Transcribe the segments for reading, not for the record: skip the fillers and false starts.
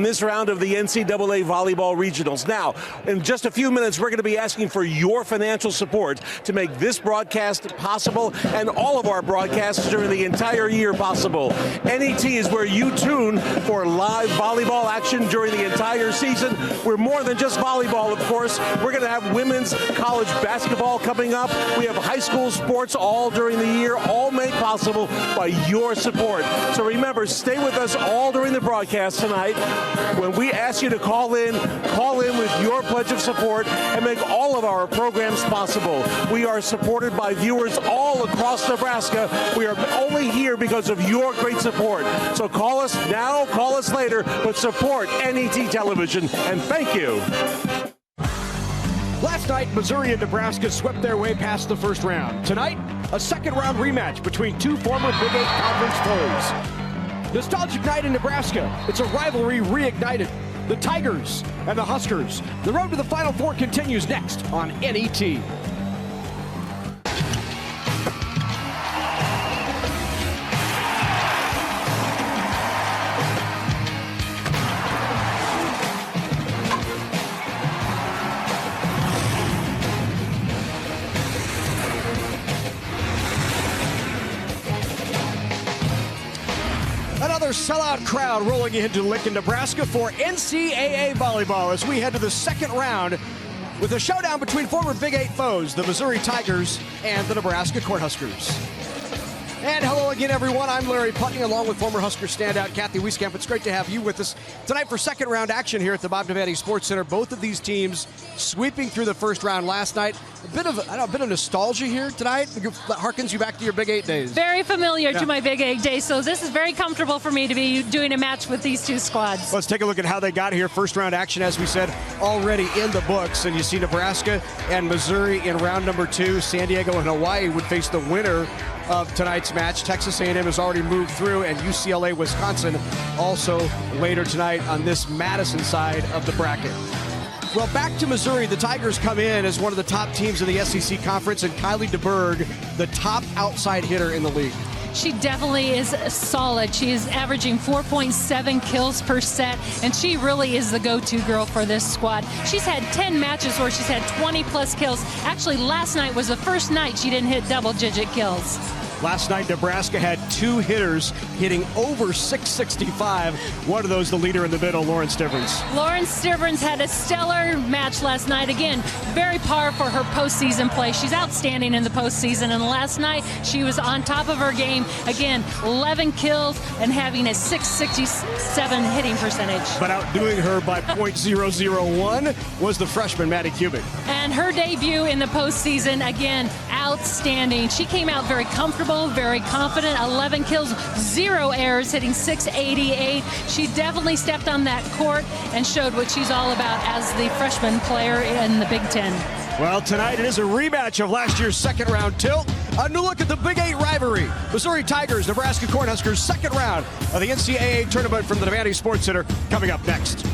This round of the NCAA Volleyball Regionals. Now, in just a few minutes, we're going to be asking for your financial support to make this broadcast possible and all of our broadcasts during the entire year possible. NET is where you tune for live volleyball action during the entire season. We're more than just volleyball, of course. We're going to have women's college basketball coming up. We have high school sports all during the year, all made possible by your support. So remember, stay with us all during the broadcast tonight. When we ask you to call in with your pledge of support and make all of our programs possible. We are supported by viewers all across Nebraska. We are only here because of your great support. So call us now, call us later, but support NET Television, and thank you. Last night, Missouri and Nebraska swept their way past the first round. Tonight, a second round rematch between two former Big 8 conference foes. Nostalgic night in Nebraska. It's a rivalry reignited. The Tigers and the Huskers. The road to the Final Four continues next on NET. Another sellout crowd rolling into Lincoln, Nebraska for NCAA volleyball as we head to the second round with a showdown between former Big 8 foes, the Missouri Tigers and the Nebraska Cornhuskers. And hello again, everyone. I'm Larry Putney, along with former Husker standout Kathy Wieskamp. It's great to have you with us tonight for second round action here at the Bob Devaney Sports Center. Both of these teams sweeping through the first round last night. A bit of nostalgia here tonight. Harkens you back to your Big 8 days. Very familiar to my Big 8 days, so this is very comfortable for me to be doing a match with these two squads. Let's take a look at how they got here. First round action, as we said, already in the books. And you see Nebraska and Missouri in round number 2. San Diego and Hawaii would face the winner of tonight's match. Texas A&M has already moved through, and UCLA, Wisconsin also later tonight on this Madison side of the bracket. Well, back to Missouri, the Tigers come in as one of the top teams in the SEC Conference, and Kylie Deberg, the top outside hitter in the league. She definitely is solid. She is averaging 4.7 kills per set, and she really is the go-to girl for this squad. She's had 10 matches where she's had 20-plus kills. Actually, last night was the first night she didn't hit double-digit kills. Last night, Nebraska had 2 hitters hitting over 665. One of those, the leader in the middle, Lauren Stivrins. Lauren Stivrins had a stellar match last night. Again, very par for her postseason play. She's outstanding in the postseason, and last night she was on top of her game. Again, 11 kills and having a 667 hitting percentage. But outdoing her by .001 was the freshman, Maddie Kubik. And her debut in the postseason, again, outstanding. She came out very comfortable, very confident, 11 kills, 0 errors, hitting 688. She definitely stepped on that court and showed what she's all about as the freshman player in the Big Ten. Well, tonight it is a rematch of last year's second round tilt. A new look at the Big 8 rivalry. Missouri Tigers, Nebraska Cornhuskers, second round of the NCAA tournament from the Devaney Sports Center coming up next.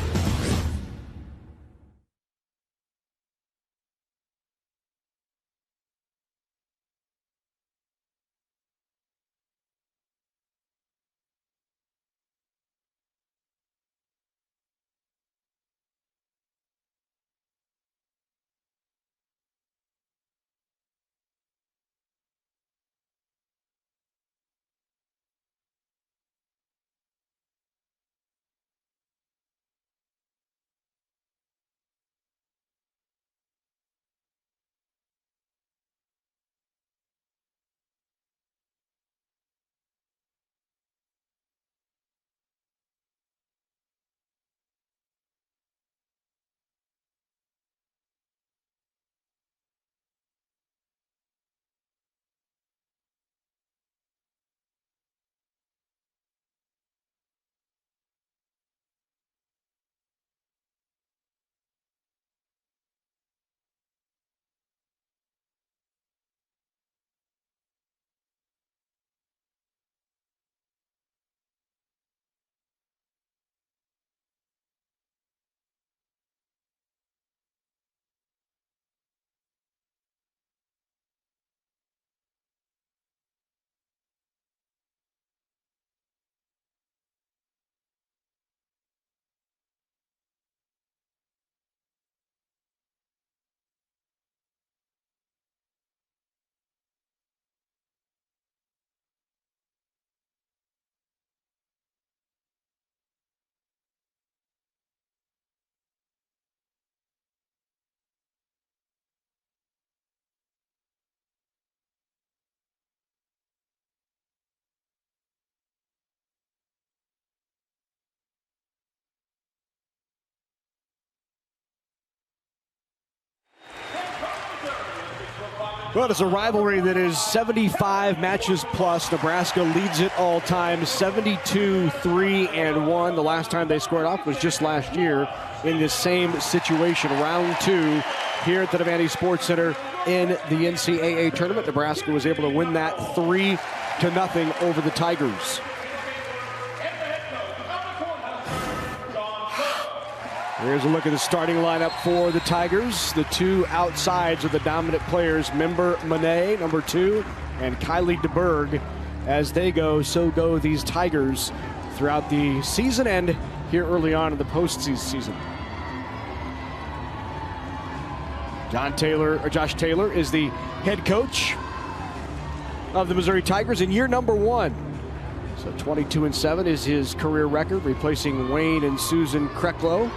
Well, it's a rivalry that is 75 matches plus. Nebraska leads it all time, 72-3-1. The last time they squared off was just last year in this same situation. Round 2 here at the Devaney Sports Center in the NCAA tournament. Nebraska was able to win that 3-0 over the Tigers. Here's a look at the starting lineup for the Tigers. The two outsides are the dominant players, Member Monet, number 2, and Kylie Deberg. As they go, so go these Tigers throughout the season and here early on in the postseason. Josh Taylor is the head coach of the Missouri Tigers in year number 1. So 22-7 is his career record, replacing Wayne and Susan Kreklow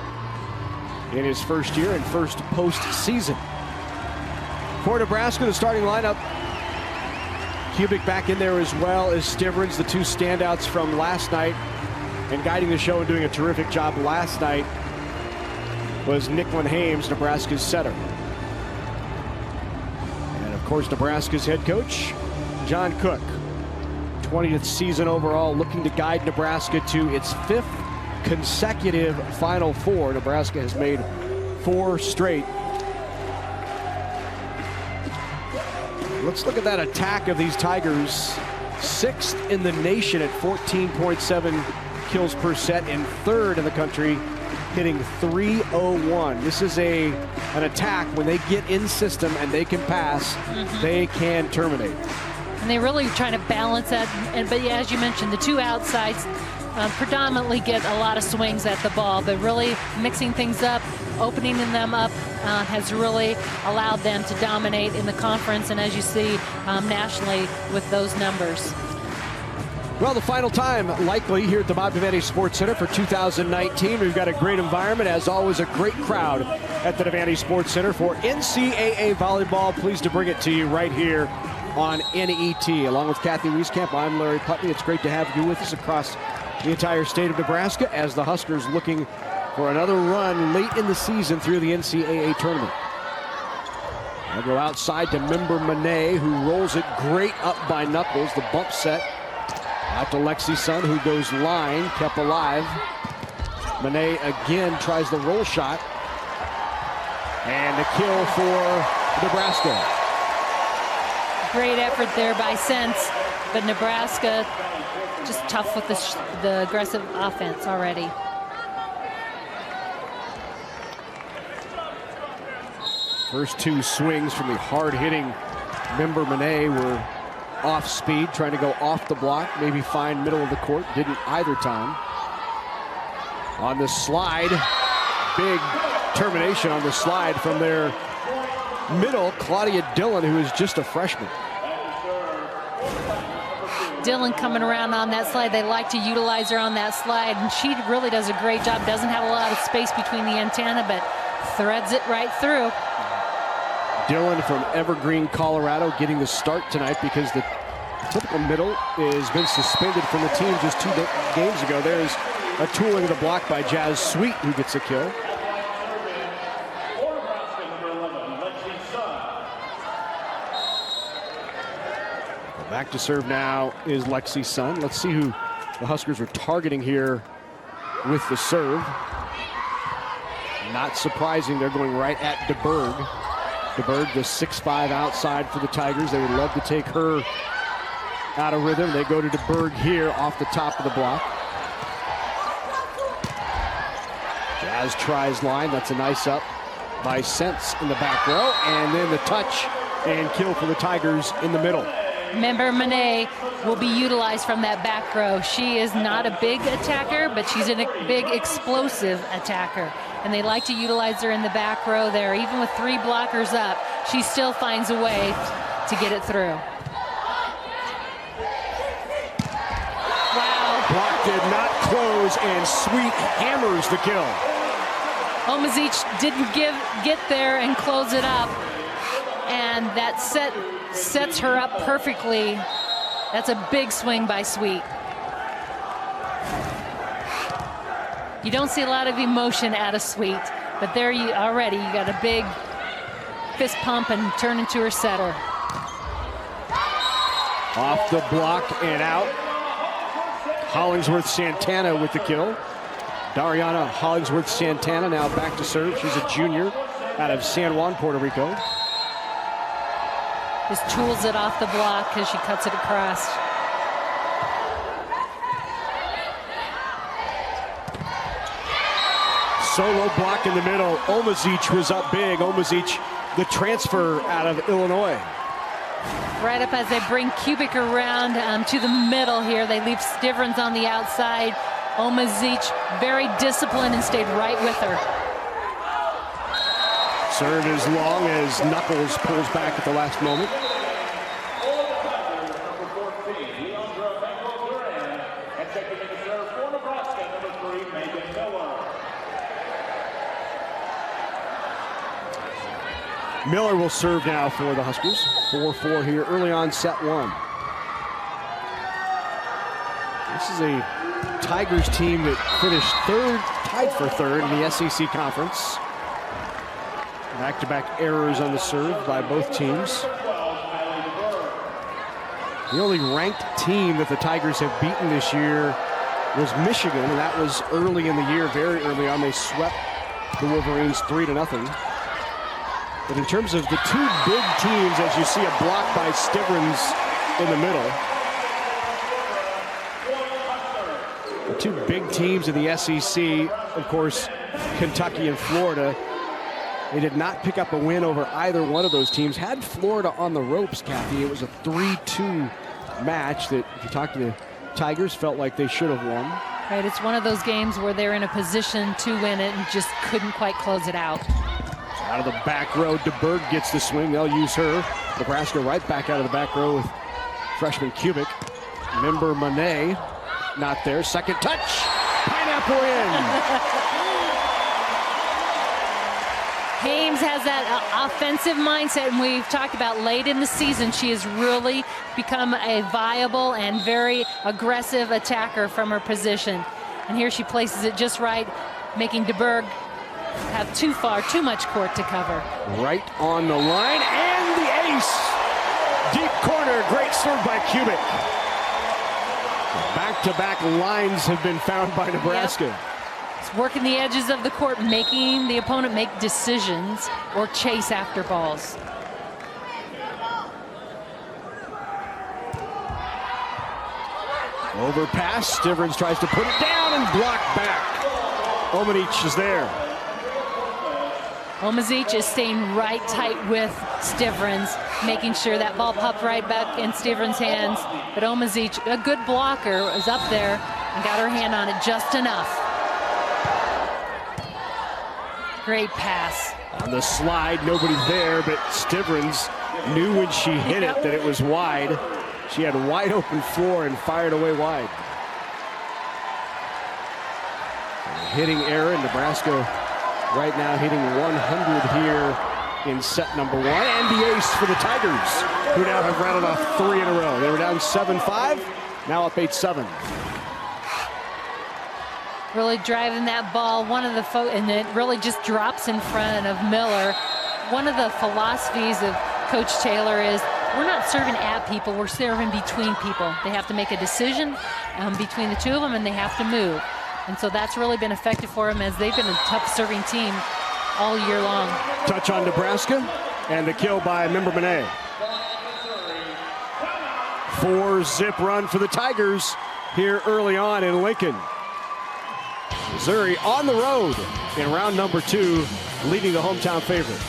in his first year and first postseason. For Nebraska, the starting lineup, Kubik back in there as well as Stivrins, the two standouts from last night, and guiding the show and doing a terrific job last night was Nicklin Hames, Nebraska's setter. And of course, Nebraska's head coach, John Cook, 20th season overall, looking to guide Nebraska to its 5th consecutive Final Four. Nebraska has made 4 straight. Let's look at that attack of these Tigers. 6th in the nation at 14.7 kills per set and 3rd in the country, hitting .301. This is an attack when they get in system and they can pass, they can terminate. And they're really trying to balance that. But yeah, as you mentioned, the two outsides predominantly get a lot of swings at the ball, but really mixing things up, opening them up has really allowed them to dominate in the conference, and as you see nationally with those numbers. Well, the final time likely here at the Bob Devaney Sports Center for 2019. We've got a great environment, as always, a great crowd at the Devaney Sports Center for NCAA Volleyball. Pleased to bring it to you right here on NET. Along with Kathy Wieskamp, I'm Larry Putney. It's great to have you with us across the entire state of Nebraska as the Huskers looking for another run late in the season through the NCAA tournament. I'll go outside to Member Monet, who rolls it great up by Knuckles. The bump set out to Lexi Sun, who goes line, kept alive. Monet again tries the roll shot. And a kill for Nebraska. Great effort there by Sense, but Nebraska just tough with the aggressive offense already. First 2 swings from the hard-hitting Member Monet were off speed, trying to go off the block, maybe find middle of the court. Didn't either time. On the slide, big termination on the slide from their middle, Claudia Dillon, who is just a freshman. Dillon coming around on that slide. They like to utilize her on that slide, and she really does a great job. Doesn't have a lot of space between the antenna, but threads it right through. Dillon from Evergreen, Colorado, getting the start tonight because the typical middle has been suspended from the team just 2 games ago. There's a tooling of the block by Jazz Sweet, who gets a kill. Back to serve now is Lexi Sun. Let's see who the Huskers are targeting here with the serve. Not surprising, they're going right at Deberg. Deberg, the 6'5" outside for the Tigers. They would love to take her out of rhythm. They go to Deberg here off the top of the block. Jazz tries line. That's a nice up by Sense in the back row. And then the touch and kill for the Tigers in the middle. Member Monet will be utilized from that back row. She is not a big attacker, but she's a big explosive attacker. And they like to utilize her in the back row there. Even with 3 blockers up, she still finds a way to get it through. Wow. Block did not close, and Sweet hammers the kill. Omazic didn't get there and close it up. And that sets her up perfectly. That's a big swing by Sweet. You don't see a lot of emotion out of Sweet, but there you got a big fist pump and turn into her setter. Off the block and out. Hollingsworth Santana with the kill. Dariana Hollingsworth Santana now back to serve. She's a junior out of San Juan, Puerto Rico. Just tools it off the block because she cuts it across. Solo block in the middle. Omazic was up big. Omazic, the transfer out of Illinois. Right up as they bring Kubik around to the middle here. They leave Stivrins on the outside. Omazic very disciplined and stayed right with her. Serve as long as Knuckles pulls back at the last moment. Miller will serve now for the Huskers. 4-4 here early on set one. This is a Tigers team that finished third, tied for third in the SEC Conference. Back-to-back errors on the serve by both teams. The only ranked team that the Tigers have beaten this year was Michigan, and that was early in the year, very early on. They swept the Wolverines 3-0. But in terms of the two big teams, as you see a block by Stivrins in the middle, the two big teams in the SEC, of course, Kentucky and Florida, they did not pick up a win over either one of those teams. Had Florida on the ropes, Kathy. It was a 3-2 match that, if you talk to the Tigers, felt like they should have won. Right, it's one of those games where they're in a position to win it and just couldn't quite close it out. Out of the back row, Deberg gets the swing. They'll use her. Nebraska right back out of the back row with freshman Kubik. Member Monet not there. Second touch. Pineapple in. Hames has that offensive mindset, and we've talked about late in the season. She has really become a viable and very aggressive attacker from her position. And here she places it just right, making Deberg have too much court to cover. Right on the line, and the ace. Deep corner, great serve by Kubik. Back-to-back lines have been found by Nebraska. Yep. It's working the edges of the court, making the opponent make decisions or chase after balls. Overpass, Stivrins tries to put it down and block back. Omazic is there. Omazic is staying right tight with Stivrins, making sure that ball popped right back in Stivrins' hands. But Omazic, a good blocker, was up there and got her hand on it just enough. Great pass. On the slide, nobody there, but Stivrins knew when she hit it that it was wide. She had wide open floor and fired away wide. Hitting error in Nebraska right now, hitting 100 here in set number one. And the ace for the Tigers, who now have rattled off 3 in a row. They were down 7-5, now up 8-7. Really driving that ball, and it really just drops in front of Miller. One of the philosophies of Coach Taylor is we're not serving at people, we're serving between people. They have to make a decision between the two of them, and they have to move. And so that's really been effective for them, as they've been a tough serving team all year long. Touch on Nebraska, and the kill by Member Monet. 4-zip run for the Tigers here early on in Lincoln. Missouri on the road in round number 2, leading the hometown favorite.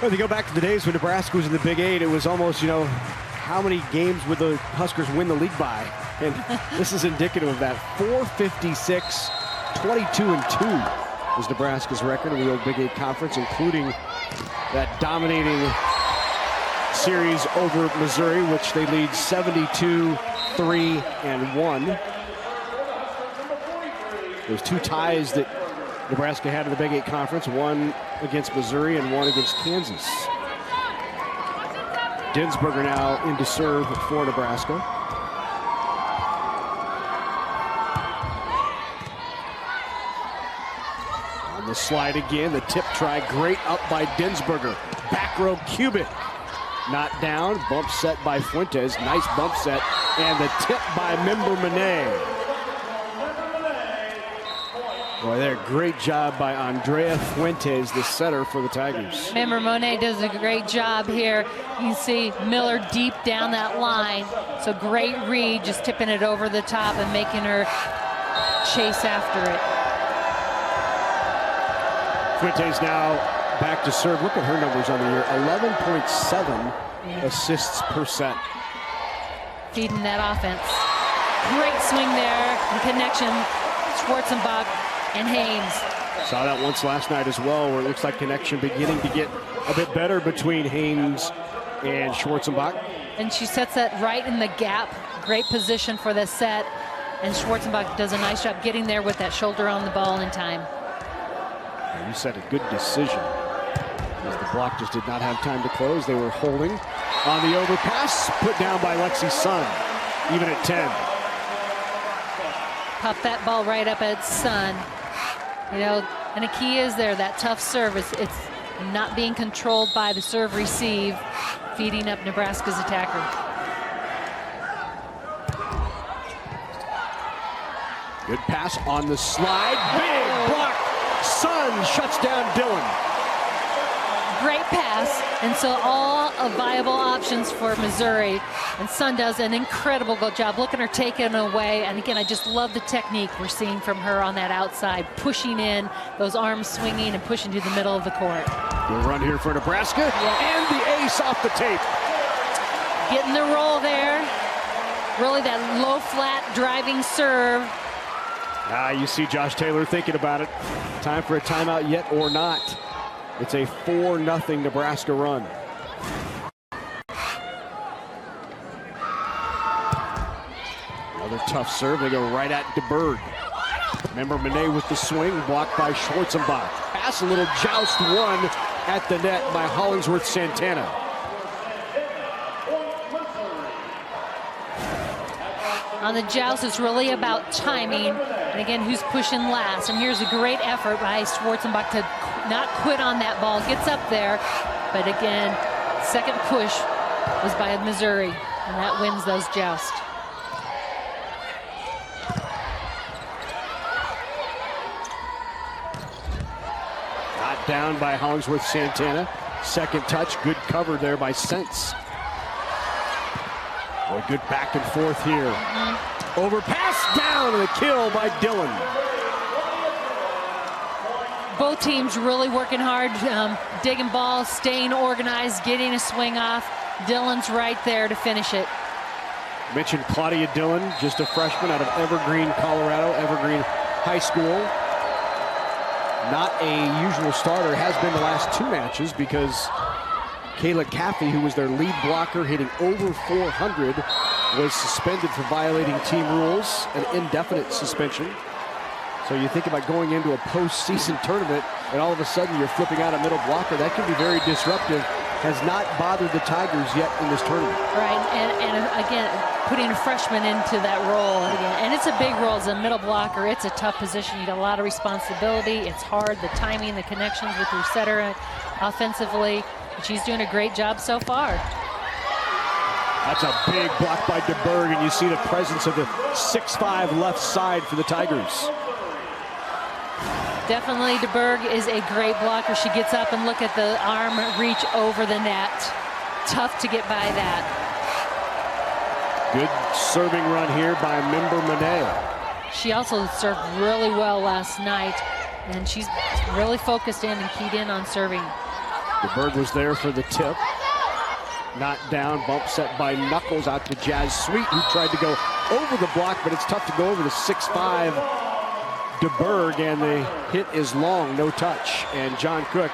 Well, if you go back to the days when Nebraska was in the Big Eight, it was almost, how many games would the Huskers win the league by? And this is indicative of that. 456, 22-2 was Nebraska's record in the old Big Eight Conference, including that dominating series over Missouri, which they lead 72-3-1. There's 2 ties that Nebraska had in the Big Eight Conference, one against Missouri and one against Kansas. Dinsberger now in to serve for Nebraska. On the slide again, the tip try, great up by Dinsberger. Back row Cubic, not down, bump set by Fuentes, nice bump set, and the tip by Member Monet. Boy, there, great job by Andrea Fuentes, the setter for the Tigers. Member Monet does a great job here. You can see Miller deep down that line. So great read, just tipping it over the top and making her chase after it. Fuentes now back to serve. Look at her numbers on the year, 11.7 assists per set. Feeding that offense. Great swing there, and connection, Schwarzenbach and Haynes. Saw that once last night as well, where it looks like connection beginning to get a bit better between Haynes and Schwarzenbach. And she sets that right in the gap. Great position for the set. And Schwarzenbach does a nice job getting there with that shoulder on the ball in time. And you said a good decision, as the block just did not have time to close. They were holding on the overpass, put down by Lexi Sun, even at 10. Pop that ball right up at Sun. And the key is there, that tough service. It's not being controlled by the serve receive, feeding up Nebraska's attacker. Good pass on the slide, big block. Sun shuts down Dillon. Great pass, and so all viable options for Missouri. And Sun does an incredible job. Look at her taking away. And again, I just love the technique we're seeing from her on that outside, pushing in, those arms swinging and pushing to the middle of the court. Good run here for Nebraska, and the ace off the tape. Getting the roll there. Really that low flat driving serve. You see Josh Taylor thinking about it. Time for a timeout yet or not. It's a 4-0 Nebraska run. Another tough serve. They go right at Deberg. Remember Monet with the swing, blocked by Schwarzenbach. Pass, a little joust one at the net by Hollingsworth Santana. On the joust, it's really about timing. And again, who's pushing last. And here's a great effort by Schwarzenbach to not quit on that ball. Gets up there. But again, second push was by Missouri. And that wins those jousts. Got down by Hollingsworth Santana. Second touch, good cover there by Sense. Boy, good back and forth here. Overpass down, and a kill by Dillon. Both teams really working hard, digging balls, staying organized, getting a swing off. Dillon's right there to finish it. Mentioned Claudia Dillon, just a freshman out of Evergreen, Colorado, Evergreen High School. Not a usual starter, has been the last 2 matches because Kayla Caffey, who was their lead blocker, hitting over 400, was suspended for violating team rules, an indefinite suspension. So you think about going into a postseason tournament and all of a sudden you're flipping out a middle blocker. That can be very disruptive. Has not bothered the Tigers yet in this tournament. Right, and again, putting a freshman into that role again. And it's a big role as a middle blocker. It's a tough position. You got a lot of responsibility. It's hard, the timing, the connections with your setter offensively. She's doing a great job so far. That's a big block by Deberg, and you see the presence of the 6'5" left side for the Tigers. Definitely Deberg is a great blocker. She gets up and look at the arm reach over the net. Tough to get by that. Good serving run here by Member Monet. She also served really well last night, and she's really focused in and keyed in on serving. Deberg was there for the tip. Not down, bump set by Knuckles out to Jazz Sweet, who tried to go over the block, but it's tough to go over the 6'5" Deberg, and the hit is long, no touch. And John Cook,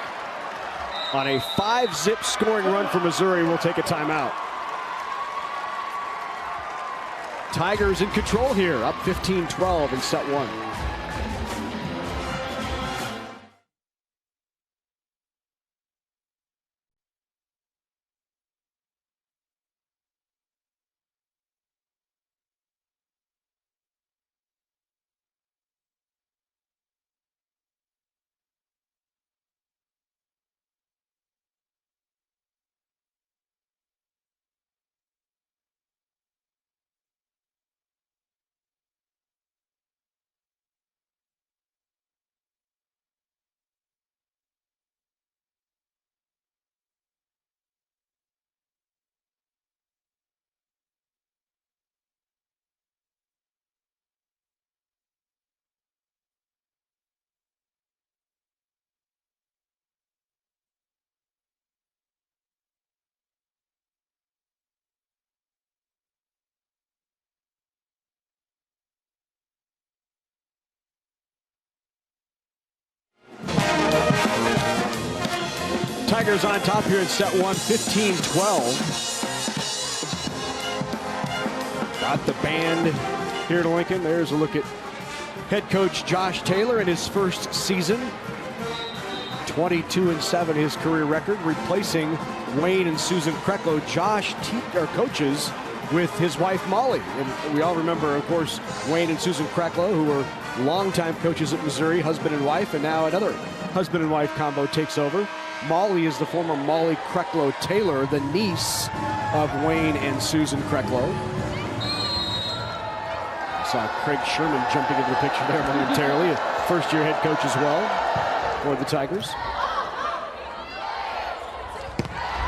on a 5-zip scoring run for Missouri, will take a timeout. Tigers in control here, up 15-12 in set one. Tigers on top here in set one, 15-12. Got the band here to Lincoln. There's a look at head coach Josh Taylor in his first season. 22-7 his career record, replacing Wayne and Susan Kreklow. Josh coaches with his wife Molly. And we all remember, of course, Wayne and Susan Kreklow, who were longtime coaches at Missouri, husband and wife, and now another husband and wife combo takes over. Molly is the former Molly Kreklow Taylor, the niece of Wayne and Susan Kreklow. Saw Craig Sherman jumping into the picture there momentarily, a first-year head coach as well for the Tigers.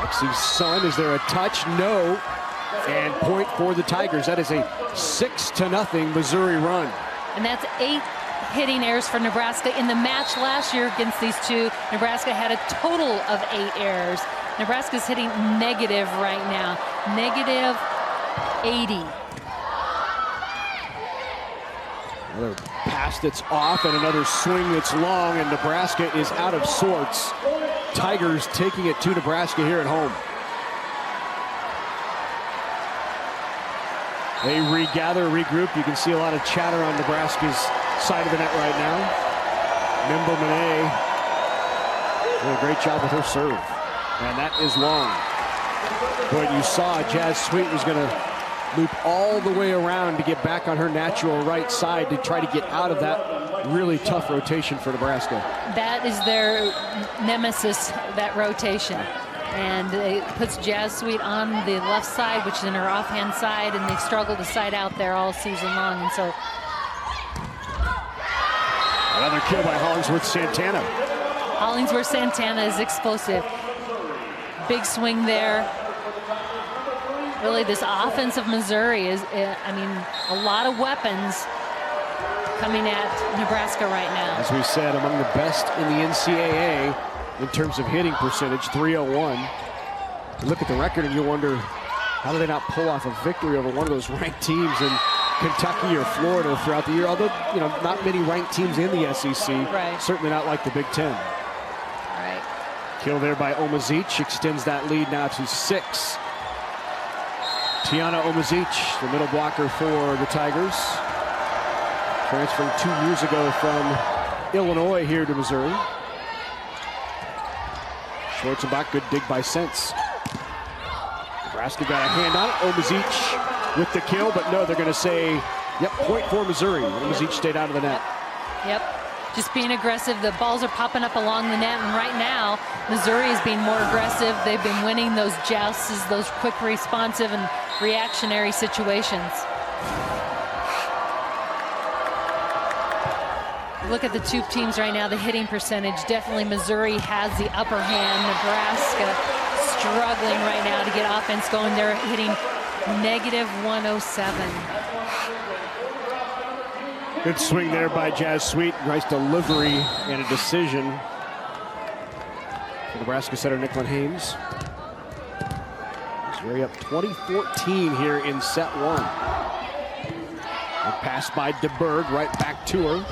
Lexi's son, is there a touch? No. And point for the Tigers. That is a 6-0 Missouri run. And that's 8 hitting errors for Nebraska. In the match last year against these two, Nebraska had a total of 8 errors. Nebraska's hitting negative right now, negative 80. Another pass that's off and another swing that's long, and Nebraska is out of sorts. Tigers taking it to Nebraska here at home. They regather, regroup. You can see a lot of chatter on Nebraska's side of the net right now. Nimble Monet did a great job with her serve. And that is long. But you saw Jazz Sweet was going to loop all the way around to get back on her natural right side to try to get out of that really tough rotation for Nebraska. That is their nemesis, that rotation. And it puts Jazz Sweet on the left side, which is in her offhand side, and they've struggled to side out there all season long. And so another kill by Hollingsworth Santana. Hollingsworth Santana is explosive. Big swing there. Really, this offense of Missouri is, I mean, a lot of weapons coming at Nebraska right now. As we said, among the best in the NCAA in terms of hitting percentage, 301. You look at the record and you wonder, how do they not pull off a victory over one of those ranked teams in Kentucky or Florida throughout the year? Although, you know, not many ranked teams in the SEC. Right. Certainly not like the Big Ten. Right. Kill there by Omazic extends that lead now to 6. Tiana Omazic, the middle blocker for the Tigers. Transferring 2 years ago from Illinois here to Missouri. Schwarzenbach, good dig by Sense. Nebraska got a hand on it. Omazic with the kill, but no, they're going to say, yep, point for Missouri. Omazic stayed out of the net. Yep. Just being aggressive. The balls are popping up along the net, and right now, Missouri is being more aggressive. They've been winning those jousts, those quick, responsive, and reactionary situations. Look at the two teams right now, the hitting percentage. Definitely Missouri has the upper hand. Nebraska struggling right now to get offense going. They're hitting negative 107. Good swing there by Jazz Sweet. Nice delivery and a decision Nebraska setter Nicklin Hames. He's very up 20-14 here in set one. A pass by Deberg, right back to her.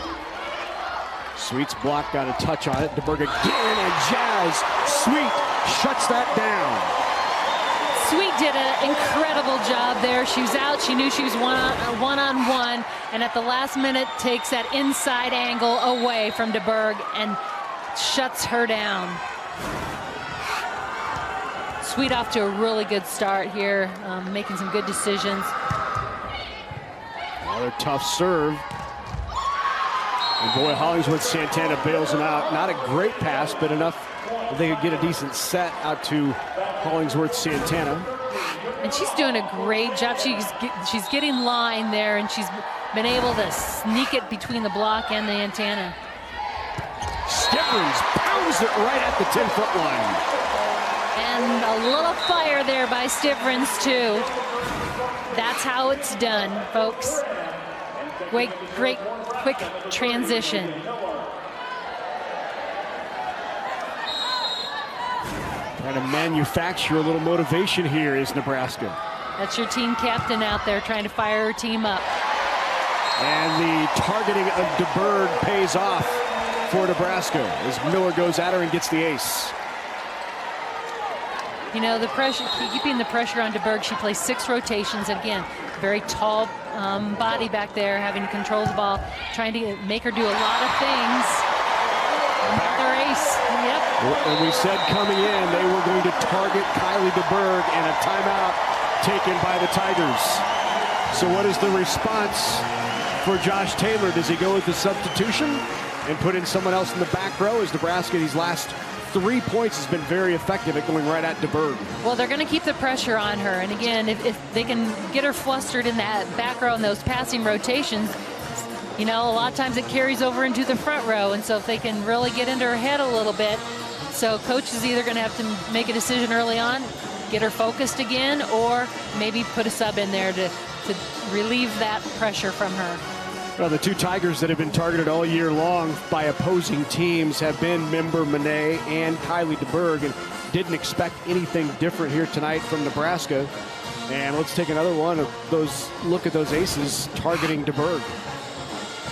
Sweet's block got a touch on it. Deberg again, and Jazz Sweet shuts that down. Sweet did an incredible job there. She was out. She knew she was one-on-one, and at the last minute takes that inside angle away from Deberg and shuts her down. Sweet off to a really good start here, making some good decisions. Another tough serve. And boy, Hollingsworth Santana bails him out. Not a great pass, but enough that they could get a decent set out to Hollingsworth Santana. And she's doing a great job. She's getting line there, and she's been able to sneak it between the block and the antenna. Stivrins pounds it right at the 10-foot line. And a little fire there by Stivrins, too. That's how it's done, folks. Great, quick transition. Trying to manufacture a little motivation here is Nebraska. That's your team captain out there trying to fire her team up. And the targeting of Deberg pays off for Nebraska as Miller goes at her and gets the ace. You know, the pressure, keeping the pressure on Deberg, she plays 6 rotations. Again, very tall body back there, having to control the ball, trying to make her do a lot of things. Another ace, yep. And we said coming in, they were going to target Kylie Deberg, and a timeout taken by the Tigers. So what is the response for Josh Taylor? Does he go with the substitution and put in someone else in the back row? As Nebraska, these last 3 points has been very effective at going right at Deberg. Well, they're going to keep the pressure on her. And again, if they can get her flustered in that back row and those passing rotations, you know, a lot of times it carries over into the front row. And so if they can really get into her head a little bit, so coach is either going to have to make a decision early on, get her focused again, or maybe put a sub in there to relieve that pressure from her. Well, the 2 Tigers that have been targeted all year long by opposing teams have been Member Monet and Kylie Deberg, and didn't expect anything different here tonight from Nebraska. And let's take another one of those, look at those aces targeting Deberg.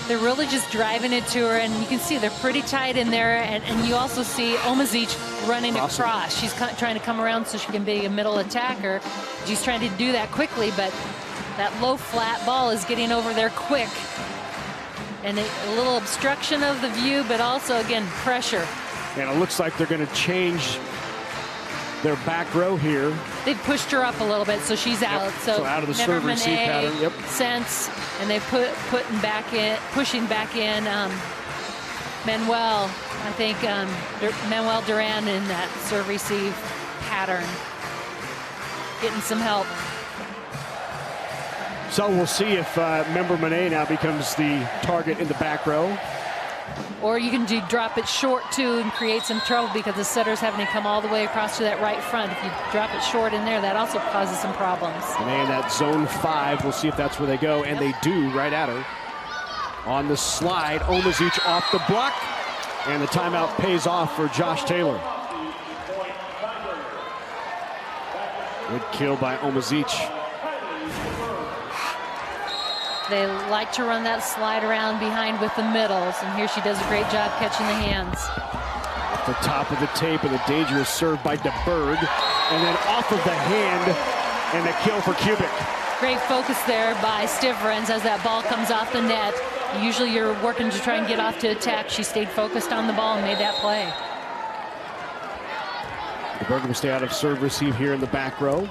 They're really just driving it to her, and you can see they're pretty tight in there, and you also see Omazic running across. She's trying to come around so she can be a middle attacker. She's trying to do that quickly, but that low flat ball is getting over there quick. And a little obstruction of the view, but also, again, pressure. And it looks like they're going to change their back row here. They've pushed her up a little bit, so she's out. So out of the serve receive pattern. Yep. Sense, and they pushing back in Manuel. I think Manuel Duran in that serve receive pattern, getting some help. So we'll see if Member Monet now becomes the target in the back row. Or you can drop it short, too, and create some trouble because the setter's having to come all the way across to that right front. If you drop it short in there, that also causes some problems. Monet in that zone 5. We'll see if that's where they go, and they do right at her. On the slide, Omazic off the block, and the timeout pays off for Josh Taylor. Good kill by Omazic. They like to run that slide around behind with the middles, and here she does a great job catching the hands. At the top of the tape, and a dangerous serve by Deberg, and then off of the hand, and a kill for Kubik. Great focus there by Stivrins as that ball comes off the net. Usually you're working to try and get off to attack. She stayed focused on the ball and made that play. Deberg will stay out of serve receive here in the back row.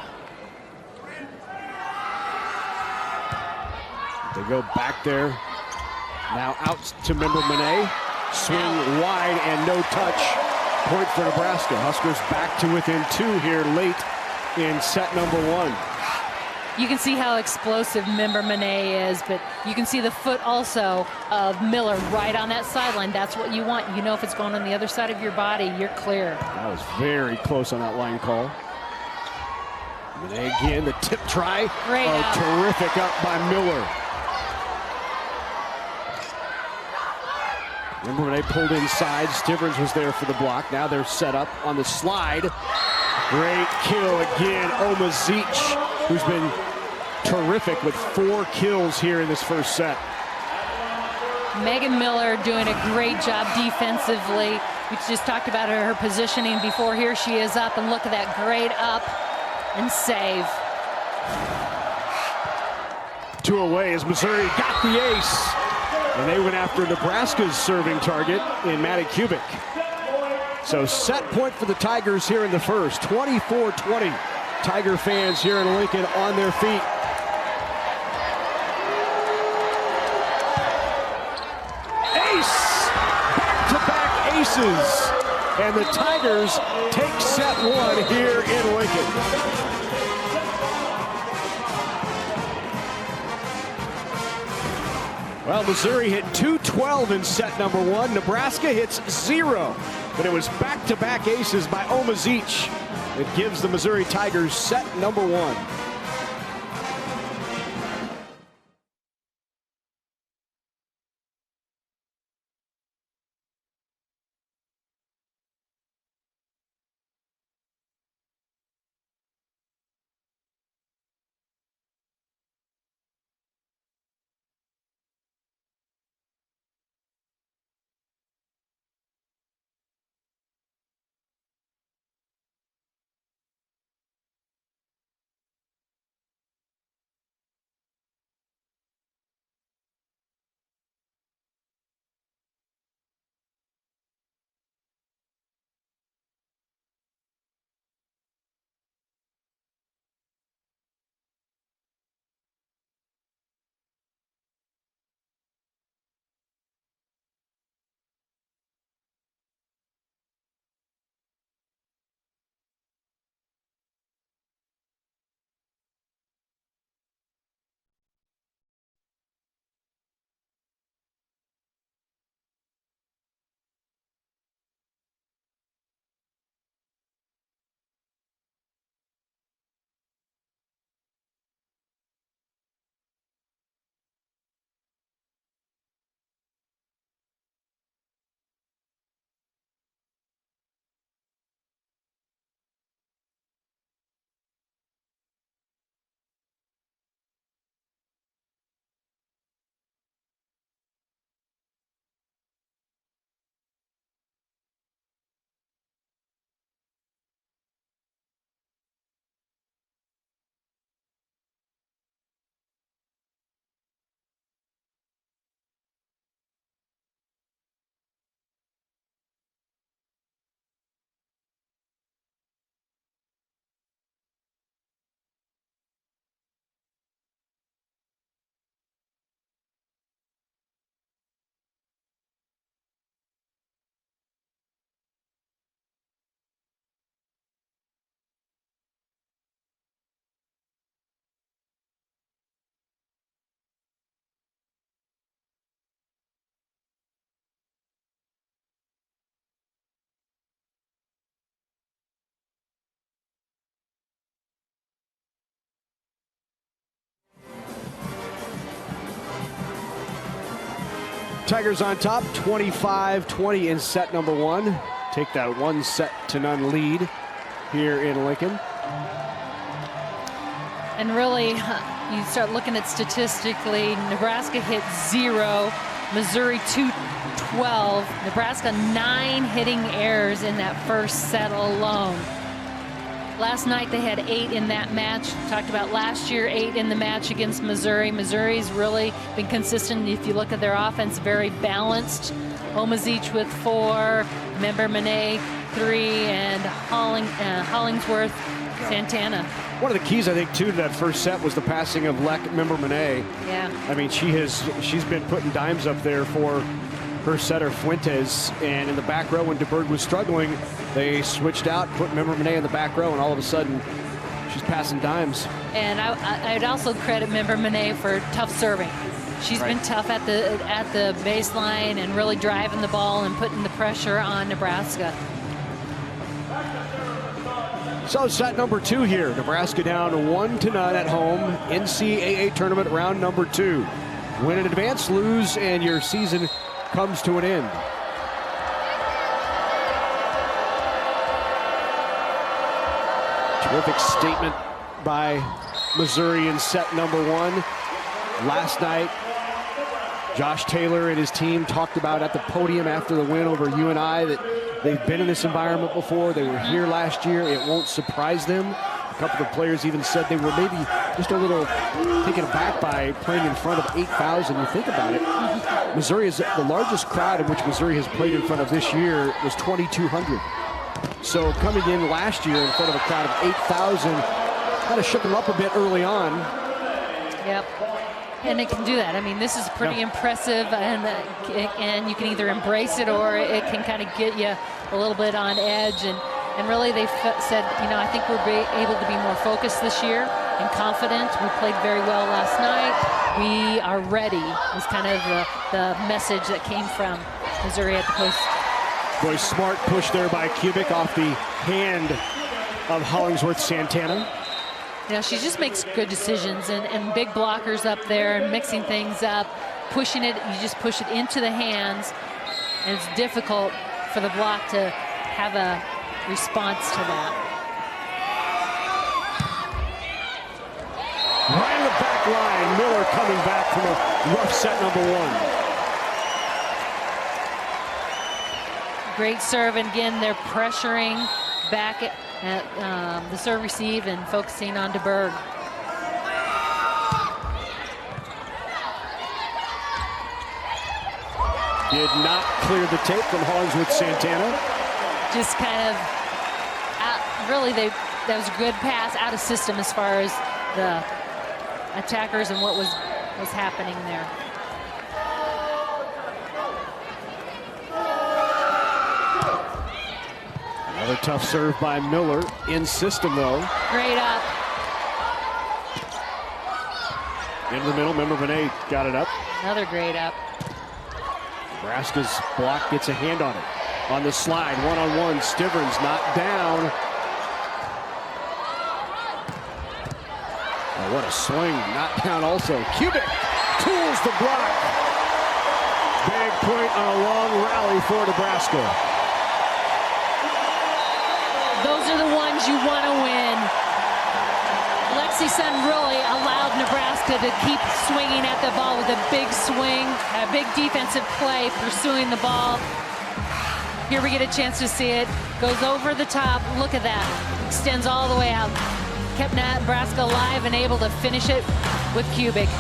They go back there. Now out to Member Monet. Swing wide and no touch. Point for Nebraska. Huskers back to within 2 here late in set number 1. You can see how explosive Member Monet is, but you can see the foot also of Miller right on that sideline. That's what you want. You know if it's going on the other side of your body, you're clear. That was very close on that line call. Monet again, the tip try. Great out. Terrific up by Miller. Remember when they pulled inside, Stivrins was there for the block. Now they're set up on the slide. Great kill again, Omazic, who's been terrific with 4 kills here in this first set. Megan Miller doing a great job defensively. We just talked about her positioning before. Here she is up, and look at that great up and save. 2 away as Missouri got the ace. And they went after Nebraska's serving target in Maddie Kubik. So set point for the Tigers here in the first, 24-20. Tiger fans here in Lincoln on their feet. Ace! Back-to-back aces. And the Tigers take set 1 here in Lincoln. Well, Missouri hit 212 in set number 1. Nebraska hits 0. But it was back-to-back aces by Omazic. It gives the Missouri Tigers set number 1. Tigers on top, 25-20 in set number 1. Take that 1-0 lead here in Lincoln. And really, you start looking at statistically, Nebraska hit 0, Missouri 212, Nebraska 9 hitting errors in that first set alone. Last night they had 8 in that match. Talked about last year, 8 in the match against Missouri. Missouri's really been consistent. If you look at their offense, very balanced. Omazic with 4, Member Monet 3, and Hollingsworth, Santana. One of the keys, I think, too, to that first set was the passing of Member Monet. Yeah. I mean, she's been putting dimes up there for her setter Fuentes, and in the back row when Deberg was struggling, they switched out, put Member Monet in the back row, and all of a sudden she's passing dimes. And I'd also credit Member Monet for tough serving. She's been tough at the baseline and really driving the ball and putting the pressure on Nebraska. So set number 2 here. Nebraska down 1-0 at home. NCAA tournament round number 2. Win in advance, lose, and your season comes to an end. Terrific statement by Missouri in set number one. Last night, Josh Taylor and his team talked about at the podium after the win over UNI that they've been in this environment before. They were here last year. It won't surprise them. A couple of players even said they were maybe just a little taken aback by playing in front of 8,000. You think about it. Missouri is the largest crowd in which Missouri has played in front of this year was 2,200. So coming in last year in front of a crowd of 8,000 kind of shook them up a bit early on. Yep. And it can do that. I mean, this is pretty impressive, and you can either embrace it or it can kind of get you a little bit on edge. And really, they said, you know, I think we're able to be more focused this year and confident. We played very well last night. We are ready was kind of the message that came from Missouri at the post. Boy, smart push there by Kubik off the hand of Hollingsworth Santana. You know, she just makes good decisions and big blockers up there and mixing things up, pushing it. You just push it into the hands, and it's difficult for the block to have a response to that. Right in the back line, Miller coming back from a rough set number one. Great serve, and again, they're pressuring back at the serve receive and focusing on Deberg. Did not clear the tape from Hollingsworth Santana. Just kind of really, that was a good pass out of system as far as the attackers and what was happening there. Another tough serve by Miller in system though. Great up. Into the middle, member Benet got it up. Another great up. Nebraska's block gets a hand on it. On the slide, one-on-one, Stivrins not down. Oh, what a swing, not down also. Kubik tools the block. Big point on a long rally for Nebraska. Those are the ones you want to win. Lexi Sun really allowed Nebraska to keep swinging at the ball with a big swing, a big defensive play, pursuing the ball. Here we get a chance to see it. Goes over the top. Look at that. Extends all the way out. Kept Nebraska alive and able to finish it with Kubik.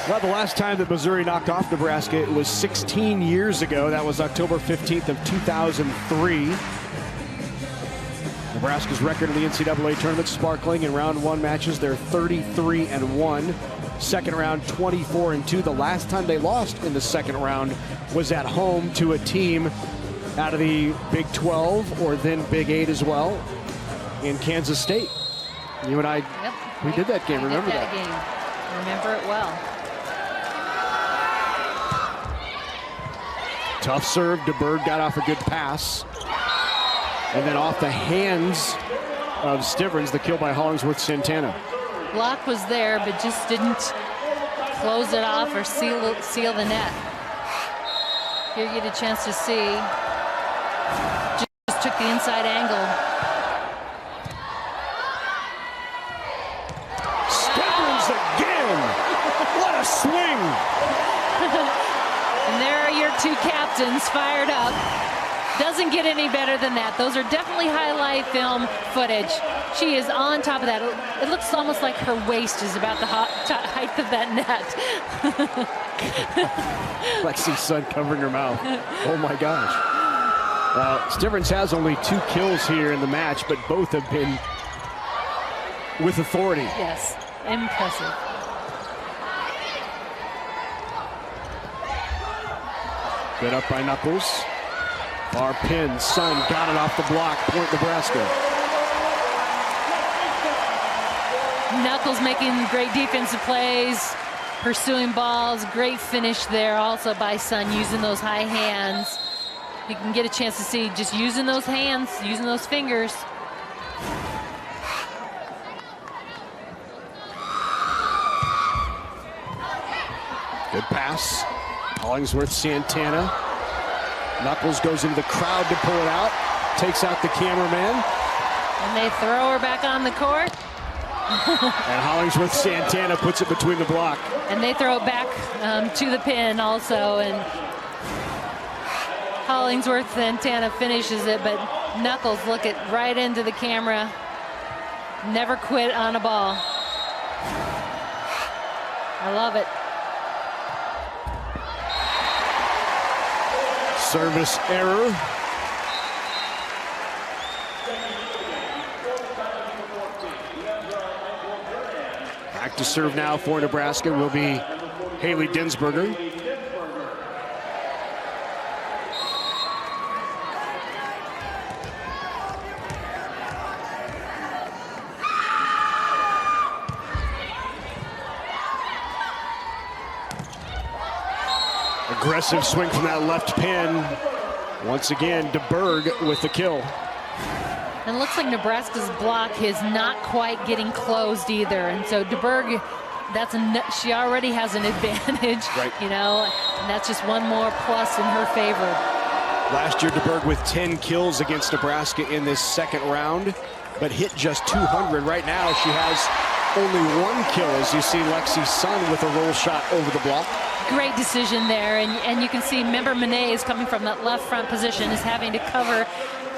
Well, the last time that Missouri knocked off Nebraska, it was 16 years ago. That was October 15th of 2003. Nebraska's record in the NCAA tournament sparkling in round one matches. They're 33-1. Second round, 24-2. The last time they lost in the second round was at home to a team out of the Big 12 or then Big 8 as well in Kansas State. You and I, we did that game. Remember that game. Remember it well. Tough serve. Deberg got off a good pass. And then off the hands of Stivrins, the kill by Hollingsworth Santana. Block was there, but just didn't close it off or seal the net. Here you get a chance to see. Just took the inside angle. Stivrins again! What a swing! And there are your two captains fired up. Doesn't get any better than that. Those are definitely highlight film footage. She is on top of that. It looks almost like her waist is about the height of that net. Lexi's son covering her mouth. Oh my gosh. Stivrins has only 2 kills here in the match, but both have been with authority. Yes, impressive. Good up by Knuckles. Far pin, Sun got it off the block, point Nebraska. Knuckles making great defensive plays, pursuing balls, great finish there also by Sun, using those high hands. You can get a chance to see just using those hands, using those fingers. Good pass. Hollingsworth, Santana. Knuckles goes into the crowd to pull it out. Takes out the cameraman. And they throw her back on the court. And Hollingsworth, Santana puts it between the block. And they throw it back to the pin also. And Hollingsworth, Santana finishes it, but Knuckles look it right into the camera. Never quit on a ball. I love it. Service error. Back to serve now for Nebraska will be Haley Dinsberger. Aggressive swing from that left pin. Once again, Deberg with the kill. And it looks like Nebraska's block is not quite getting closed either. And so Deberg, she already has an advantage, right. You know, and that's just one more plus in her favor. Last year, Deberg with 10 kills against Nebraska in this second round, but hit just 200. Right now, she has only 1 kill, as you see Lexi's son with a roll shot over the block. Great decision there, and you can see, remember, Monet is coming from that left front position, is having to cover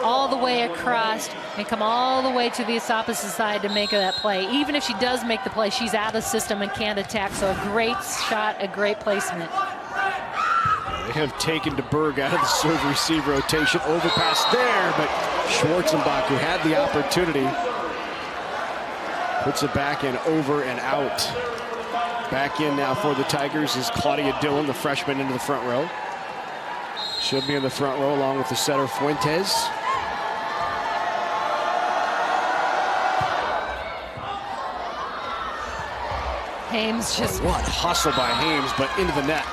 all the way across and come all the way to the opposite side to make that play. Even if she does make the play, she's out of the system and can't attack, so a great shot, a great placement. They have taken Deberg out of the serve-receive rotation. Overpass there, but Schwarzenbach, who had the opportunity, puts it back and over and out. Back in now for the Tigers is Claudia Dillon, the freshman, into the front row. She'll be in the front row along with the setter Fuentes. Hames just... What hustle by Hames, but into the net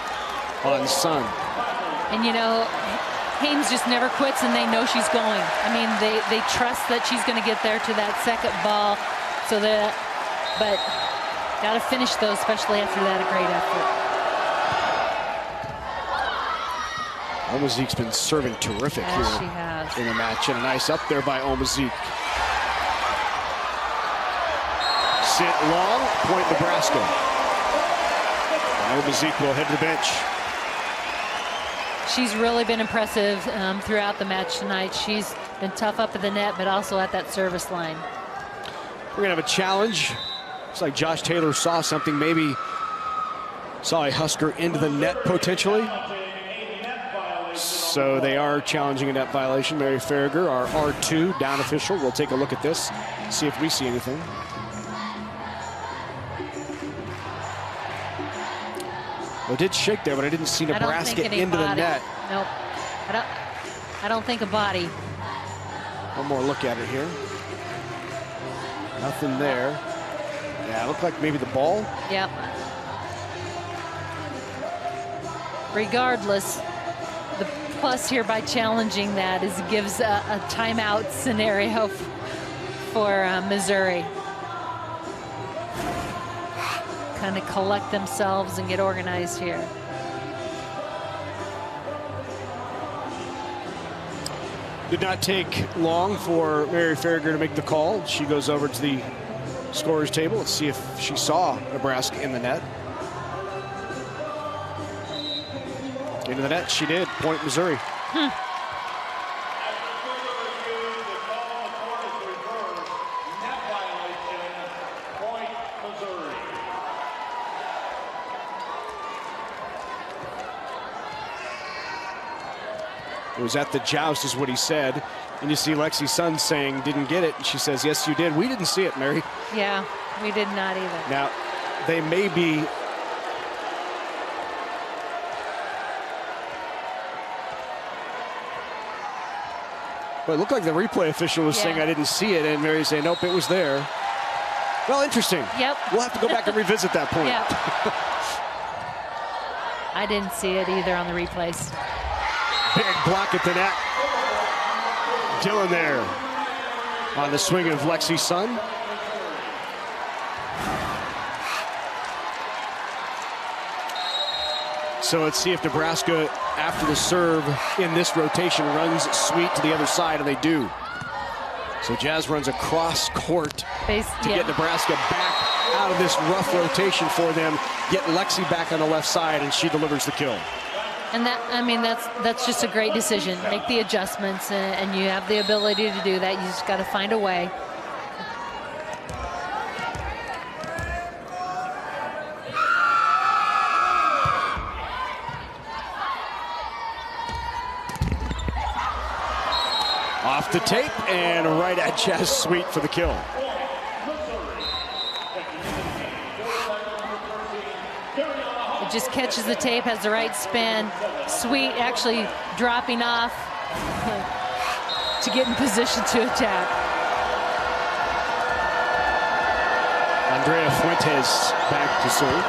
on Sun. And you know, Hames just never quits, and they know she's going. I mean, they trust that she's going to get there to that second ball. So that, but got to finish though, especially after that, a great effort. Omazeek's been serving terrific here in the match, and a nice up there by Omazeek. Sit long, point Nebraska. And Omazeek will head to the bench. She's really been impressive throughout the match tonight. She's been tough up at the net, but also at that service line. We're gonna have a challenge. Looks like Josh Taylor saw something, maybe saw a Husker into the net potentially. So they are challenging a net violation. Mary Farragher, our R2 down official, will take a look at this, see if we see anything. Well, it did shake there, but I didn't see Nebraska into the net. Nope. I don't think a body. One more look at it here. Nothing there. Yeah, it looked like maybe the ball. Yep. Regardless, the plus here by challenging that is it gives a timeout scenario for Missouri. Kind of collect themselves and get organized here. Did not take long for Mary Farragher to make the call. She goes over to the scorer's table. Let's see if she saw Nebraska in the net. Into the net, she did. Point Missouri. It was at the joust is what he said. And you see Lexi Sun saying, didn't get it. And she says, yes, you did. We didn't see it, Mary. Yeah, we did not either. Now, they may be... But it looked like the replay official was saying, I didn't see it. And Mary's saying, nope, it was there. Well, interesting. Yep. We'll have to go back and revisit that point. Yep. I didn't see it either on the replays. Big block at the net. Dillon there on the swing of Lexi Sun. So let's see if Nebraska, after the serve in this rotation, runs Sweet to the other side, and they do. So Jazz runs across court to get Nebraska back out of this rough rotation for them, get Lexi back on the left side, and she delivers the kill. And that, I mean, that's just a great decision. Make the adjustments, and you have the ability to do that. You just got to find a way. Off the tape and right at Jazz Sweet for the kill. It just catches the tape, has the right spin. Sweet actually dropping off to get in position to attack. Andrea Fuentes back to serve.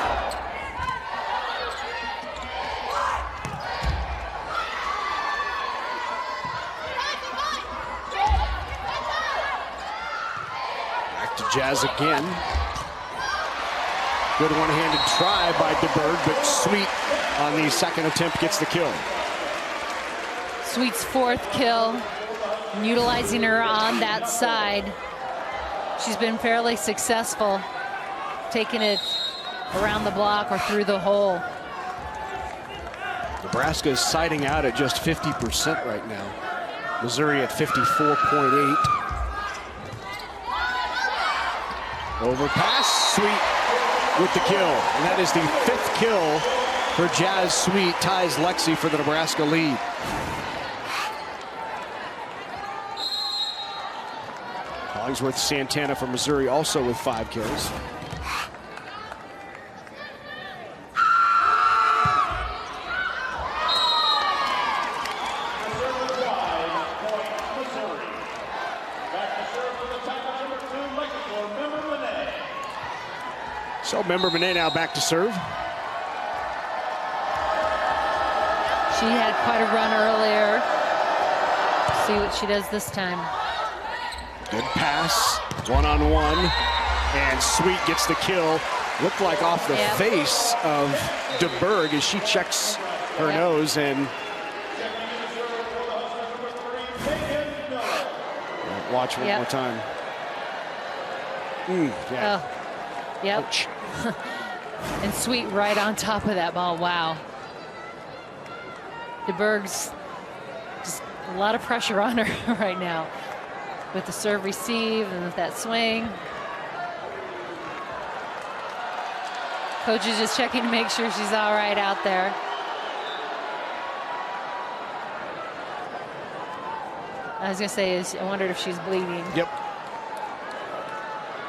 Back to Jazz again. Good one-handed try by Deberg, but Sweet on the second attempt gets the kill. Sweet's fourth kill, and utilizing her on that side. She's been fairly successful, taking it around the block or through the hole. Nebraska is siding out at just 50% right now. Missouri at 54.8. Overpass, Sweet with the kill. And that is the 5th kill for Jazz Sweet, ties Lexi for the Nebraska lead. Hollingsworth, Santana for Missouri also with 5 kills. So Member Monet now back to serve. She had quite a run earlier. See what she does this time. Good pass, one-on-one, and Sweet gets the kill. Looked like off the face of Deberg as she checks her nose and watch one more time. Yeah. Oh. Yep. And Sweet right on top of that ball. Wow. Deberg's just a lot of pressure on her right now with the serve receive and with that swing. Coach is just checking to make sure she's all right out there. I was gonna say, I wondered if she's bleeding. Yep.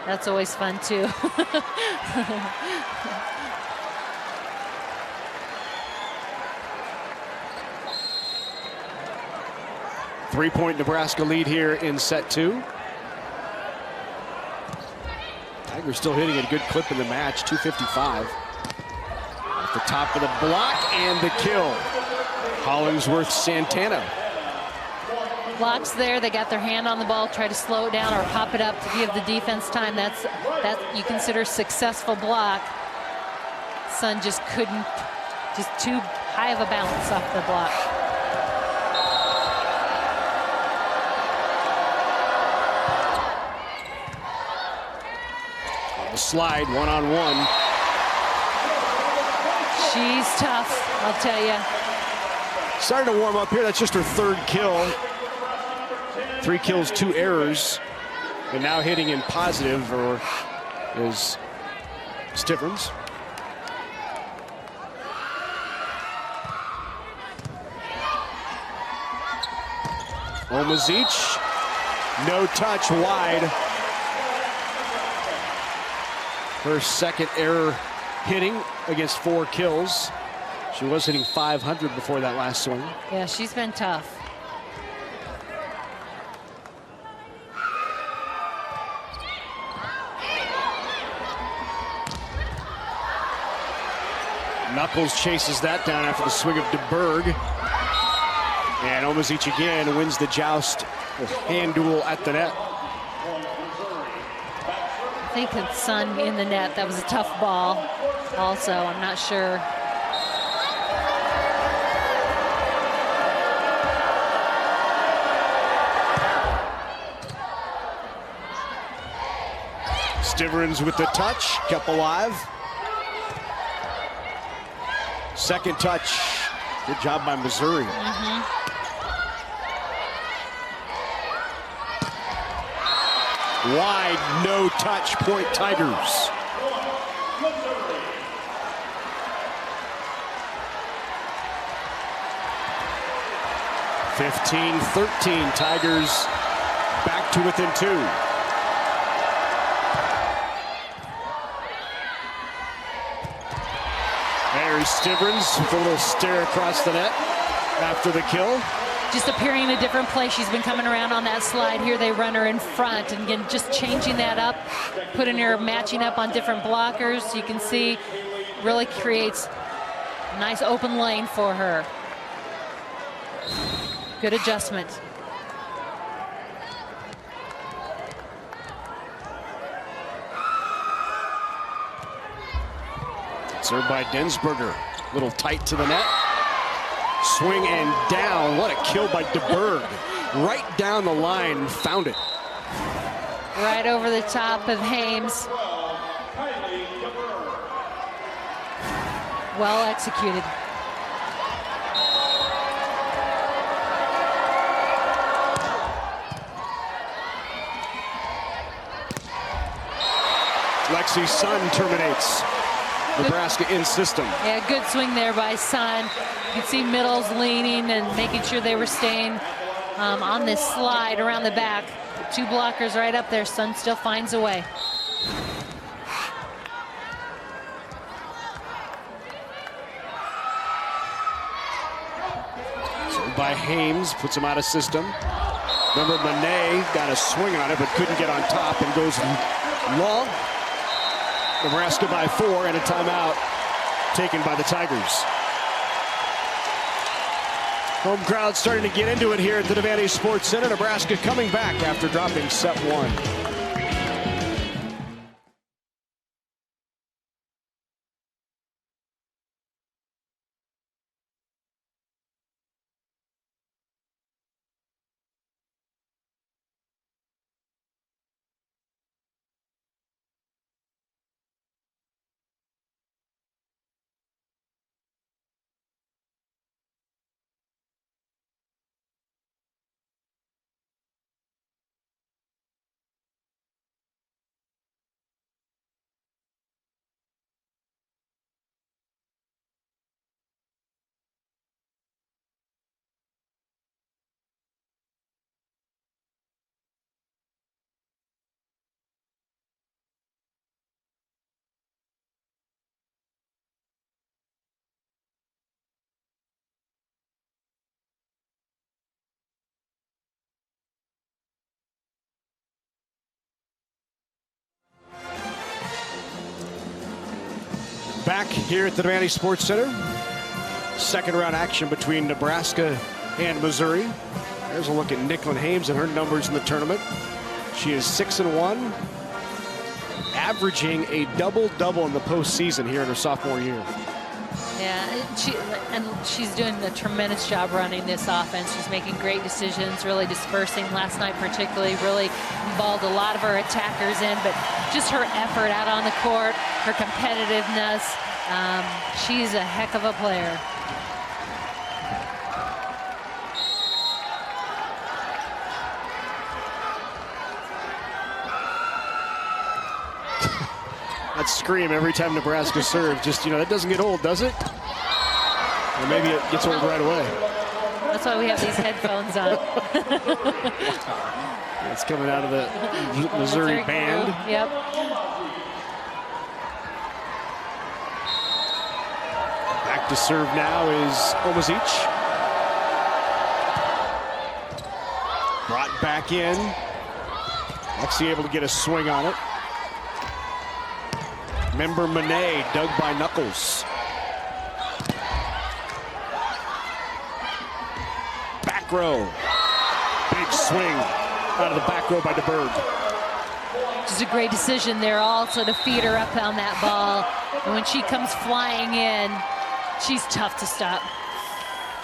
That's always fun too. Three-point Nebraska lead here in set 2. Tigers still hitting a good clip in the match, 255. At the top of the block and the kill. Hollingsworth, Santana. Blocks there, they got their hand on the ball, try to slow it down or pop it up to give the defense time. That you consider successful block. Sun just couldn't, just too high of a bounce off the block. On the slide, one-on-one. She's tough, I'll tell you. Starting to warm up here. That's just her third kill. 3 kills, 2 errors. And now hitting in positive is Stivrins. Omazic, no touch, wide. Her second error hitting against 4 kills. She was hitting 500 before that last swing. Yeah, she's been tough. Knuckles chases that down after the swing of Deberg. And Omazic again wins the joust with hand duel at the net. I think it's Sun in the net. That was a tough ball also, I'm not sure. Stivrins with the touch, kept alive. Second touch, good job by Missouri. Wide, no touch, point Tigers. (15-13) Tigers back to within 2. There's Stivrins with a little stare across the net after the kill. Just appearing in a different place. She's been coming around on that slide. Here they run her in front, and again, just changing that up, putting her matching up on different blockers. You can see really creates a nice open lane for her. Good adjustment. Served by Densberger. A little tight to the net. Swing and down. What a kill by Deberg. Right down the line, found it. Right over the top of Hames. Well executed. Lexi Sun terminates. Nebraska in system. Yeah, good swing there by Sun. You can see Middles leaning and making sure they were staying on this slide around the back. 2 blockers right up there. Sun still finds a way. So by Hames, puts him out of system. Remember, Monet got a swing on it, but couldn't get on top and goes long. Nebraska by 4 and a timeout taken by the Tigers. Home crowd starting to get into it here at the Devaney Sports Center. Nebraska coming back after dropping set 1. Back here at the Devaney Sports Center. Second round action between Nebraska and Missouri. There's a look at Nicklin Hames and her numbers in the tournament. She is 6-1, averaging a double-double in the postseason here in her sophomore year. Yeah, she's doing a tremendous job running this offense. She's making great decisions, really dispersing. Last night particularly really involved a lot of her attackers in, but just her effort out on the court, her competitiveness. She's a heck of a player. That scream every time Nebraska serves, just, that doesn't get old, does it? Or maybe it gets old right away. That's why we have these headphones on. It's coming out of the Missouri band. Crew. Yep. Back to serve now is Omazic. Brought back in. Lexi able to get a swing on it. Member Monet dug by Knuckles. Back row. Big swing out of the back row by Deberg. Just a great decision there also to feed her up on that ball. And when she comes flying in, she's tough to stop.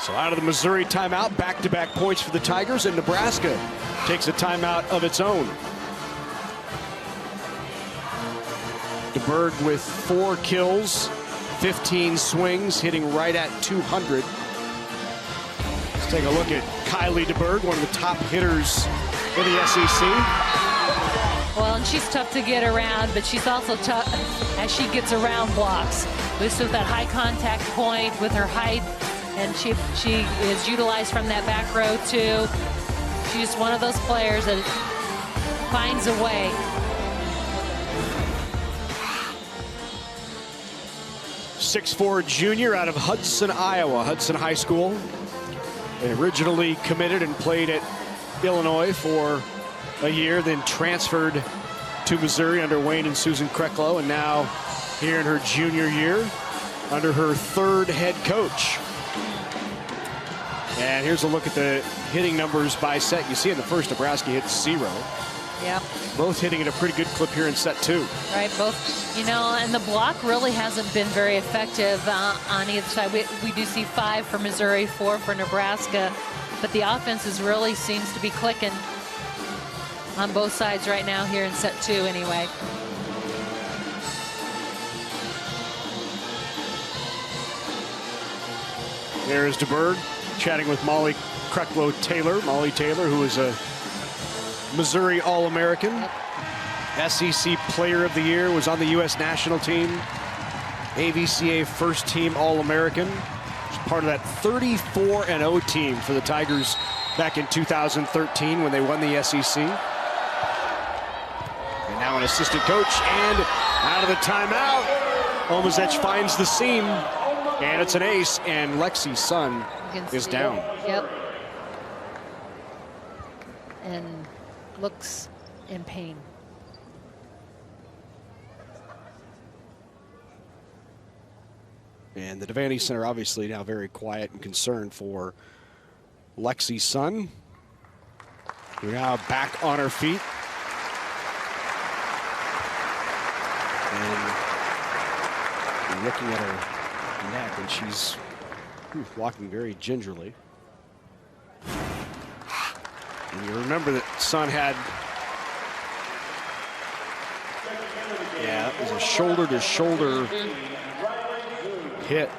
So out of the Missouri timeout, back-to-back points for the Tigers, and Nebraska takes a timeout of its own. Deberg with 4 kills, 15 swings, hitting right at 200. Let's take a look at Kylie Deberg, one of the top hitters in the SEC. Well, and she's tough to get around, but she's also tough as she gets around blocks. This with that high contact point, with her height, and she is utilized from that back row too. She's one of those players that finds a way. 6'4" junior out of Hudson, Iowa, Hudson High School. Originally committed and played at Illinois for a year, then transferred to Missouri under Wayne and Susan Kreklow, and now here in her junior year under her 3rd head coach. And here's a look at the hitting numbers by set. You see in the first, Nebraska hit 0. Yep. Both hitting at a pretty good clip here in set 2. Right, both, and the block really hasn't been very effective on either side. We do see 5 for Missouri, 4 for Nebraska, but the offense really seems to be clicking on both sides right now here in set 2 anyway. There's Deberg chatting with Molly Kreklow-Taylor. Molly Taylor, who is a Missouri All-American. Yep. SEC Player of the Year, was on the U.S. national team. AVCA First Team All-American. Was part of that 34-0 team for the Tigers back in 2013 when they won the SEC. And now an assistant coach, and out of the timeout, Omazic finds the seam, and it's an ace, and Lexi's son is down. Yep. And looks in pain. And the Devaney Center obviously now very quiet and concerned for Lexi's son. We're now back on her feet. And looking at her neck, and she's walking very gingerly. And you remember that son had, it was a shoulder-to-shoulder hit.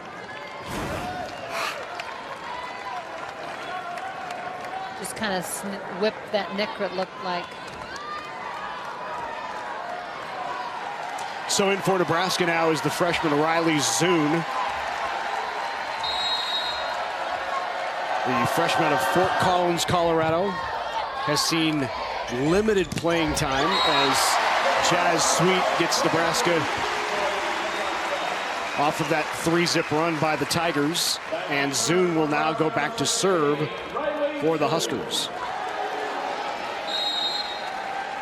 Just kind of whipped that neck, it looked like. So in for Nebraska now is the freshman Riley Zune. The freshman out of Fort Collins, Colorado, has seen limited playing time as Jazz Sweet gets Nebraska off of that 3-zip run by the Tigers, and Zune will now go back to serve for the Huskers.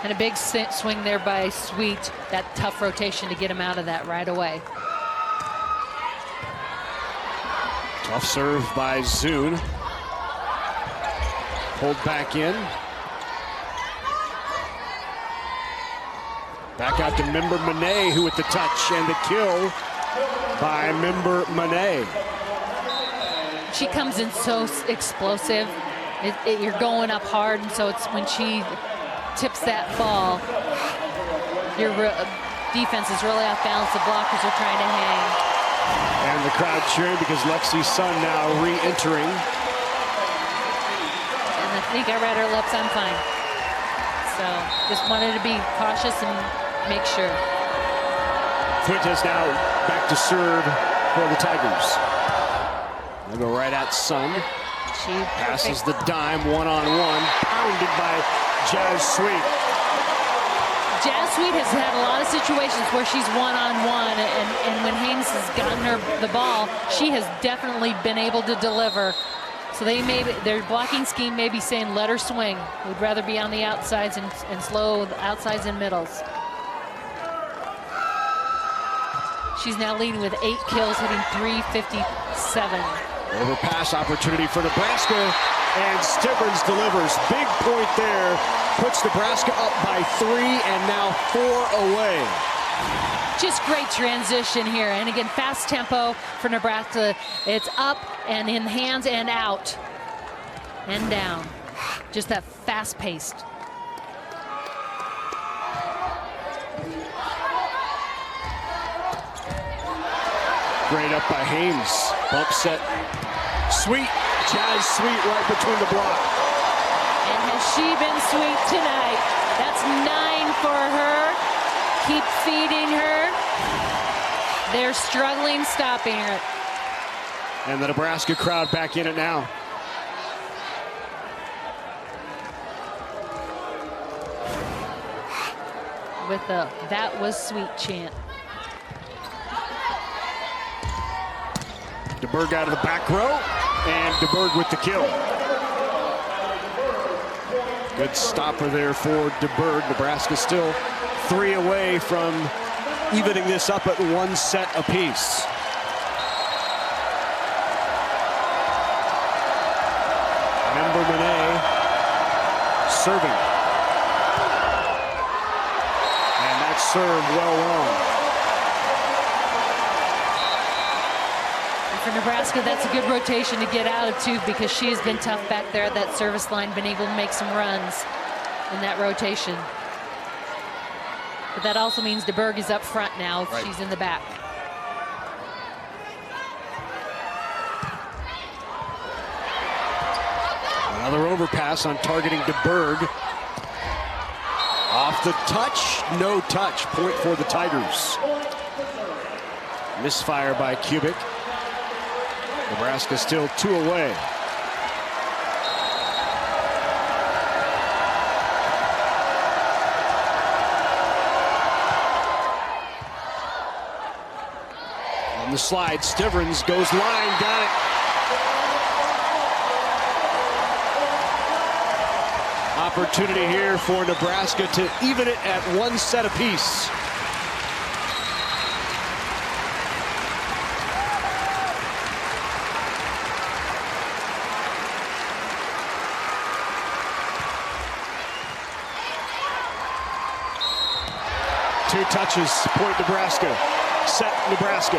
And a big swing there by Sweet, that tough rotation to get him out of that right away. Tough serve by Zune. Pulled back in. Back out to Member Monet, who with the touch and the kill by Member Monet. She comes in so explosive. You're going up hard, and so it's when she tips that ball, your defense is really off balance. The blockers are trying to hang. And the crowd cheering because Lexi's son now re-entering. And I think I read her lips, I'm fine. So just wanted to be cautious and make sure. Fuentes now back to serve for the Tigers. They go right at Sun. She passes the dime one-on-one, pounded by Jazz Sweet. Jazz Sweet has had a lot of situations where she's one-on-one, and when Haynes has gotten her the ball, she has definitely been able to deliver. So their blocking scheme may be saying, let her swing. We'd rather be on the outsides and slow the outsides and middles. She's now leading with 8 kills, hitting .357. Overpass opportunity for Nebraska, and Stivrins delivers. Big point there, puts Nebraska up by 3 and now 4 away. Just great transition here, and again, fast tempo for Nebraska. It's up and in hands and out and down. Just that fast-paced. Great up by Haynes. Bump set. Sweet. Jazz Sweet right between the block. And has she been sweet tonight? That's 9 for her. Keep feeding her. They're struggling stopping her. And the Nebraska crowd back in it now. With the "that was sweet" chant. Deberg out of the back row, and Deberg with the kill. Good stopper there for Deberg. Nebraska still 3 away from evening this up at 1 set apiece. Member Monet serving. And that serve well long. For Nebraska, that's a good rotation to get out of too, because she has been tough back there at that service line, been able to make some runs in that rotation. But that also means Deberg is up front now if she's in the back. Another overpass on targeting Deberg. Off the touch, no touch. Point for the Tigers. Misfire by Kubik. Nebraska still 2 away. On the slide, Stivrins goes line, got it. Opportunity here for Nebraska to even it at 1 set apiece. Two touches, point Nebraska, set Nebraska.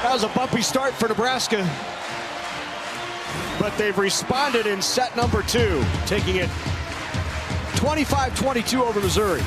That was a bumpy start for Nebraska, but they've responded in set number 2, taking it 25-22 over Missouri.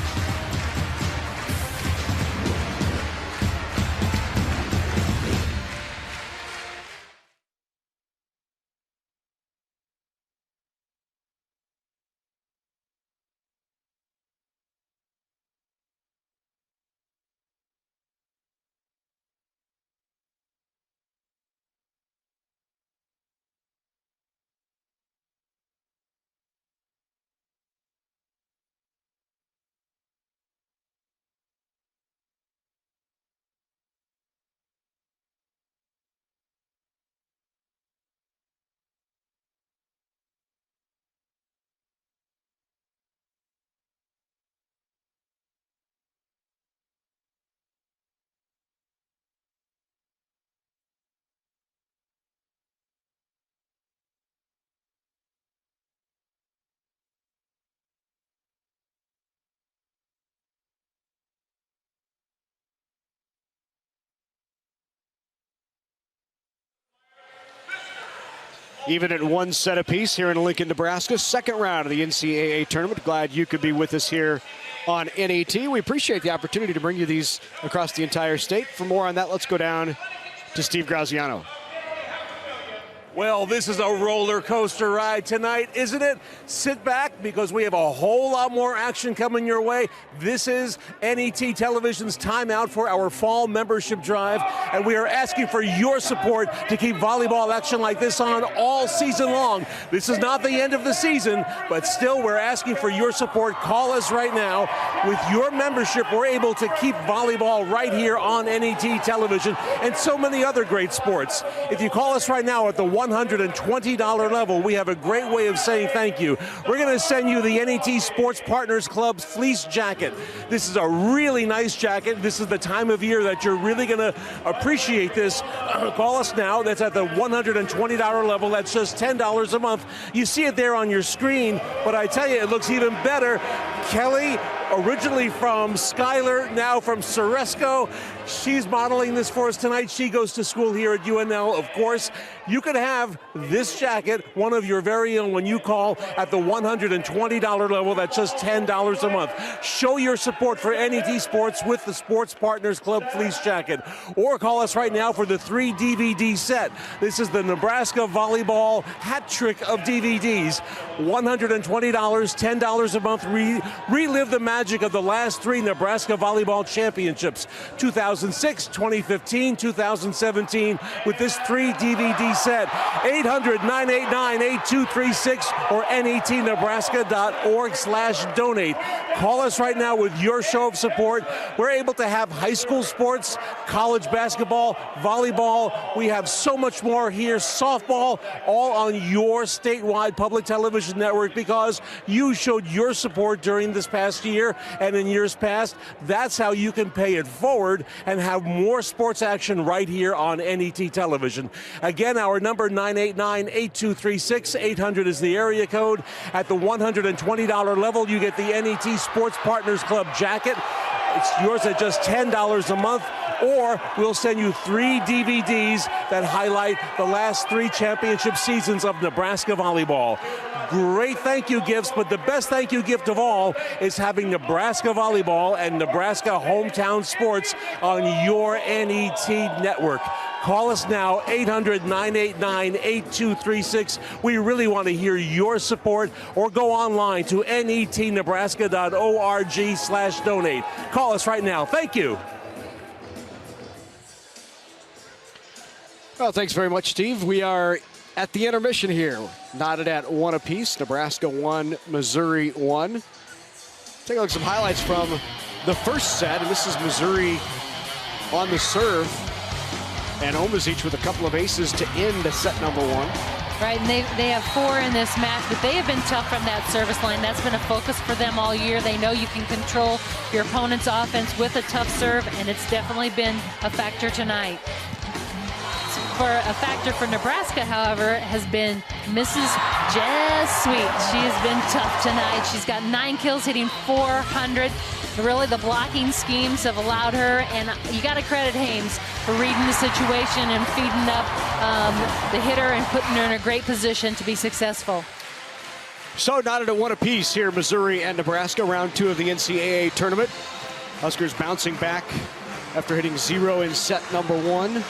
Even at one set apiece here in Lincoln, Nebraska. Second round of the NCAA tournament. Glad you could be with us here on NET. We appreciate the opportunity to bring you these across the entire state. For more on that, let's go down to Steve Graziano. Well, this is a roller coaster ride tonight, isn't it? Sit back because we have a whole lot more action coming your way. This is NET Television's timeout for our fall membership drive, and we are asking for your support to keep volleyball action like this on all season long. This is not the end of the season, but still we're asking for your support. Call us right now. With your membership, we're able to keep volleyball right here on NET Television and so many other great sports. If you call us right now at the $120 level, we have a great way of saying thank you. We're going to send you the NET Sports Partners Club fleece jacket. This is a really nice jacket. This is the time of year that you're really going to appreciate this. Call us now. That's at the $120 level. That's just $10 a month. You see it there on your screen, but I tell you, it looks even better. Kelly, originally from Schuyler, now from Ceresco. She's modeling this for us tonight. She goes to school here at UNL, of course. You could have this jacket, one of your very own, when you call at the $120 level. That's just $10 a month. Show your support for NET Sports with the Sports Partners Club fleece jacket. Or call us right now for the 3 DVD set. This is the Nebraska Volleyball hat trick of DVDs. $120, $10 a month. Relive the magic of the last 3 Nebraska Volleyball Championships, 2006, 2015, 2017, with this 3 DVD set. 800-989-8236 or netnebraska.org/donate. Call us right now with your show of support. We're able to have high school sports, college basketball, volleyball. We have so much more here, softball, all on your statewide public television network because you showed your support during this past year and in years past. That's how you can pay it forward and have more sports action right here on NET Television. Again, our number 989-8236, 800 is the area code. At the $120 level, you get the NET Sports Partners Club jacket. It's yours at just $10 a month, or we'll send you 3 DVDs that highlight the last 3 championship seasons of Nebraska volleyball. Great thank you gifts, but the best thank you gift of all is having Nebraska volleyball and Nebraska hometown sports on your NET network. Call us now, 800-989-8236. We really want to hear your support, or go online to netnebraska.org/donate. Call us right now. Thank you. Well, thanks very much, Steve. We are at the intermission here, knotted at 1 apiece. Nebraska 1, Missouri 1. Take a look at some highlights from the first set, and this is Missouri on the serve. And Omazic with a couple of aces to end set number 1. Right, and they have 4 in this match, but they have been tough from that service line. That's been a focus for them all year. They know you can control your opponent's offense with a tough serve, and it's definitely been a factor tonight. For a factor for Nebraska, however, has been Mrs. Jazz Sweet. She has been tough tonight. She's got 9 kills, hitting .400. Really, the blocking schemes have allowed her, and you got to credit Hames for reading the situation and feeding up the hitter and putting her in a great position to be successful. So knotted at 1 apiece here, Missouri and Nebraska, round 2 of the NCAA tournament. Huskers bouncing back after hitting 0 in set number 1.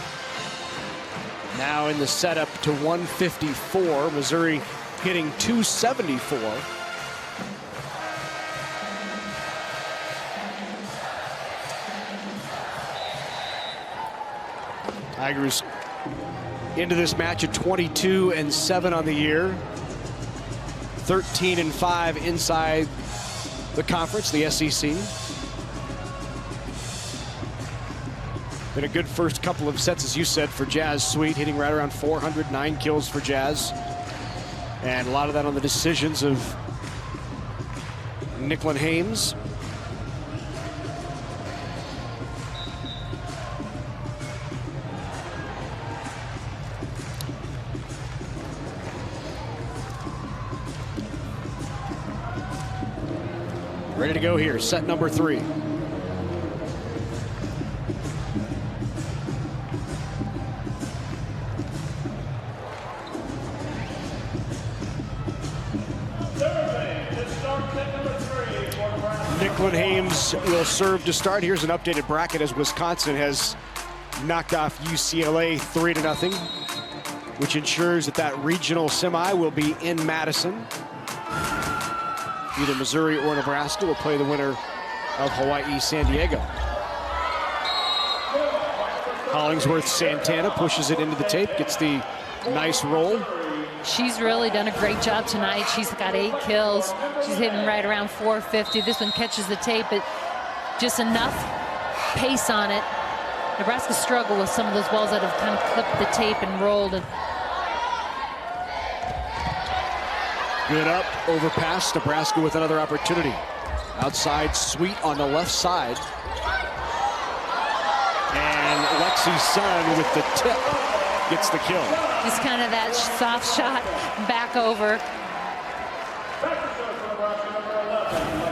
Now in the setup to 154. Missouri hitting 274. Tigers into this match at 22-7 on the year. 13-5 inside the conference, the SEC. Been a good first couple of sets, as you said, for Jazz Sweet, hitting right around 409 kills for Jazz. And a lot of that on the decisions of Nicklin Hames. Ready to go here, set number 3. Tigers will serve to start. Here's an updated bracket as Wisconsin has knocked off UCLA 3-0, which ensures that regional semi will be in Madison. Either Missouri or Nebraska will play the winner of Hawaii, San Diego. Hollingsworth, Santana pushes it into the tape, gets the nice roll. She's really done a great job tonight. She's got 8 kills. She's hitting right around 450. This one catches the tape, but just enough pace on it. Nebraska struggled with some of those balls that have kind of clipped the tape and rolled. Good up, overpass. Nebraska with another opportunity. Outside Sweet on the left side. And Lexi's son with the tip gets the kill. Just kind of that soft shot back over.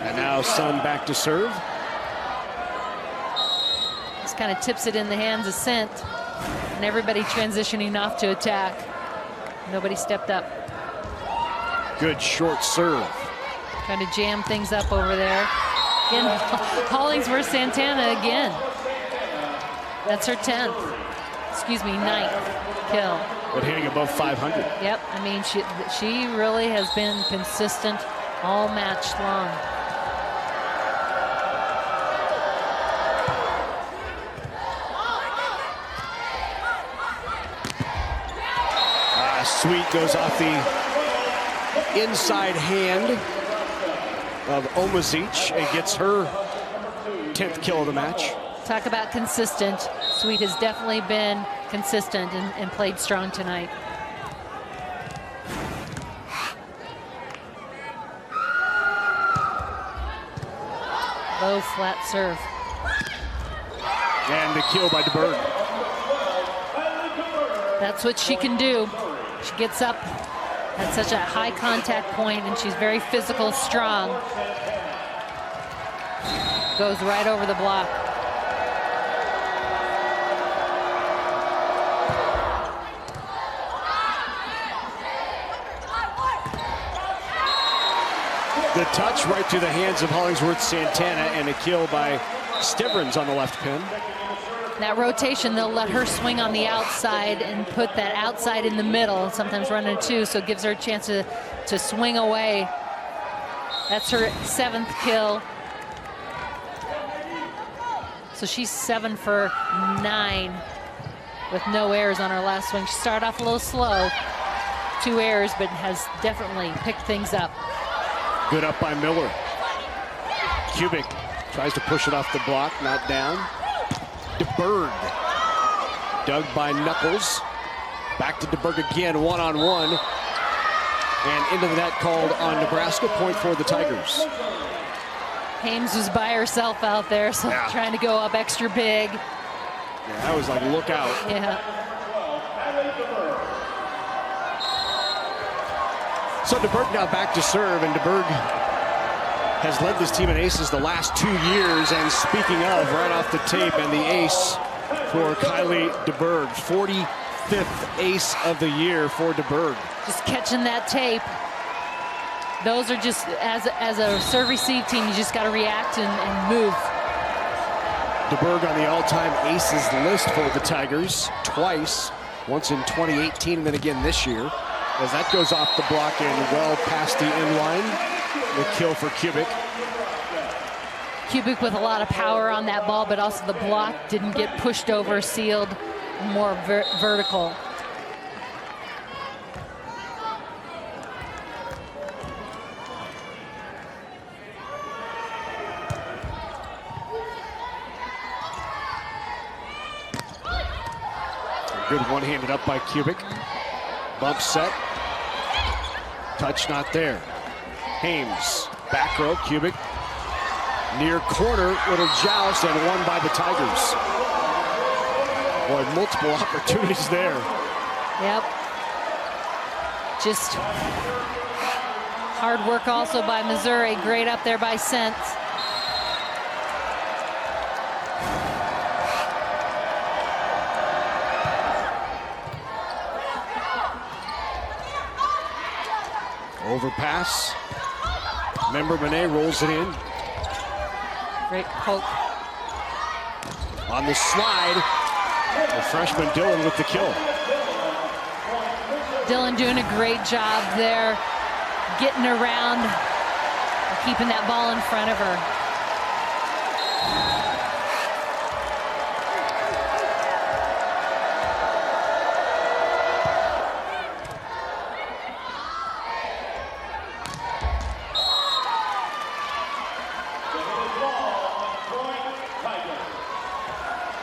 And now Sun back to serve. Just kind of tips it in the hands of Sent. And everybody transitioning off to attack. Nobody stepped up. Good short serve. Trying to jam things up over there. Again, Hollingsworth Santana again. That's her 10th. Excuse me, 9th kill. But hitting above 500. Yep, I mean, she really has been consistent all match long. Sweet goes off the inside hand of Omazic and gets her 10th kill of the match. Talk about consistent. Sweet has definitely been consistent and played strong tonight. Low flat serve. And the kill by Deberg. That's what she can do. She gets up at such a high contact point, and she's very physical, strong. Goes right over the block. The touch right through the hands of Hollingsworth Santana, and a kill by Stivrins on the left pin. That rotation, they'll let her swing on the outside and put that outside in the middle, sometimes running 2, so it gives her a chance to swing away. That's her 7th kill. So she's 7 for 9 with no errors on her last swing. She started off a little slow, 2 errors, but has definitely picked things up. Good up by Miller. Kubik tries to push it off the block, not down. Deberg, dug by Knuckles. Back to Deberg again, one-on-one. And into the net called on Nebraska, point for the Tigers. Hames was by herself out there, so trying to go up extra big. Yeah, I was like, look out. Yeah. So Deberg now back to serve, and Deberg has led this team in aces the last 2 years. And speaking of, right off the tape, and the ace for Kylie Deberg, 45th ace of the year for Deberg. Just catching that tape. Those are just, as a serve-receive team, you just got to react and move. Deberg on the all-time aces list for the Tigers twice, once in 2018 and then again this year. As that goes off the block and well past the end line. The kill for Kubik. Kubik with a lot of power on that ball, but also the block didn't get pushed over, sealed, more vertical. Good one-handed up by Kubik. Bump set. Touch not there. Hames, back row, Kubik. Near corner, little joust, and won by the Tigers. Boy, multiple opportunities there. Yep. Just hard work also by Missouri. Great up there by Sent. Overpass. Member Monet rolls it in. Great poke. On the slide, the freshman Dillon with the kill. Dillon doing a great job there, getting around, keeping that ball in front of her.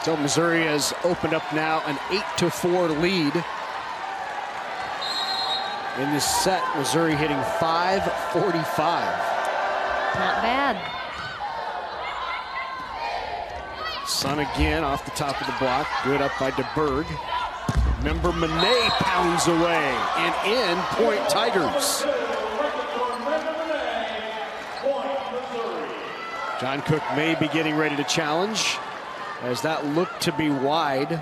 So Missouri has opened up now an 8-4 lead. In this set, Missouri hitting .545. Not bad. Sun again off the top of the block. Good up by Deberg. Member Monet pounds away and in point Tigers. John Cook may be getting ready to challenge as that looked to be wide.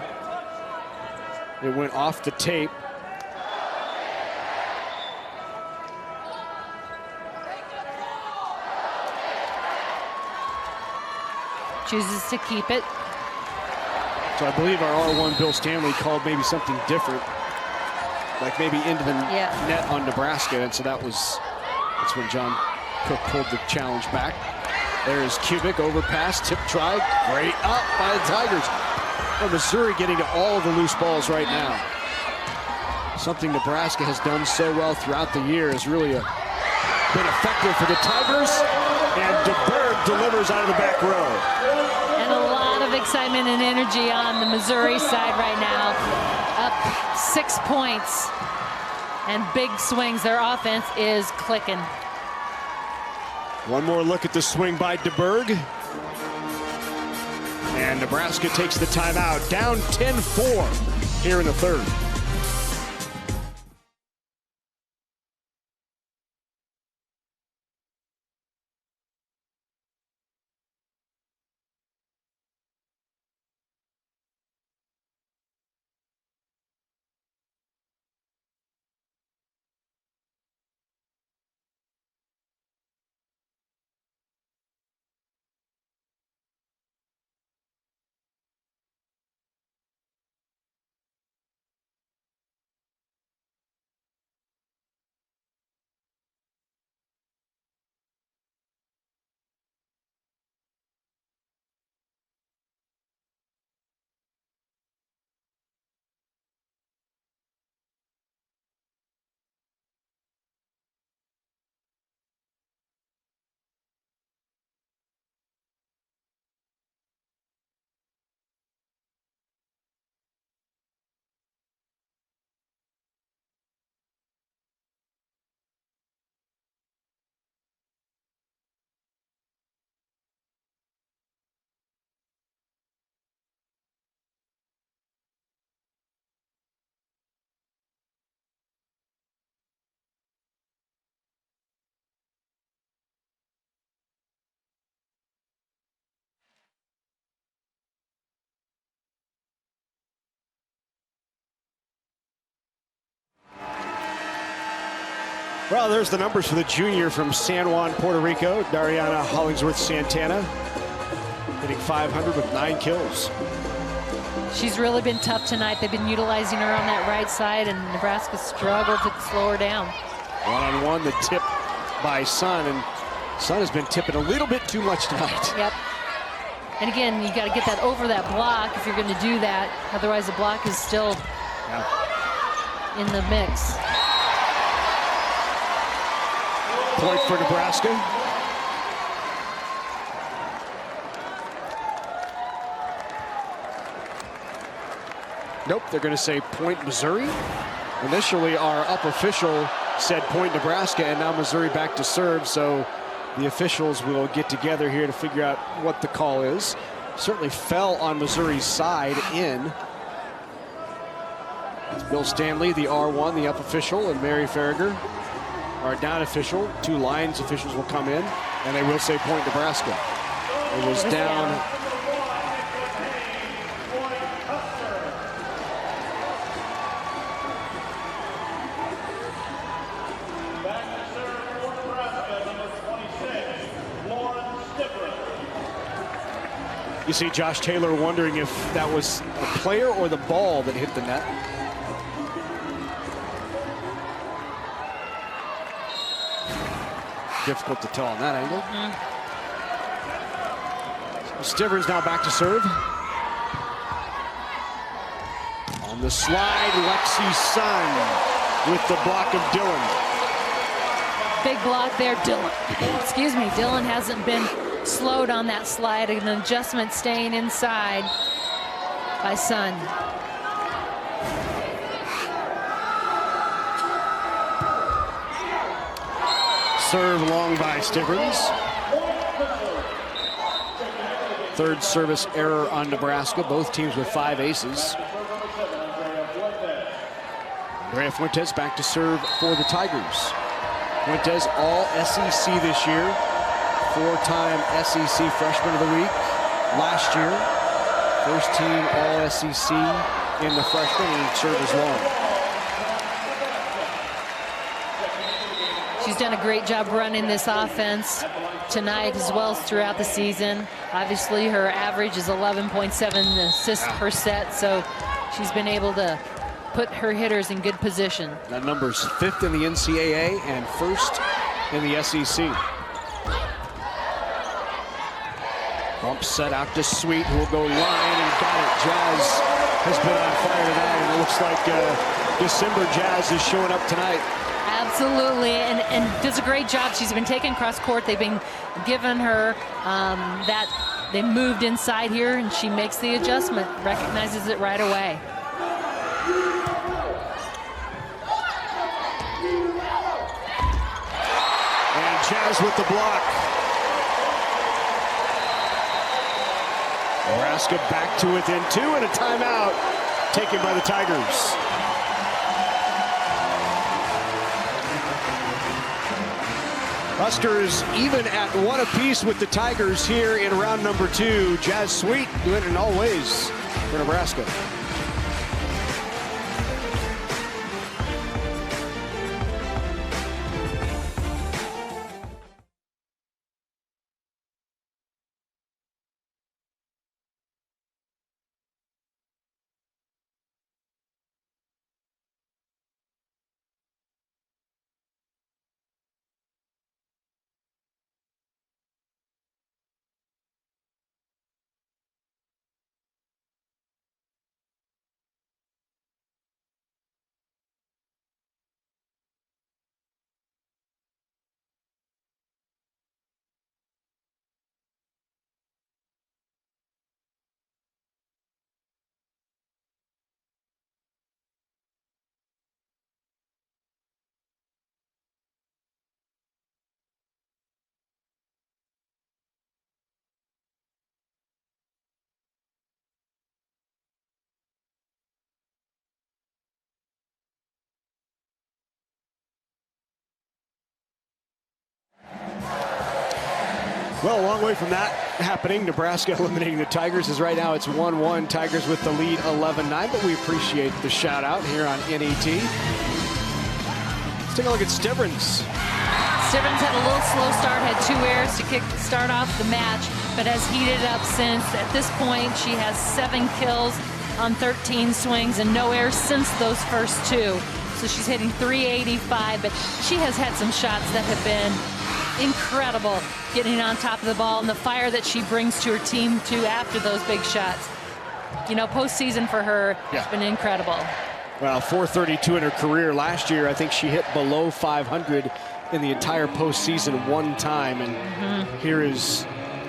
It went off the tape. Chooses to keep it. So I believe our R1 Bill Stanley called maybe something different, like maybe into the net on Nebraska, and so that's when John Cook pulled the challenge back. There's Kubik, overpass, tip try, great up by the Tigers. Well, Missouri getting to all of the loose balls right now. Something Nebraska has done so well throughout the year has really been effective for the Tigers, and Deberg delivers out of the back row. And a lot of excitement and energy on the Missouri side right now. Up 6 points and big swings. Their offense is clicking. One more look at the swing by Deberg. And Nebraska takes the timeout, down 10-4 here in the third. Well, there's the numbers for the junior from San Juan, Puerto Rico, Dariana Hollingsworth Santana, hitting .500 with 9 kills. She's really been tough tonight. They've been utilizing her on that right side, and Nebraska struggled to slow her down. One-on-one, the tip by Sun, and Sun has been tipping a little bit too much tonight. Yep. And again, you got to get that over that block if you're going to do that. Otherwise, the block is still in the mix. Point for Nebraska. Nope, they're going to say point Missouri. Initially, our up official said point Nebraska, and now Missouri back to serve, so the officials will get together here to figure out what the call is. Certainly fell on Missouri's side in. It's Bill Stanley, the R1, the up official, and Mary Farragher, our down official. 2 lines officials will come in, and they will say point Nebraska. It was down. You see Josh Taylor wondering if that was the player or the ball that hit the net. Difficult to tell on that angle. Stiver's now back to serve. On the slide, Lexi Sun with the block of Dillon. Big block there, Dillon. Excuse me, Dillon hasn't been slowed on that slide. An adjustment staying inside by Sun. Serve long by Stivrins. Third service error on Nebraska. Both teams with 5 aces. Andrea Fuentes back to serve for the Tigers. Fuentes all SEC this year. 4-time SEC Freshman of the Week last year. First team all SEC in the freshman and served as long. She's done a great job running this offense tonight as well as throughout the season. Obviously, her average is 11.7 assists per set, so she's been able to put her hitters in good position. That number's 5th in the NCAA and 1st in the SEC. Bump set out to Sweet, who will go line and got it. Jazz has been on fire tonight, and it looks like December Jazz is showing up tonight. Absolutely, and does a great job. She's been taken cross court. They've been giving her that. They moved inside here, and she makes the adjustment, recognizes it right away. And Jazz with the block. Nebraska back to within 2 and a timeout taken by the Tigers. Huskers even at 1 apiece with the Tigers here in round number 2. Jazz Sweet doing it in all ways for Nebraska. Well, a long way from that happening. Nebraska eliminating the Tigers, as right now it's 1-1. Tigers with the lead 11-9, but we appreciate the shout out here on NET. Let's take a look at Stivrins. Stivrins had a little slow start, had 2 errors to start off the match, but has heated up since. At this point, she has 7 kills on 13 swings and no errors since those first 2. So she's hitting .385, but she has had some shots that have been incredible, getting on top of the ball and the fire that she brings to her team too after those big shots. You know, postseason for her has been incredible. Well, .432 in her career. Last year, I think she hit below 500 in the entire postseason 1 time, and here is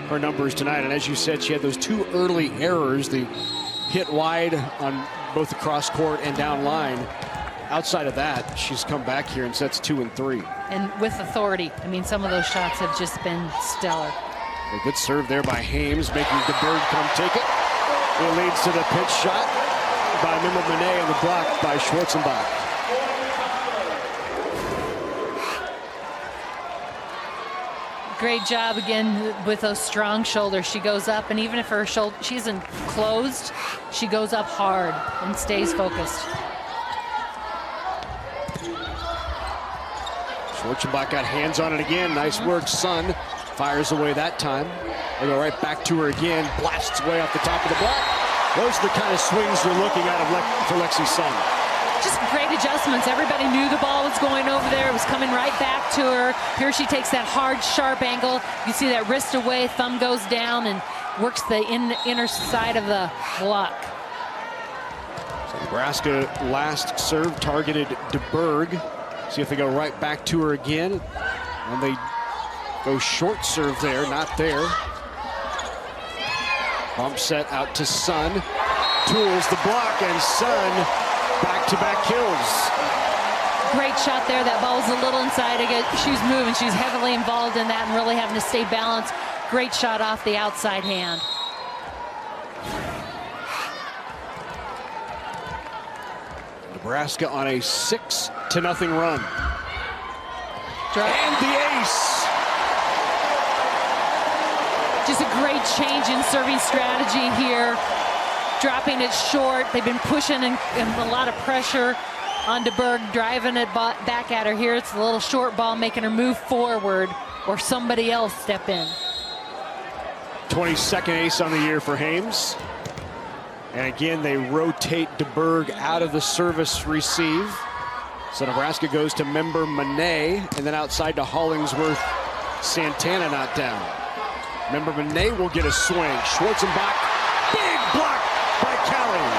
her numbers tonight. And as you said, she had those 2 early errors, the hit wide on both the cross court and down line. Outside of that, she's come back here and sets 2 and 3. And with authority. I mean, some of those shots have just been stellar. A good serve there by Hames, making Deberg come take it. It leads to the pitch shot by Mimel Manet and the block by Schwarzenbach. Great job again with those strong shoulders. She goes up, and even if her shoulder, she isn't closed, she goes up hard and stays focused. Schwarzenbach got hands on it again. Nice work, Sun. Fires away that time. They go right back to her again. Blasts away off the top of the block. Those are the kind of swings you're looking at for Lexi Sun. Just great adjustments. Everybody knew the ball was going over there. It was coming right back to her. Here she takes that hard, sharp angle. You see that wrist away, thumb goes down, and works the inner side of the block. So Nebraska last serve targeted Deberg. See if they go right back to her again. And they go short serve there, not there. Bump set out to Sun. Tools the block, and Sun back-to-back kills. Great shot there. That ball was a little inside. She was moving. She was heavily involved in that and really having to stay balanced. Great shot off the outside hand. Nebraska on a 6-0 run. And the ace. Just a great change in serving strategy here. Dropping it short. They've been pushing and a lot of pressure on Deberg, driving it back at her. Here it's a little short ball, making her move forward, or somebody else step in. 22nd ace on the year for Hames. And again, they rotate Deberg out of the service receive. So Nebraska goes to member Monet, and then outside to Hollingsworth. Santana not down. Member Monet will get a swing. Schwarzenbach, big block by Kylie.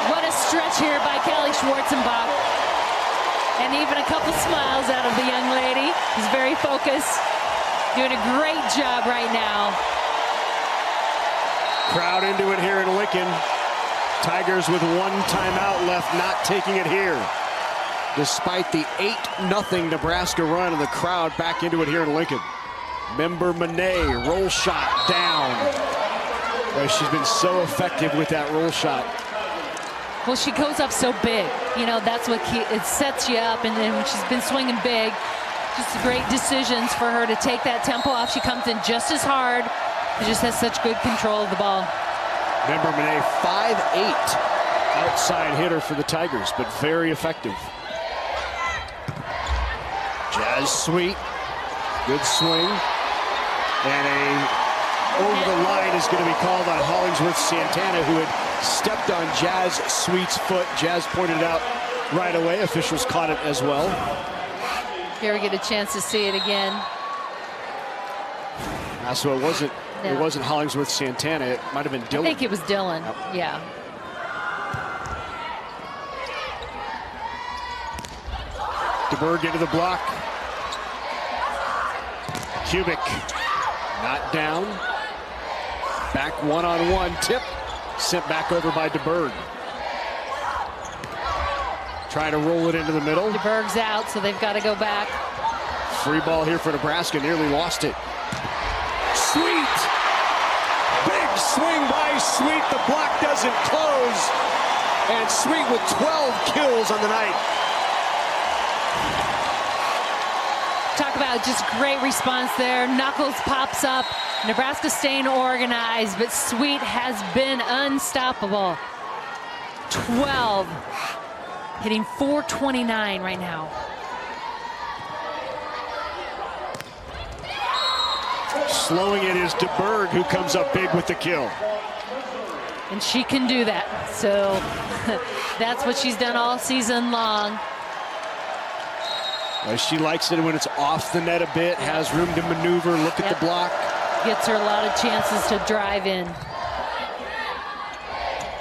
What a stretch here by Kylie Schwarzenbach. And even a couple smiles out of the young lady. She's very focused. Doing a great job right now. Crowd into it here in Lincoln. Tigers with one timeout left, not taking it here. Despite the 8-0 Nebraska run, and the crowd back into it here in Lincoln. Member Monet, roll shot down. Well, she's been so effective with that roll shot. Well, she goes up so big. You know, that's what it sets you up, and then she's been swinging big. Just great decisions for her to take that tempo off. She comes in just as hard. She just has such good control of the ball. Member Monet, 5'8", outside hitter for the Tigers, but very effective. Jazz Sweet, good swing. And over the line is going to be called on Hollingsworth Santana, who had stepped on Jazz Sweet's foot. Jazz pointed it out right away. Officials caught it as well. Here we get a chance to see it again. So it wasn't Hollingsworth Santana. It might have been Dillon. I think it was Dillon. Yep. Yeah. Deberg into the block. Kubik not down. Back one-on-one tip. Sent back over by Deberg. Trying to roll it into the middle. Deberg's out, so they've got to go back. Free ball here for Nebraska. Nearly lost it. Sweet. Big swing by Sweet. The block doesn't close. And Sweet with 12 kills on the night. Talk about just great response there. Knuckles pops up. Nebraska staying organized, but Sweet has been unstoppable. 12. Hitting .429 right now. Slowing it is Deberg, who comes up big with the kill. And she can do that. So that's what she's done all season long. Well, she likes it when it's off the net a bit, has room to maneuver, look at the block. Gets her a lot of chances to drive in.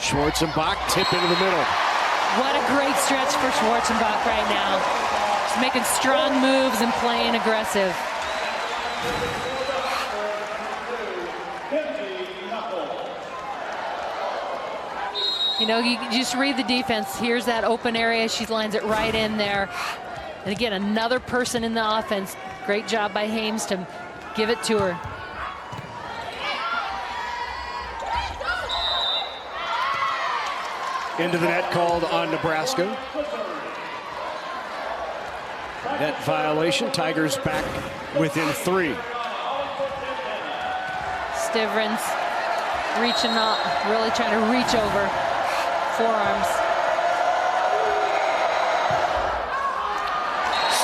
Schwarzenbach, tip into the middle. What a great stretch for Schwarzenbach right now. She's making strong moves and playing aggressive. You know, you just read the defense. Here's that open area. She lines it right in there. And again, another person in the offense. Great job by Hames to give it to her. Into the net called on Nebraska. Net violation. Tigers back within 3. Stivrins reaching up, really trying to reach over. Forearms.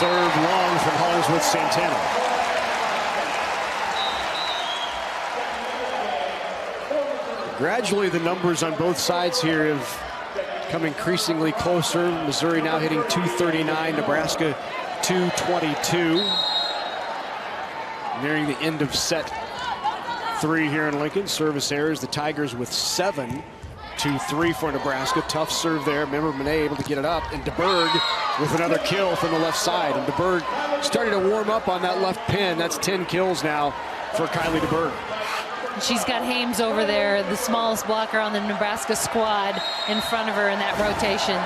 Serve long from Hollingsworth Santana. Gradually, the numbers on both sides here have come increasingly closer. Missouri now hitting 239, Nebraska 222. Nearing the end of set 3 here in Lincoln. Service errors, the Tigers with 7. 2-3 for Nebraska. Tough serve there. Remember, Monet able to get it up. And Deberg with another kill from the left side. And Deberg starting to warm up on that left pin. That's 10 kills now for Kylie Deberg. She's got Hames over there, the smallest blocker on the Nebraska squad, in front of her in that rotation.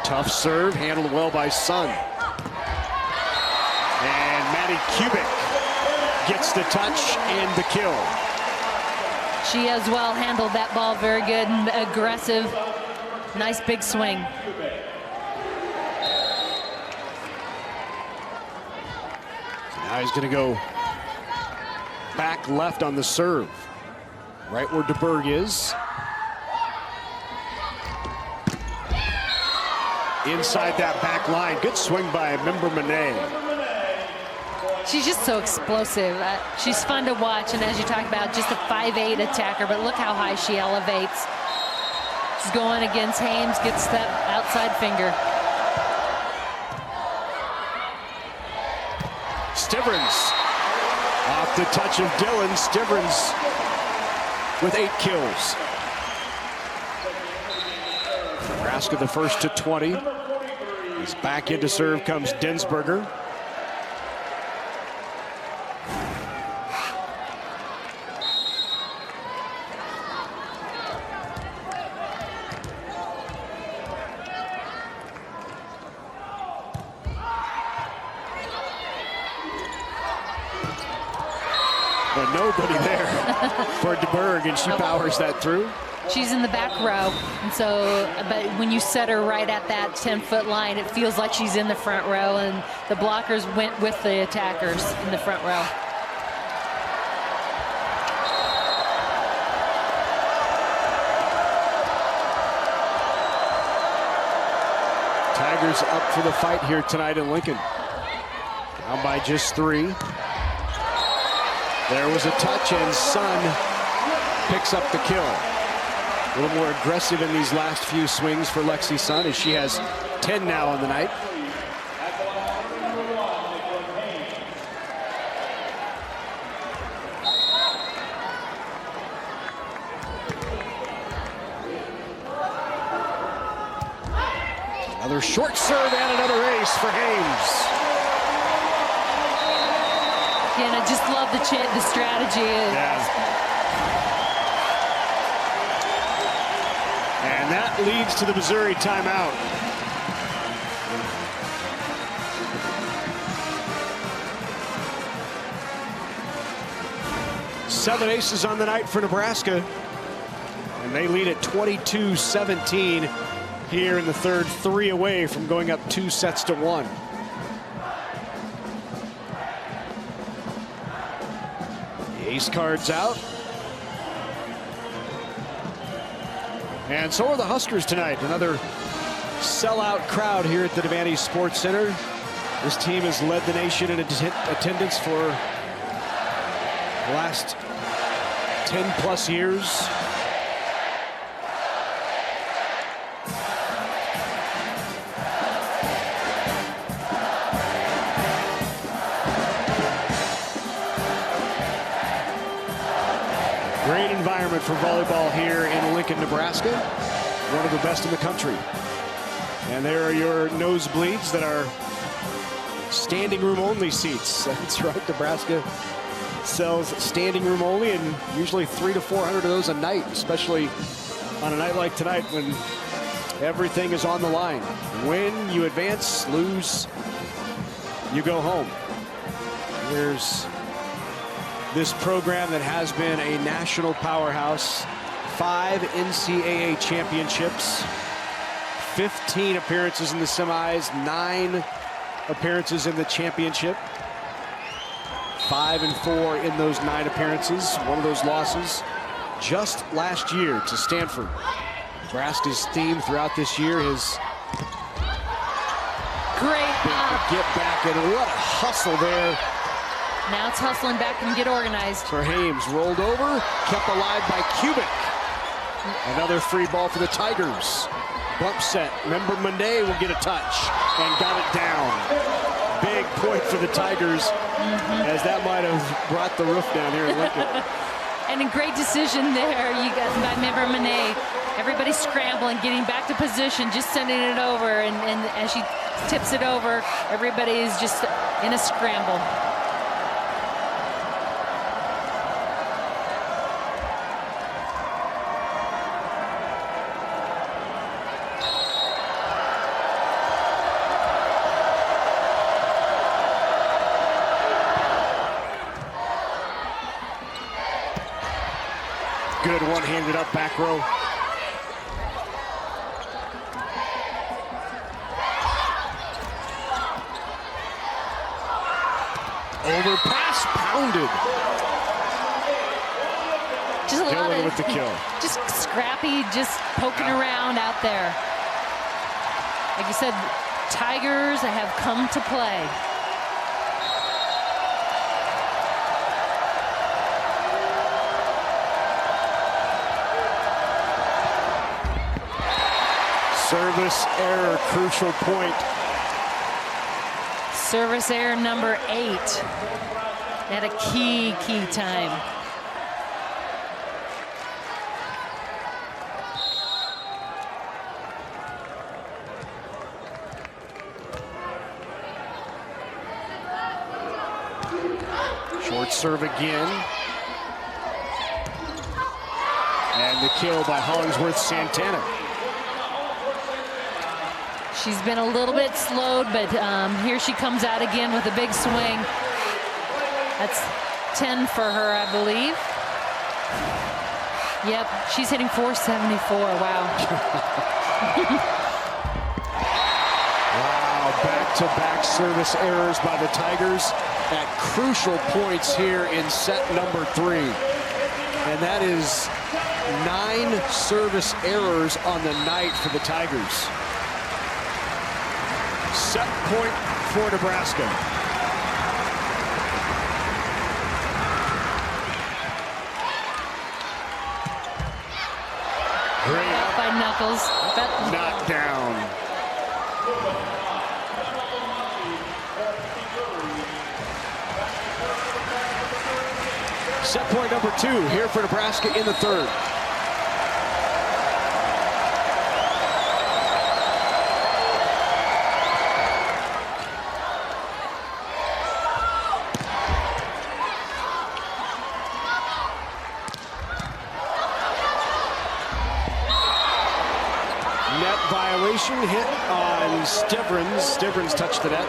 Tough serve, handled well by Sun. And Maddie Kubik gets the touch and the kill. She as well handled that ball very good and aggressive. Nice big swing. Now he's going to go back left on the serve. Right where Deberg is. Inside that back line. Good swing by Member Monet. She's just so explosive. She's fun to watch, and as you talk about, just a 5'8" attacker, but look how high she elevates. She's going against Hames, gets that outside finger. Stivrins off the touch of Dillon. Stivrins with 8 kills. Nebraska the first to 20. As back into serve comes Densberger. But nobody there for Deberg, and she powers that through. She's in the back row, and so, but when you set her right at that 10-foot line, it feels like she's in the front row, and the blockers went with the attackers in the front row. Tigers up for the fight here tonight in Lincoln. Down by just 3. There was a touch, and Sun picks up the kill. A little more aggressive in these last few swings for Lexi Sun, as she has 10 now on the night. Another short serve and another ace for Hames. And I just love the strategy. Yeah. And that leads to the Missouri timeout. Seven aces on the night for Nebraska. And they lead at 22-17 here in the third, 3 away from going up 2 sets to 1. The ace card's out. And so are the Huskers tonight. Another sellout crowd here at the Devaney Sports Center. This team has led the nation in attendance for the last 10+ years. Great environment for volleyball here in Lincoln, Nebraska. One of the best in the country. And there are your nosebleeds that are standing room only seats. That's right, Nebraska sells standing room only, and usually 300 to 400 of those a night, especially on a night like tonight when everything is on the line. Win, you advance; lose, you go home. Here's this program that has been a national powerhouse. 5 NCAA championships, 15 appearances in the semis, 9 appearances in the championship. 5-4 in those 9 appearances. One of those losses just last year to Stanford. Nebraska's theme throughout this year is great get back, and what a hustle there Now it's hustling back and get organized. For Hames, rolled over, kept alive by Kubik. Another free ball for the Tigers. Bump set. Remember, Monet will get a touch and got it down. Big point for the Tigers, as that might have brought the roof down here in Lincoln. And a great decision there. You got by member Monet. Everybody scrambling, getting back to position, just sending it over. And as she tips it over, everybody is just in a scramble. Good one-handed up back row. Overpass, pounded. Just a lot Dillon of with the kill. Just scrappy, just poking around out there. Like you said, Tigers have come to play. Service error, crucial point. Service error number 8 at a key time. Short serve again. And the kill by Hollingsworth Santana. She's been a little bit slowed, but here she comes out again with a big swing. That's 10 for her, I believe. Yep, she's hitting 474. Wow. Wow, back-to-back service errors by the Tigers at crucial points here in set number 3. And that is 9 service errors on the night for the Tigers. Set point for Nebraska. Great up by Knuckles. Not down. Set point number 2 here for Nebraska in the 3rd. Net violation hit on Stivrins. Stivrins touched the net.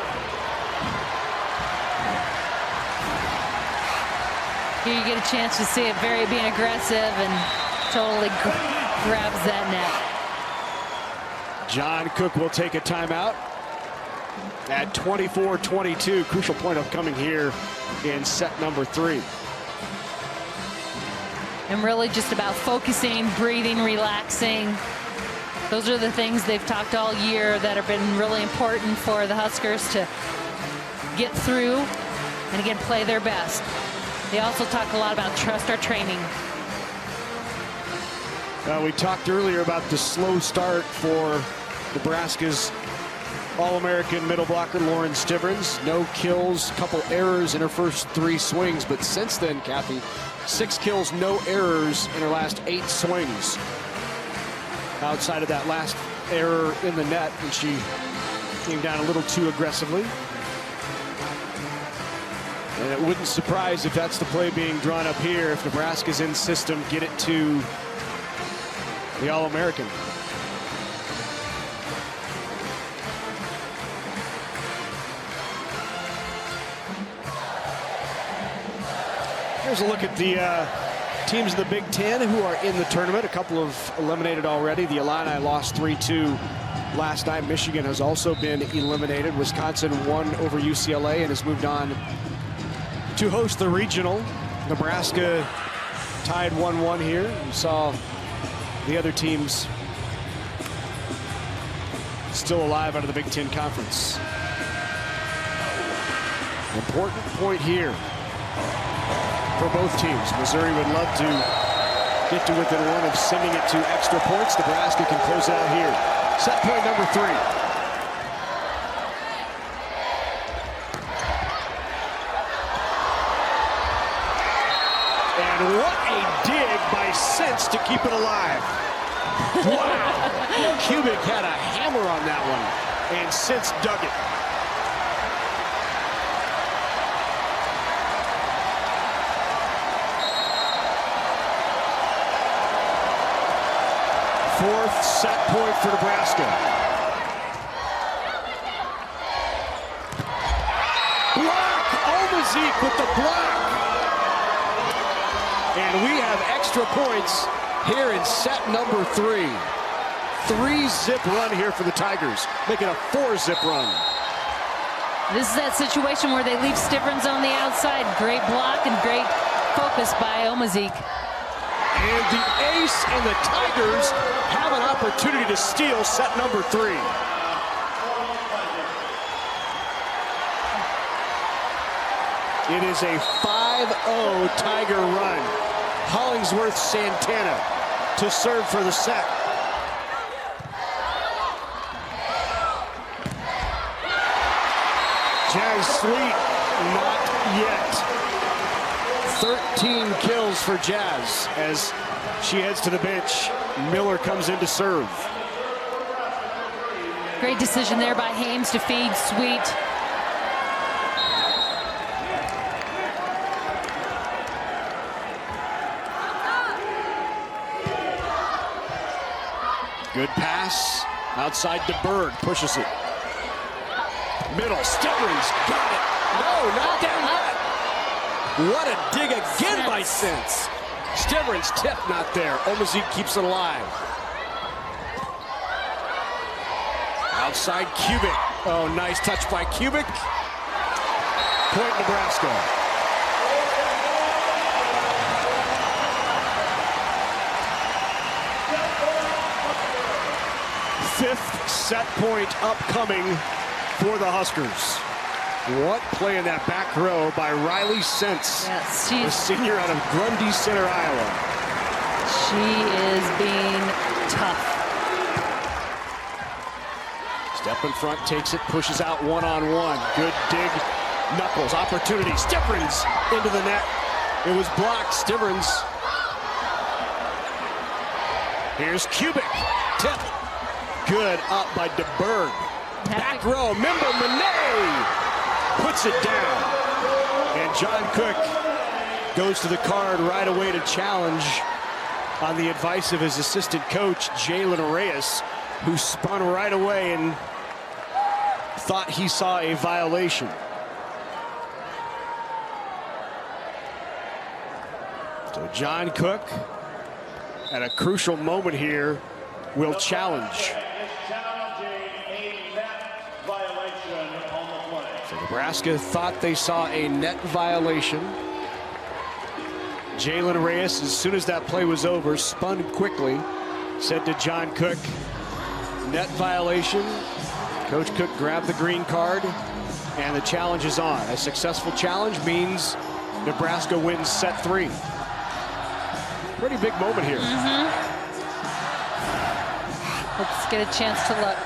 Here you get a chance to see it being aggressive and totally grabs that net. John Cook will take a timeout at 24-22. Crucial point upcoming here in set number 3. And really just about focusing, breathing, relaxing. Those are the things they've talked all year that have been really important for the Huskers to get through and again play their best. They also talk a lot about trust our training. We talked earlier about the slow start for Nebraska's All-American middle blocker Lauren Stivrins. No kills, couple errors in her first 3 swings, but since then, Kathy, 6 kills, no errors in her last 8 swings. Outside of that last error in the net, and she came down a little too aggressively. And it wouldn't surprise if that's the play being drawn up here. If Nebraska's in system, get it to the All-American. Here's a look at the teams in the Big Ten who are in the tournament. A couple of eliminated already. The Illini lost 3-2 last night. Michigan has also been eliminated. Wisconsin won over UCLA and has moved on to host the regional. Nebraska tied 1-1 here. You saw the other teams still alive out of the Big Ten Conference. Important point here. for both teams. Missouri would love to get to within one of sending it to extra points. Nebraska can close it out here. Set point number 3. And what a dig by Sense to keep it alive. Wow. Kubik had a hammer on that one, and Sense dug it. Fourth set point for Nebraska. Block! Omazik with the block. And we have extra points here in set number 3. 3-zip run here for the Tigers, making a 4-zip run. This is that situation where they leave Stivrins on the outside. Great block and great focus by Omazik. And the ace and the Tigers have an opportunity to steal set number 3. It is a 5-0 Tiger run. Hollingsworth Santana to serve for the set. Jazz Sleet, not yet. 13 kills for Jazz as she heads to the bench. Miller comes in to serve. Great decision there by Hames to feed Sweet. Good pass. Outside Deberg, pushes it. Middle, Stivrins, got it. No, not down yet. What a dig again by Sense. Stivrins tip not there. Omazik keeps it alive. Outside Kubik. Oh, nice touch by Kubik. Point Nebraska. Fifth set point upcoming for the Huskers. What play in that back row by Riley Sense, Yes, the senior out of Grundy Center, Iowa. She is being tough. Step in front, takes it, pushes out one-on-one. Good dig, Knuckles, opportunity. Stivrins into the net. It was blocked. Stivrins. Here's Kubik. Tip. Good up by Deberg. Back row, Member Monet puts it down. And John Cook goes to the card right away to challenge on the advice of his assistant coach, Jalen Reyes, who spun right away and thought he saw a violation. So John Cook, at a crucial moment here, will challenge. So Nebraska thought they saw a net violation. Jalen Reyes, as soon as that play was over, spun quickly, said to John Cook, net violation. Coach Cook grabbed the green card, and the challenge is on. A successful challenge means Nebraska wins set 3. Pretty big moment here. Let's get a chance to look.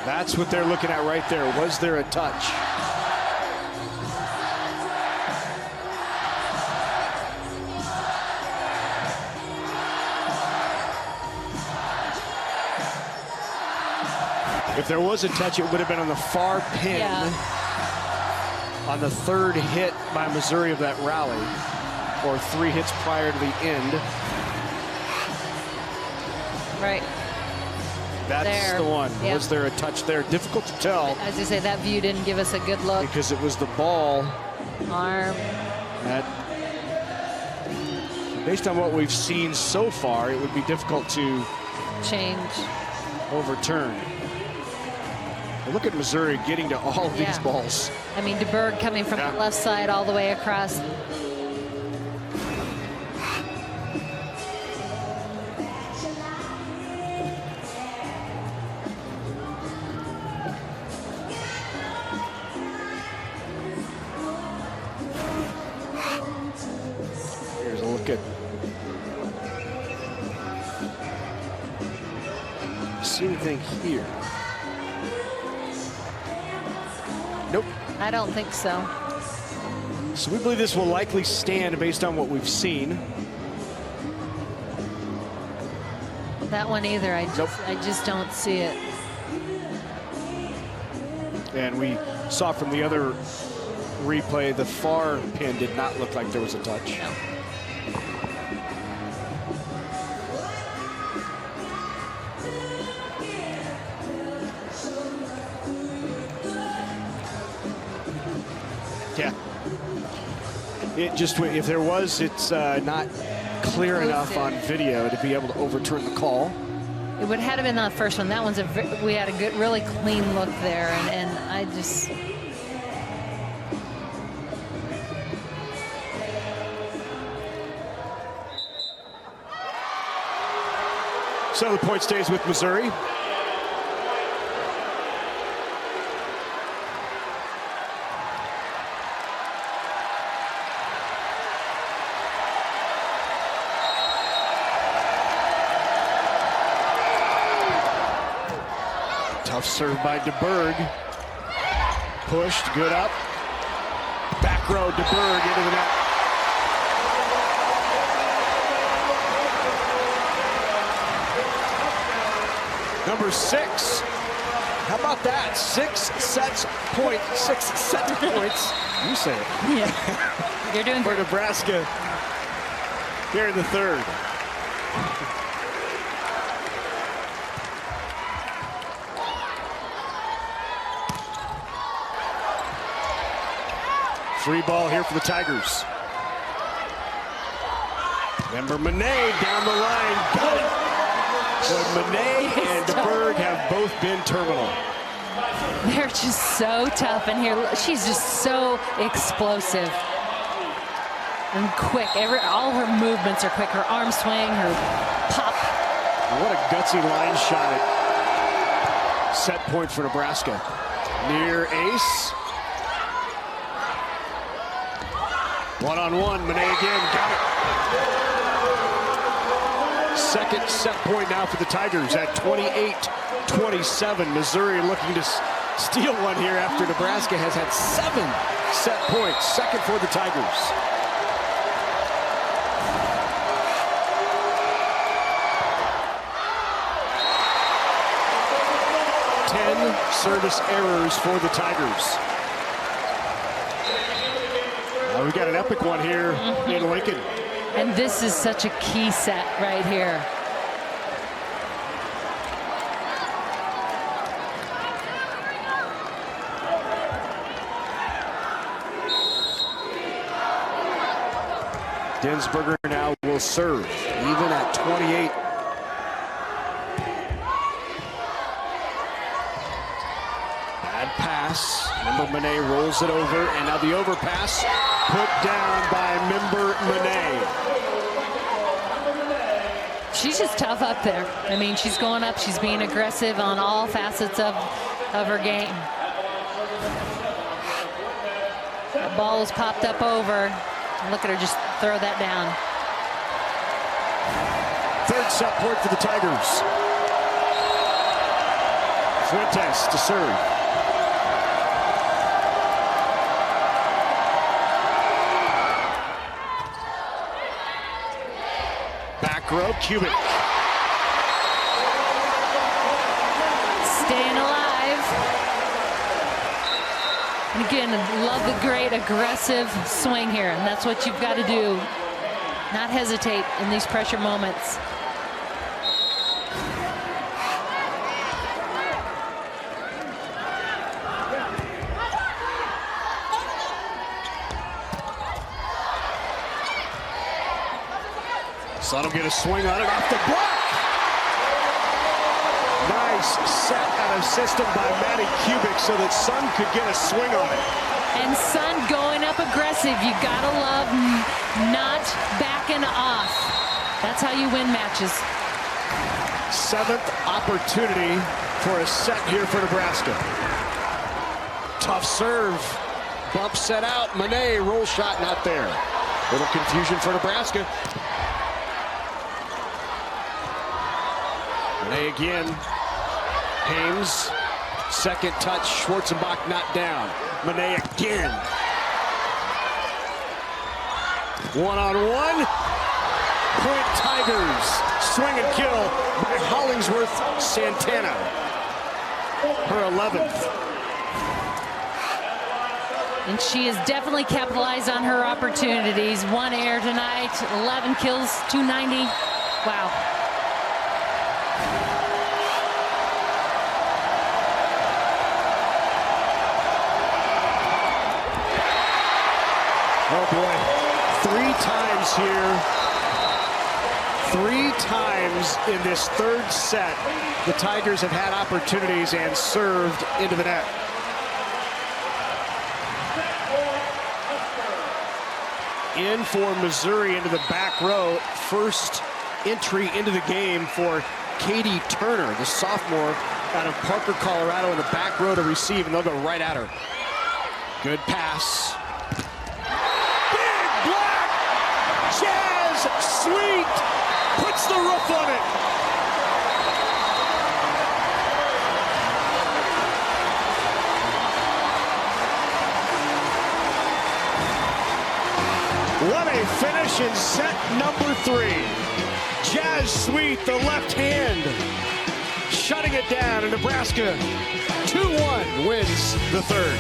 That's what they're looking at right there. Was there a touch? If there was a touch, it would have been on the far pin. Yeah. On the third hit by Missouri of that rally, or 3 hits prior to the end. Right. That's there. the one. Yep. Was there a touch there? Difficult to tell. As you say, that view didn't give us a good look. Because it was the ball. Arm. That, based on what we've seen so far, it would be difficult to Change. overturn. But look at Missouri getting to all of these balls. I mean, Deberg coming from the left side all the way across. Nebraska. See anything here? Nope. I don't think so. So we believe this will likely stand based on what we've seen. That one either. I just don't see it. And we saw from the other replay, the far pin did not look like there was a touch. No. Yeah. It just, if there was, it's not clear enough on video to be able to overturn the call. It would have been on the first one. That one's we had a good, really clean look there, and I just. So the point stays with Missouri. Tough serve by Deberg. Pushed, good up. Back row, Deberg into the net. Number 6. How about that? 6 set points. You say it. Yeah. You're doing for great. Nebraska here in the third. Free ball here for the Tigers. Remember Monet down the line. Got it. So Monet and Deberg have both been terminal. They're just so tough in here. She's just so explosive and quick. All her movements are quick. Her arm swing, her pop. What a gutsy line shot at set point for Nebraska. Near ace. One-on-one, Monet again, got it. Second set point now for the Tigers at 28-27. Missouri looking to steal one here after Nebraska has had 7 set points. Second for the Tigers. Service errors for the Tigers. We've got an epic one here in Lincoln. And this is such a key set right here. Dinsberger now will serve, even at 28. Bad pass. Member Monet rolls it over, and now the overpass put down by Member Monet. She's just tough up there. I mean, she's going up. She's being aggressive on all facets of her game. That ball is popped up over. Look at her just throw that down. Third set point for the Tigers. Fuentes to serve. Back row, Cubic. Staying alive. And again, love the great aggressive swing here. And that's what you've got to do. Not hesitate in these pressure moments. Son will get a swing on it off the block. Nice set out of system by Maddie Cubic so that Sun could get a swing on it. And Sun going up aggressive. You gotta love not backing off. That's how you win matches. 7th opportunity for a set here for Nebraska. Tough serve. Bump set out. Monet, roll shot not there. Little confusion for Nebraska. Monet again. Hames. Second touch. Schwarzenbach not down. Monet again. One-on-one. Point Tigers. Swing and kill by Hollingsworth Santana. Her 11th. And she has definitely capitalized on her opportunities. 1 air tonight, 11 kills, 290. Wow. Oh boy, 3 times here. 3 times in this third set, the Tigers have had opportunities and served into the net. In for Missouri into the back row. First entry into the game for Katie Turner, the sophomore out of Parker, Colorado, in the back row to receive, and they'll go right at her. Good pass. Big block! Jazz Sweet puts the roof on it. What a finish in set number 3. Jazz Sweet, the left hand, shutting it down, and Nebraska 2-1 wins the third.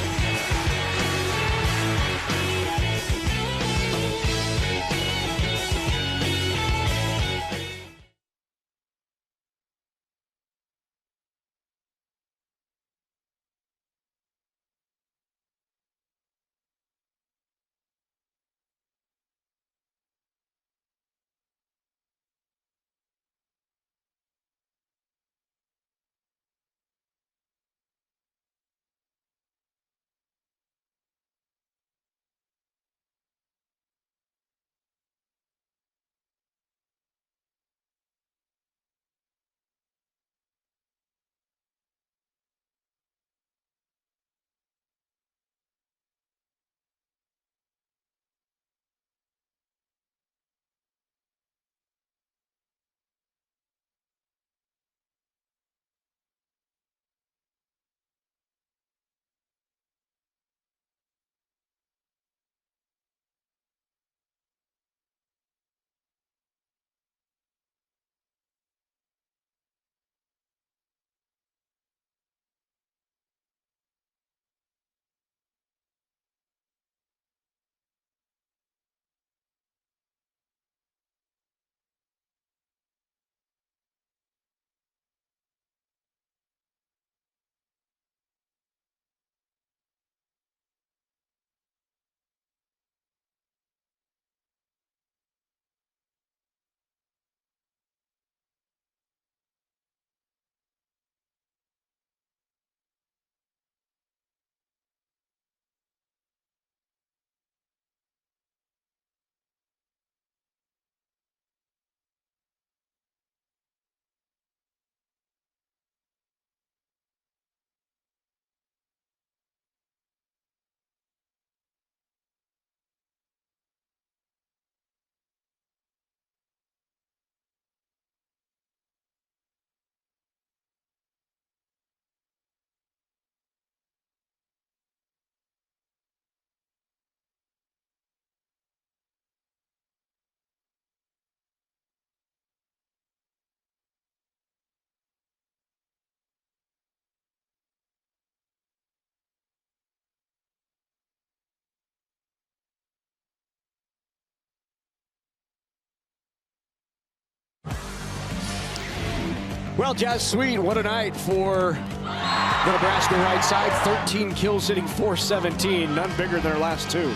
Well, Jazz Sweet, what a night for the Nebraska right side. 13 kills, hitting .417, none bigger than her last 2.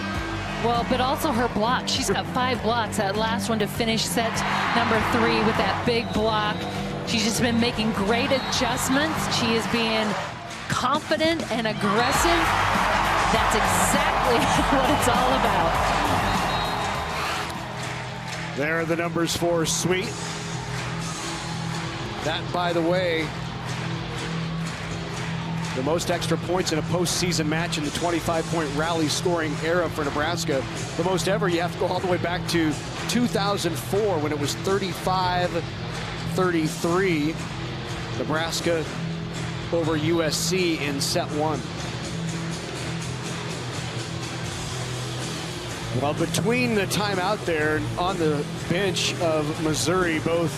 Well, but also her block. She's got 5 blocks. That last one to finish set number 3 with that big block. She's just been making great adjustments. She is being confident and aggressive. That's exactly what it's all about. There are the numbers for Sweet. That, by the way, The most extra points in a postseason match in the 25-point rally scoring era for Nebraska. The most ever. You have to go all the way back to 2004 when it was 35-33. Nebraska over USC in set one. Well, between the timeout there on the bench of Missouri, both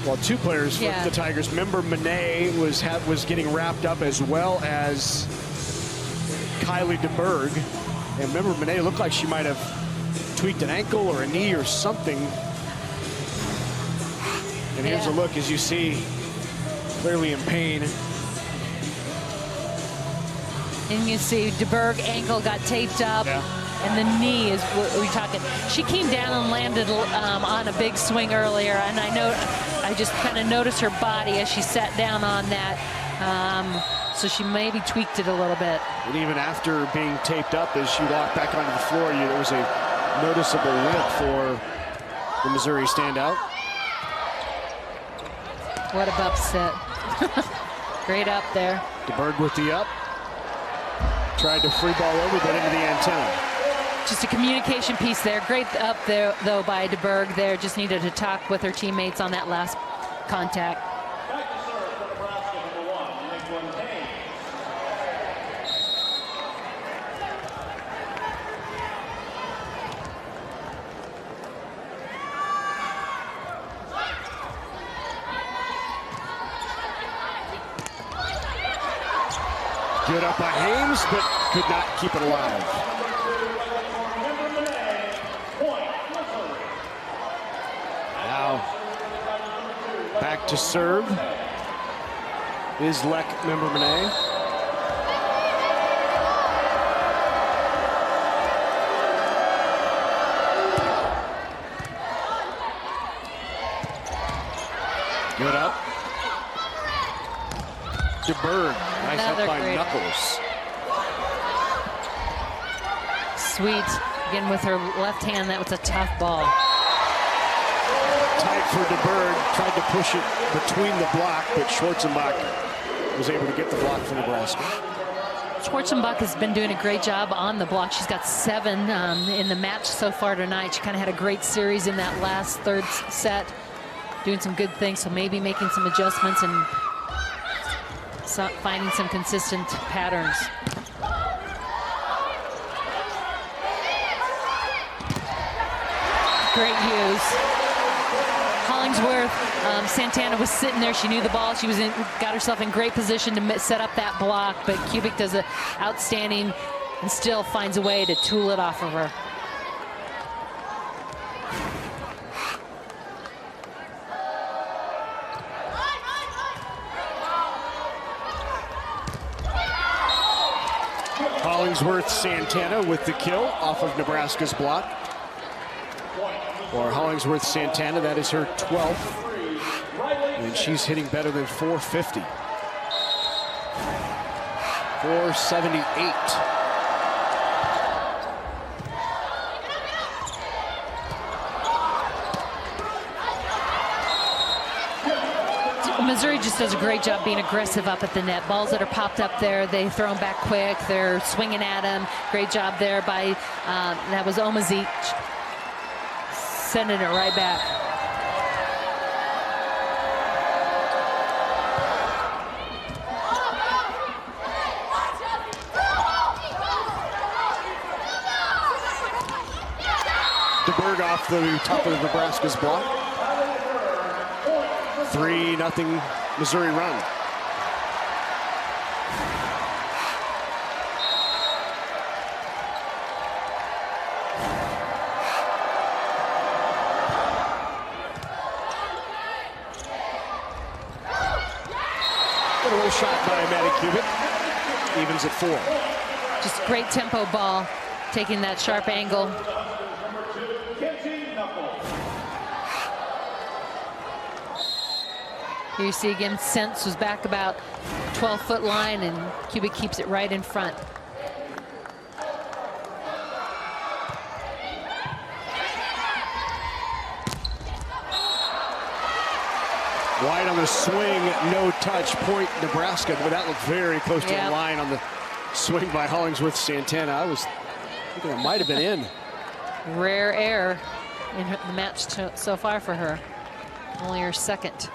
well, two players for the Tigers. Member Monet was getting wrapped up, as well as Kylie Deberg. And Member Monet looked like she might have tweaked an ankle or a knee or something. And here's a look, as you see, clearly in pain. And you see Deberg ankle got taped up. And the knee is what we're talking. She came down and landed on a big swing earlier, and I just kind of noticed her body as she sat down on that. So she maybe tweaked it a little bit. And even after being taped up, as she walked back onto the floor, there was a noticeable limp for the Missouri standout. What a buff set. Great up there. Deberg with the up. Tried to free ball over, but into the antenna. Just a communication piece there. Great up there, though, by Deberg there. Just needed to talk with her teammates on that last contact. Good up by Hames, but could not keep it alive. Now, back to serve is Member Monet. Good up. Deberg, nice up by Knuckles. Sweet, again with her left hand, that was a tough ball. Tight for Deberg, tried to push it between the block, but Schwarzenbach was able to get the block for Nebraska. Schwarzenbach has been doing a great job on the block. She's got 7 in the match so far tonight. She kind of had a great series in that last third set, doing some good things, so maybe making some adjustments and finding some consistent patterns. Great use. Hollingsworth, Santana was sitting there. She knew the ball. She got herself in great position to set up that block, but Kubik does an outstanding and still finds a way to tool it off of her. Hollingsworth Santana with the kill off of Nebraska's block. Or Hollingsworth Santana, that is her 12th. And she's hitting better than 450. 478. Missouri just does a great job being aggressive up at the net. Balls that are popped up there, they throw them back quick. They're swinging at them. Great job there by, that was Omazic, sending it right back. Deberg off the top of Nebraska's block. 3-0 Missouri run. A little shot by Maddie Kubik. Evens at 4. Just great tempo ball, taking that sharp angle. Here you see again, Sentz was back about 12-foot line, and Kubik keeps it right in front. Wide on the swing, no touch, point Nebraska. But that looked very close to the line on the swing by Hollingsworth Santana. I was thinking it might have been in. Rare error in the match so far for her. Only her second.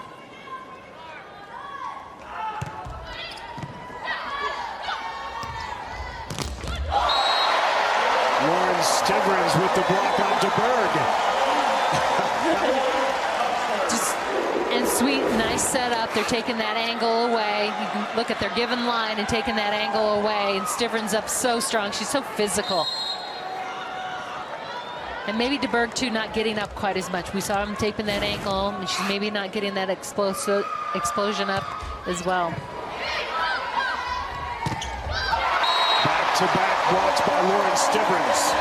Lauren Stivrins with the block on Deberg. And Sweet, nice setup. They're taking that angle away. You can look at their given line and taking that angle away. And Stivrins up so strong. She's so physical. And maybe Deberg, too, not getting up quite as much. We saw him taping that ankle, and she's maybe not getting that explosion up as well. Back-to-back blocks by Lauren Stivrins.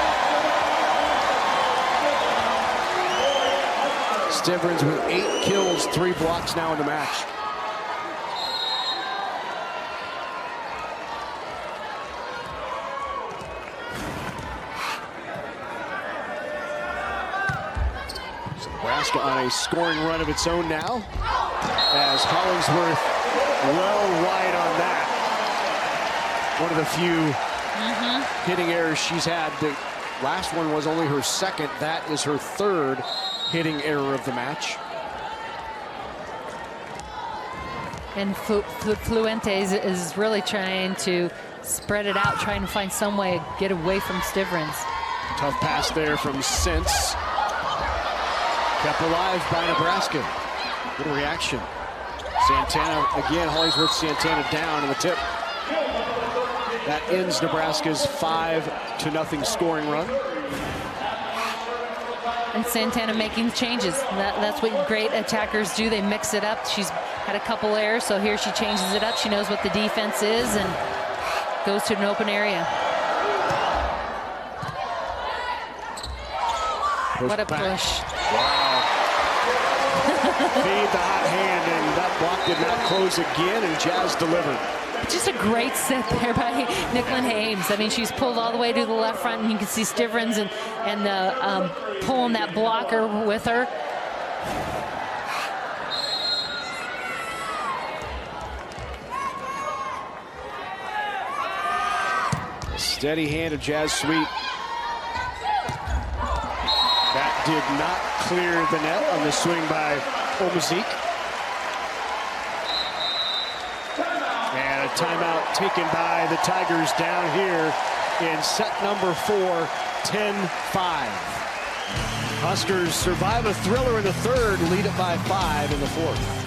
Stivrins with 8 kills, 3 blocks now in the match. Nebraska on a scoring run of its own now, as Hollingsworth well wide on that. One of the few hitting errors she's had. The last one was only her second. That is her third hitting error of the match. And Fluentes is really trying to spread it out, trying to find some way to get away from Stivrins. Tough pass there from Sintz. Kept alive by Nebraska. Good reaction. Santana again, Hollingsworth Santana down in the tip. That ends Nebraska's 5-0 scoring run. And Santana making changes. That's what great attackers do. They mix it up. She's had a couple errors, so here she changes it up. She knows what the defense is and goes to an open area. What a push. Wow. Feed the hot hand, and that block did not close again, and Jazz delivered. Just a great set there by Nicklin Hames. I mean, she's pulled all the way to the left front, and you can see Stivrins and pulling that blocker with her. A steady hand of Jazz Sweet. That did not clear the net on the swing by Omazik. And a timeout taken by the Tigers down here in set number 4, 10-5. Huskers survive a thriller in the third, lead it by 5 in the fourth.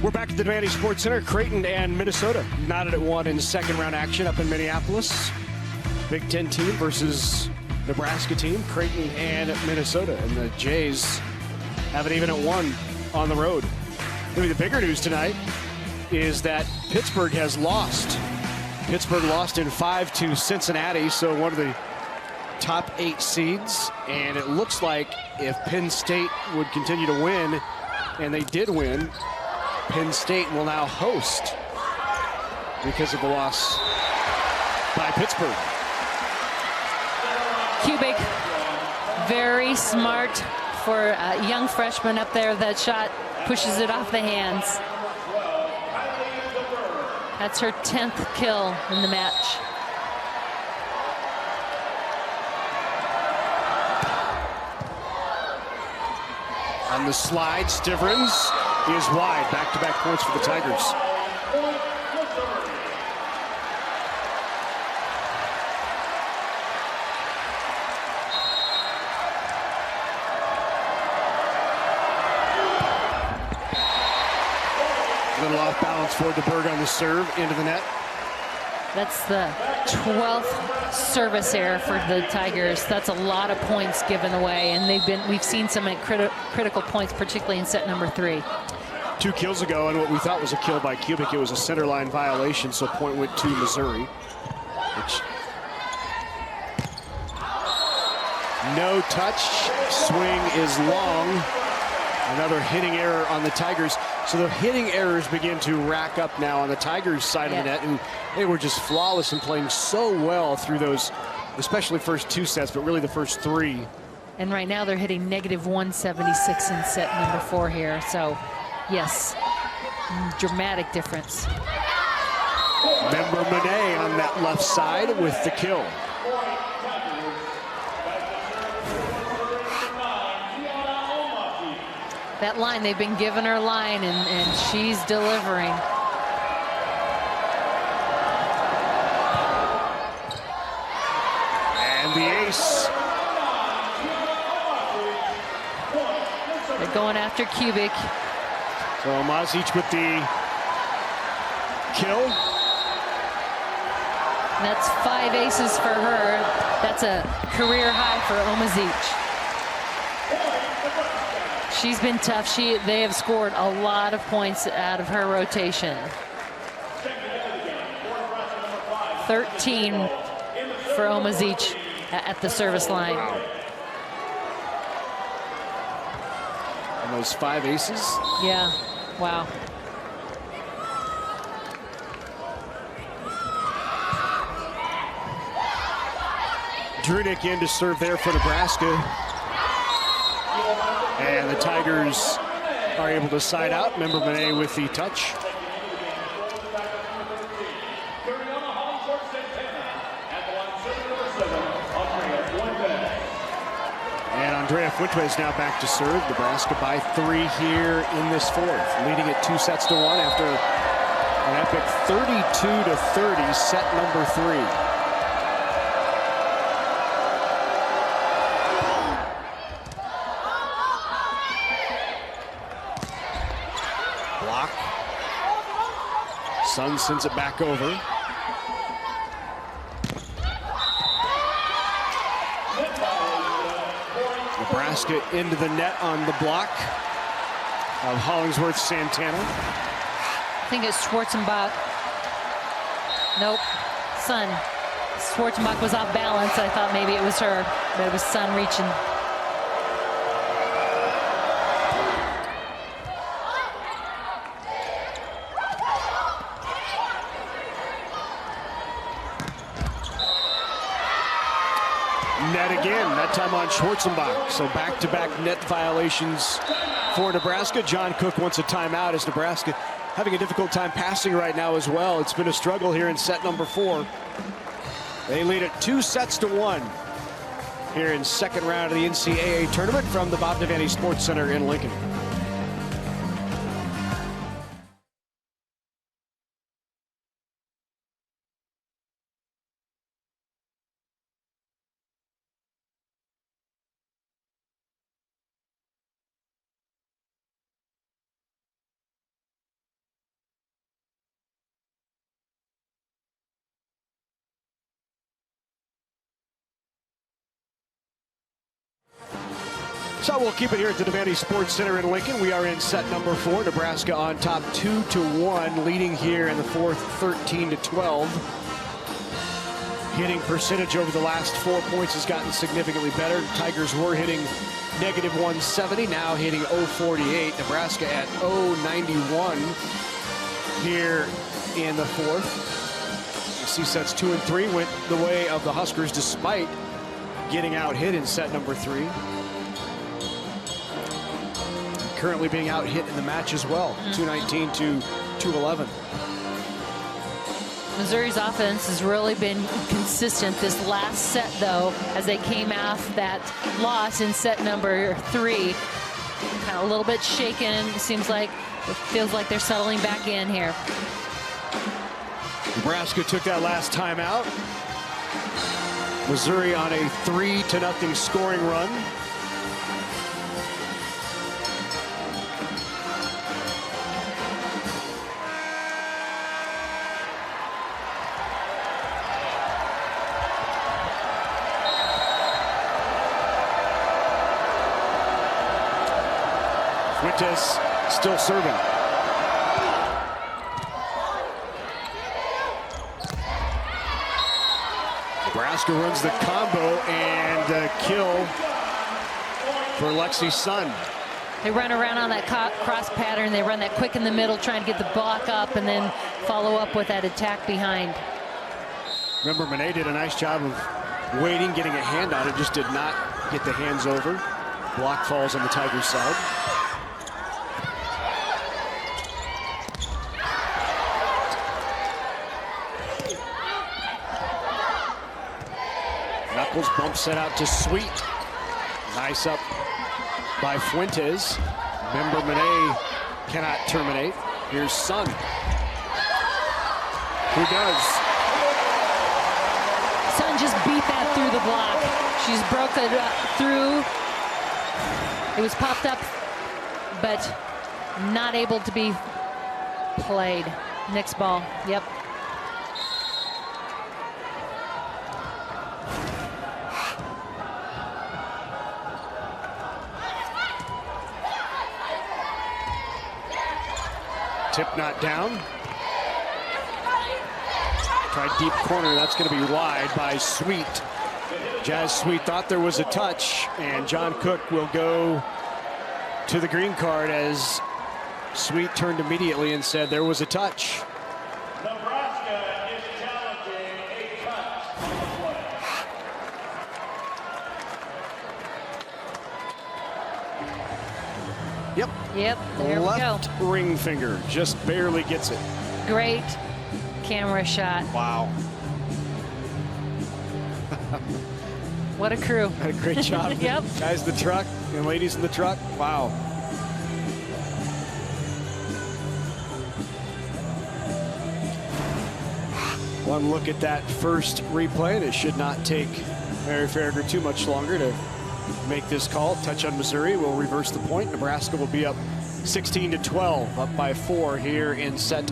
We're back at the Devaney Sports Center. Creighton and Minnesota knotted at 1 in second round action up in Minneapolis. Big Ten team versus Nebraska team, Creighton and Minnesota. And the Jays have it even at 1 on the road. Maybe the bigger news tonight is that Pittsburgh has lost Pittsburgh lost in 5 to Cincinnati, so one of the top 8 seeds. And it looks like if Penn State would continue to win, and they did win, Penn State will now host because of the loss by Pittsburgh. Kubik, very smart for a young freshman up there. That shot pushes it off the hands. That's her 10th kill in the match. On the slide, Stivrins is wide. Back-to-back points for the Tigers. A little off balance for Deberg on the serve into the net. That's the 12th service error for the Tigers. That's a lot of points given away, and we've seen some at critical points, particularly in set number 3. 2 kills ago, and what we thought was a kill by Kubik, it was a center line violation, so point went to Missouri. No touch, swing is long. Another hitting error on the Tigers. So the hitting errors begin to rack up now on the Tigers side of the net, and they were just flawless and playing so well through those, especially first 2 sets, but really the first 3. And right now they're hitting -176 in set number 4 here. So, yes, dramatic difference. Member Monet on that left side with the kill. That line, they've been giving her line, and she's delivering. And the ace. They're going after Kubik. So Mazic with the kill. And that's 5 aces for her. That's a career high for Omazic. She's been tough. They have scored a lot of points out of her rotation. 13 for Omazic at the service line. Wow. And those 5 aces? Yeah, wow. Drunick in to serve there for Nebraska. And the Tigers are able to side out. Member Monet with the touch. And Andrea Fuentes now back to serve. Nebraska by 3 here in this 4th, leading it 2 sets to 1 after an epic 32-30 set number 3. Block. Sun sends it back over. Nebraska into the net on the block of Hollingsworth Santana. I think it's Schwarzenbach. Nope, Sun. Schwarzenbach was off balance. I thought maybe it was her, but it was Sun reaching. Net again, that time on Schwarzenbach. So back-to-back net violations for Nebraska. John Cook wants a timeout as Nebraska having a difficult time passing right now as well. It's been a struggle here in set number 4. They lead it 2 sets to 1 here in second round of the NCAA tournament from the Bob Devaney Sports Center in Lincoln. So we'll keep it here at the Devaney Sports Center in Lincoln. We are in set number 4. Nebraska on top 2-1, leading here in the 4th 13-12. Hitting percentage over the last 4 points has gotten significantly better. Tigers were hitting -170, now hitting .048. Nebraska at .091 here in the fourth. You see sets 2 and 3 went the way of the Huskers despite getting out hit in set number 3. Currently being out hit in the match as well, 219 to 211. Missouri's offense has really been consistent this last set, though, as they came off that loss in set number 3. Kind of a little bit shaken. Seems like it feels like they're settling back in here. Nebraska took that last timeout. Missouri on a 3-0 scoring run. Fuentes still serving. Nebraska runs the combo and a kill for Lexi Sun. They run around on that cross pattern. They run that quick in the middle, trying to get the block up and then follow up with that attack behind. Remember, Monet did a nice job of waiting, getting a hand on it, just did not get the hands over. Block falls on the Tigers' side. Knuckles bump set out to Sweet. Nice up by Fuentes. Remember, Monet cannot terminate. Here's Sun. Who does? Sun just beat that through the block. She's broke it through. It was popped up, but not able to be played. Next ball. Yep. Tip not down. Tried deep corner, that's going to be wide by Sweet. Jazz Sweet thought there was a touch, and John Cook will go to the green card as Sweet turned immediately and said there was a touch. Nebraska is challenging a touch on the play. Yep. Yep, there we go. Left ring finger, just barely gets it. Great camera shot. Wow. What a crew. Had a great job. Yep. Guys in the truck and ladies in the truck. Wow. One look at that first replay, and it should not take Mary Farragher too much longer to make this call. Touch on Missouri will reverse the point. Nebraska will be up 16-12, up by 4 here in set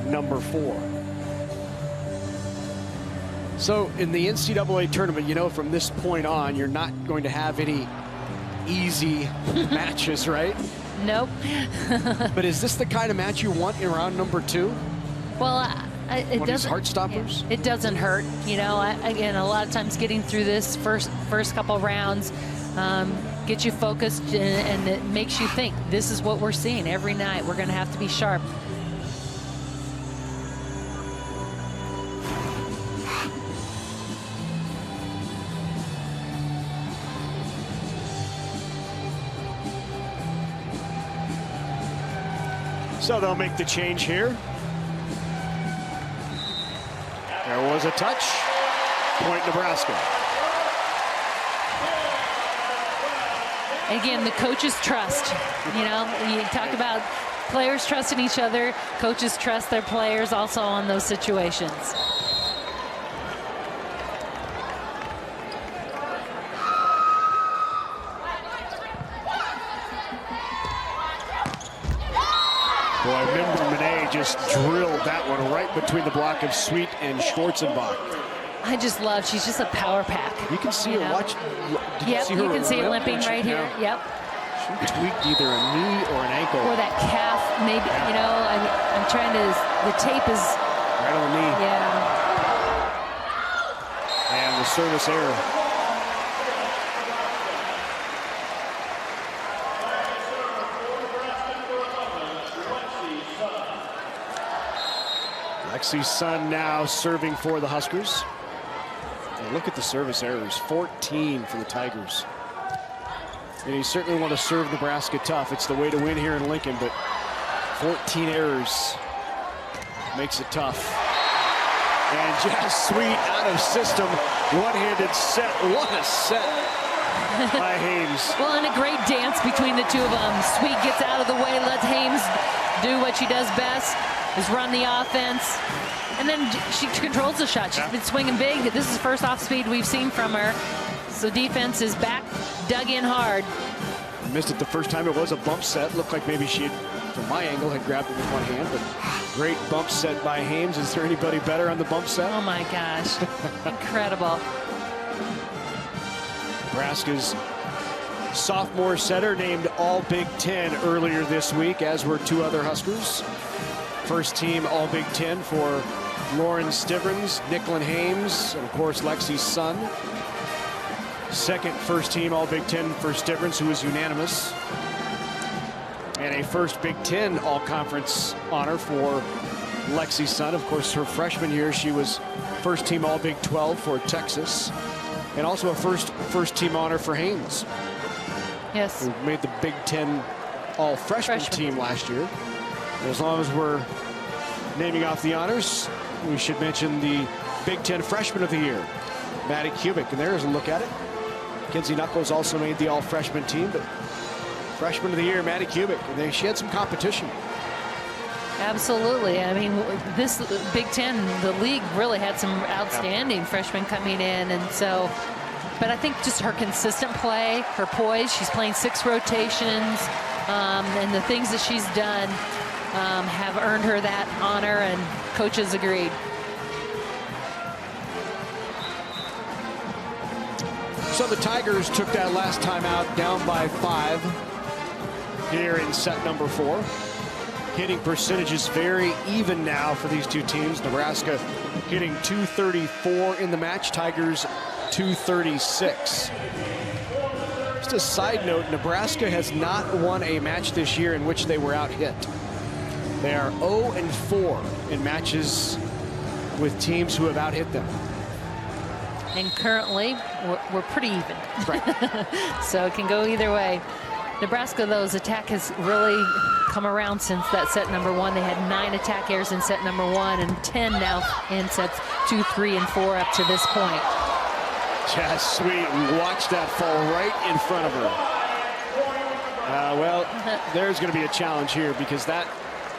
number 4. So in the NCAA tournament, you know, from this point on, you're not going to have any easy matches, right? Nope. But is this the kind of match you want in round number 2? Well, it One of these doesn't. heart stoppers? It doesn't hurt. You know, again, a lot of times getting through this first couple rounds gets you focused, and it makes you think, this is what we're seeing every night. We're going to have to be sharp. So they'll make the change here. There was a touch. Point Nebraska. Again, the coaches trust. You know, you talk about players trusting each other. Coaches trust their players also on those situations. Boy, I remember Monet just drilled that one right between the block of Sweet and Schwarzenbach. I just love, she's just a power pack. You can see her know? watch. Yep, you can see it limping right here. Yep. She tweaked either a knee or an ankle. Or that calf, maybe, you know, I'm trying to, the tape is. Right on the knee. Yeah. service error. Lexi Sun now serving for the Huskers. And look at the service errors, 14 for the Tigers. And you certainly want to serve Nebraska tough. It's the way to win here in Lincoln, but 14 errors makes it tough. And Jazz Sweet out of system, one-handed set. What a set by Hames. Well, and a great dance between the two of them. Sweet gets out of the way, lets Hames do what she does best, is run the offense. And then she controls the shot. She's been swinging big. This is the first off speed we've seen from her. So defense is back, dug in hard. Missed it the first time. It was a bump set. Looked like maybe she had, from my angle, had grabbed it with one hand. But great bump set by Hames. Is there anybody better on the bump set? Oh my gosh, incredible. Nebraska's sophomore setter named All Big Ten earlier this week, as were two other Huskers. First team All Big Ten for Lauren Stivrins, Nicklin Hames, and of course Lexi Sun. Second first team All Big Ten for Stivrins, who was unanimous. And a first Big Ten All Conference honor for Lexi Sun. Of course, her freshman year, she was first team All Big 12 for Texas. And also a first team honor for Hames. Yes. Who made the Big Ten All Freshman team last year. And as long as we're naming off the honors, we should mention the Big Ten Freshman of the Year, Maddie Kubik. And there's a look at it. Kinsey Knuckles also made the all-freshman team, but Freshman of the Year, Maddie Kubik. And she had some competition. Absolutely. I mean, this Big Ten, the league really had some outstanding freshmen coming in. And so, but I think just her consistent play, her poise, she's playing 6 rotations, and the things that she's done have earned her that honor, and coaches agreed. So the Tigers took that last time out down by 5 here in set number 4. Hitting percentages very even now for these two teams. Nebraska hitting .234 in the match, Tigers .236. Just a side note, Nebraska has not won a match this year in which they were out hit. They are 0-4 in matches with teams who have out hit them. And currently, we're pretty even. Right. So it can go either way. Nebraska, though, attack has really come around since that set number 1. They had 9 attack errors in set number 1 and 10 now in sets 2, 3, and 4 up to this point. Jazz Sweet, watch that fall right in front of her. Well, there's going to be a challenge here because that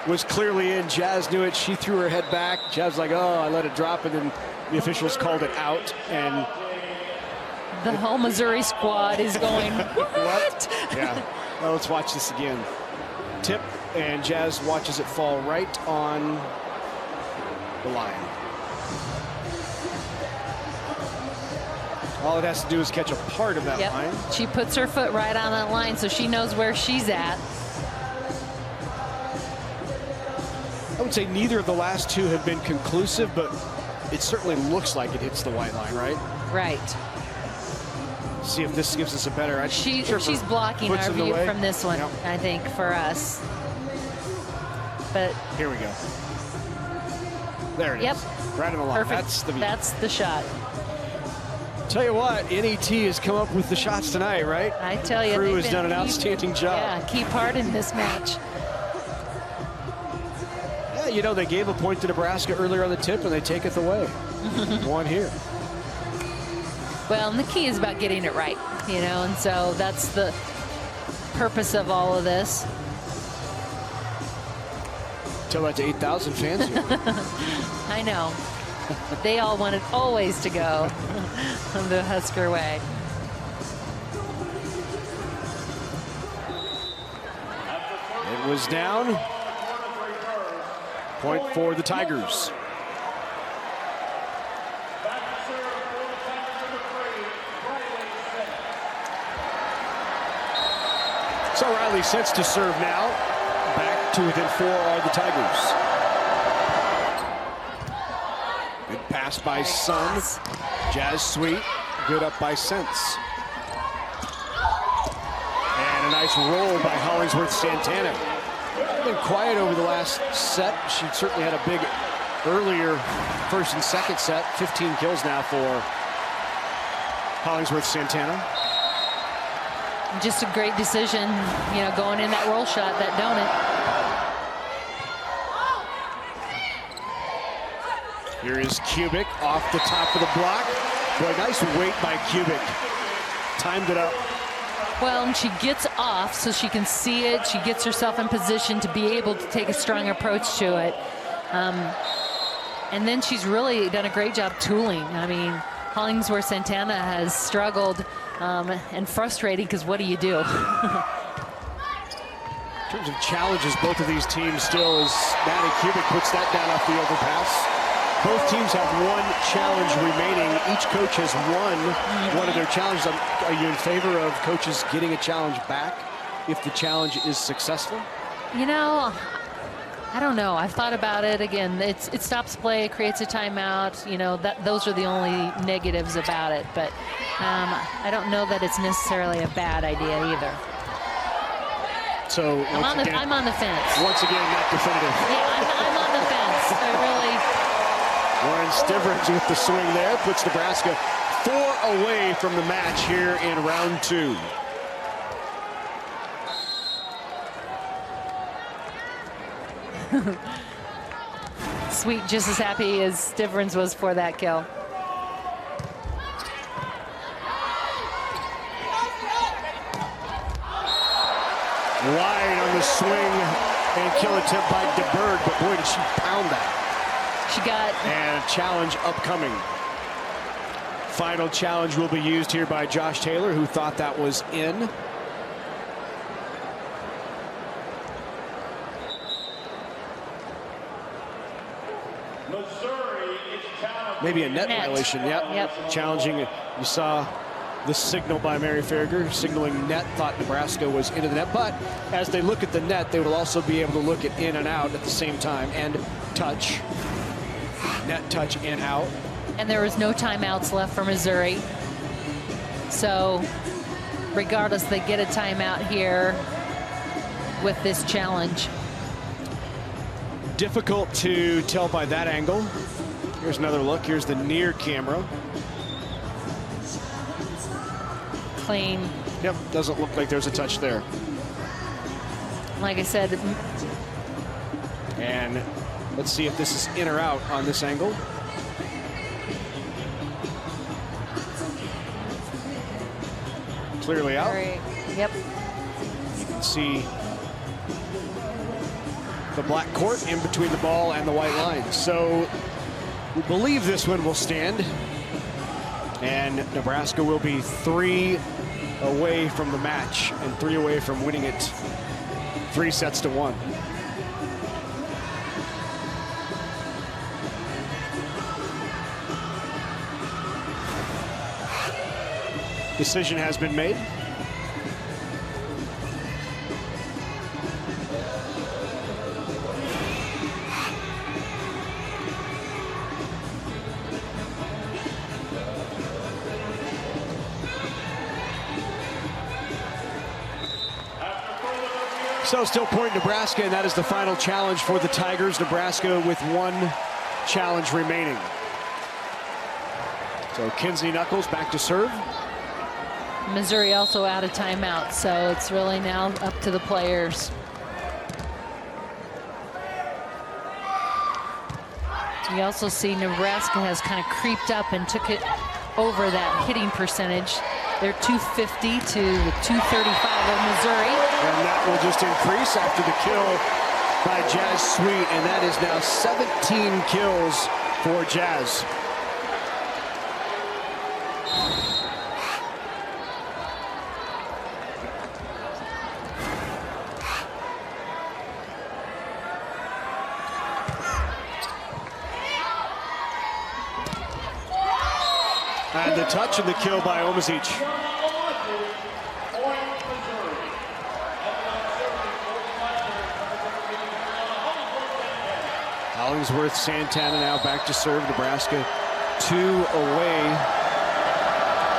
was clearly in. Jazz knew it. She threw her head back. Jazz like, oh, I let it drop, and then the officials called it out. And the whole Missouri squad is going, what? Yeah. Well, let's watch this again. Tip, and Jazz watches it fall right on the line. All it has to do is catch a part of that line. She puts her foot right on that line, so she knows where she's at. I would say neither of the last two have been conclusive, but it certainly looks like it hits the white line, right? Right. See if this gives us a better. She's blocking our view from this one, I think, for us. But here we go. There it is. Right on the line. Perfect. That's the view. That's the shot. Tell you what, NET has come up with the shots tonight, right? I tell you, Crew has done an outstanding job. Yeah, key part in this match. Yeah, you know, they gave a point to Nebraska earlier on the tip, and they take it away. One here. Well, and the key is about getting it right, you know, and so that's the purpose of all of this. Tell that to 8,000 fans here. I know. They all wanted always to go the Husker way. It was down. Point for the Tigers. So Riley sets to serve now. Back to within 4 are the Tigers. Good pass by Sun. Jazz Sweet, good up by Sense. And a nice roll by Hollingsworth Santana. Been quiet over the last set. She certainly had a big earlier first and second set. 15 kills now for Hollingsworth Santana. Just a great decision, you know, going in that roll shot, that donut. Here is Kubik off the top of the block. Boy, nice weight by Kubik. Timed it up. Well, and she gets off so she can see it. She gets herself in position to be able to take a strong approach to it. And then she's really done a great job tooling. I mean, Hollingsworth Santana has struggled and frustrating, because what do you do? In terms of challenges, both of these teams still, as Maddie Kubik puts that down off the overpass. Both teams have one challenge remaining. Each coach has won one of their challenges. Are you in favor of coaches getting a challenge back if the challenge is successful? You know, I don't know. I've thought about it. Again, it stops play, it creates a timeout. You know, those are the only negatives about it. But I don't know that it's necessarily a bad idea either. So I'm on the fence. Once again, not definitive. Yeah, I'm on the fence. I really. Lauren Stivrins with the swing there puts Nebraska 4 away from the match here in round 2. Sweet, just as happy as Stivrins was for that kill. Wide on the swing and kill attempt by Deberg, but boy, did she pound that. She got... And a challenge upcoming. Final challenge will be used here by Josh Taylor, who thought that was in. Missouri is challenging. Maybe a net violation, yep. Challenging, you saw the signal by Mary Farragher, signaling net, thought Nebraska was into the net. But as they look at the net, they will also be able to look at in and out at the same time, and touch. Net, touch, and out. And there was no timeouts left for Missouri. So regardless, they get a timeout here with this challenge. Difficult to tell by that angle. Here's another look. Here's the near camera. Clean. Yep, doesn't look like there's a touch there. Like I said. And let's see if this is in or out on this angle. Clearly out. Right. Yep. You can see the black court in between the ball and the white line. So we believe this one will stand. And Nebraska will be 3 away from the match and 3 away from winning it 3-1. Decision has been made. So still point Nebraska, and that is the final challenge for the Tigers. Nebraska with 1 challenge remaining. So Kinsey Knuckles back to serve. Missouri also out of timeout, so it's really now up to the players. You also see Nebraska has kind of creeped up and took it over that hitting percentage. They're 250 to the 235 of Missouri. And that will just increase after the kill by Jazz Sweet, and that is now 17 kills for Jazz. And the touch and the kill by Omazic. Hollingsworth Santana now back to serve. Nebraska 2 away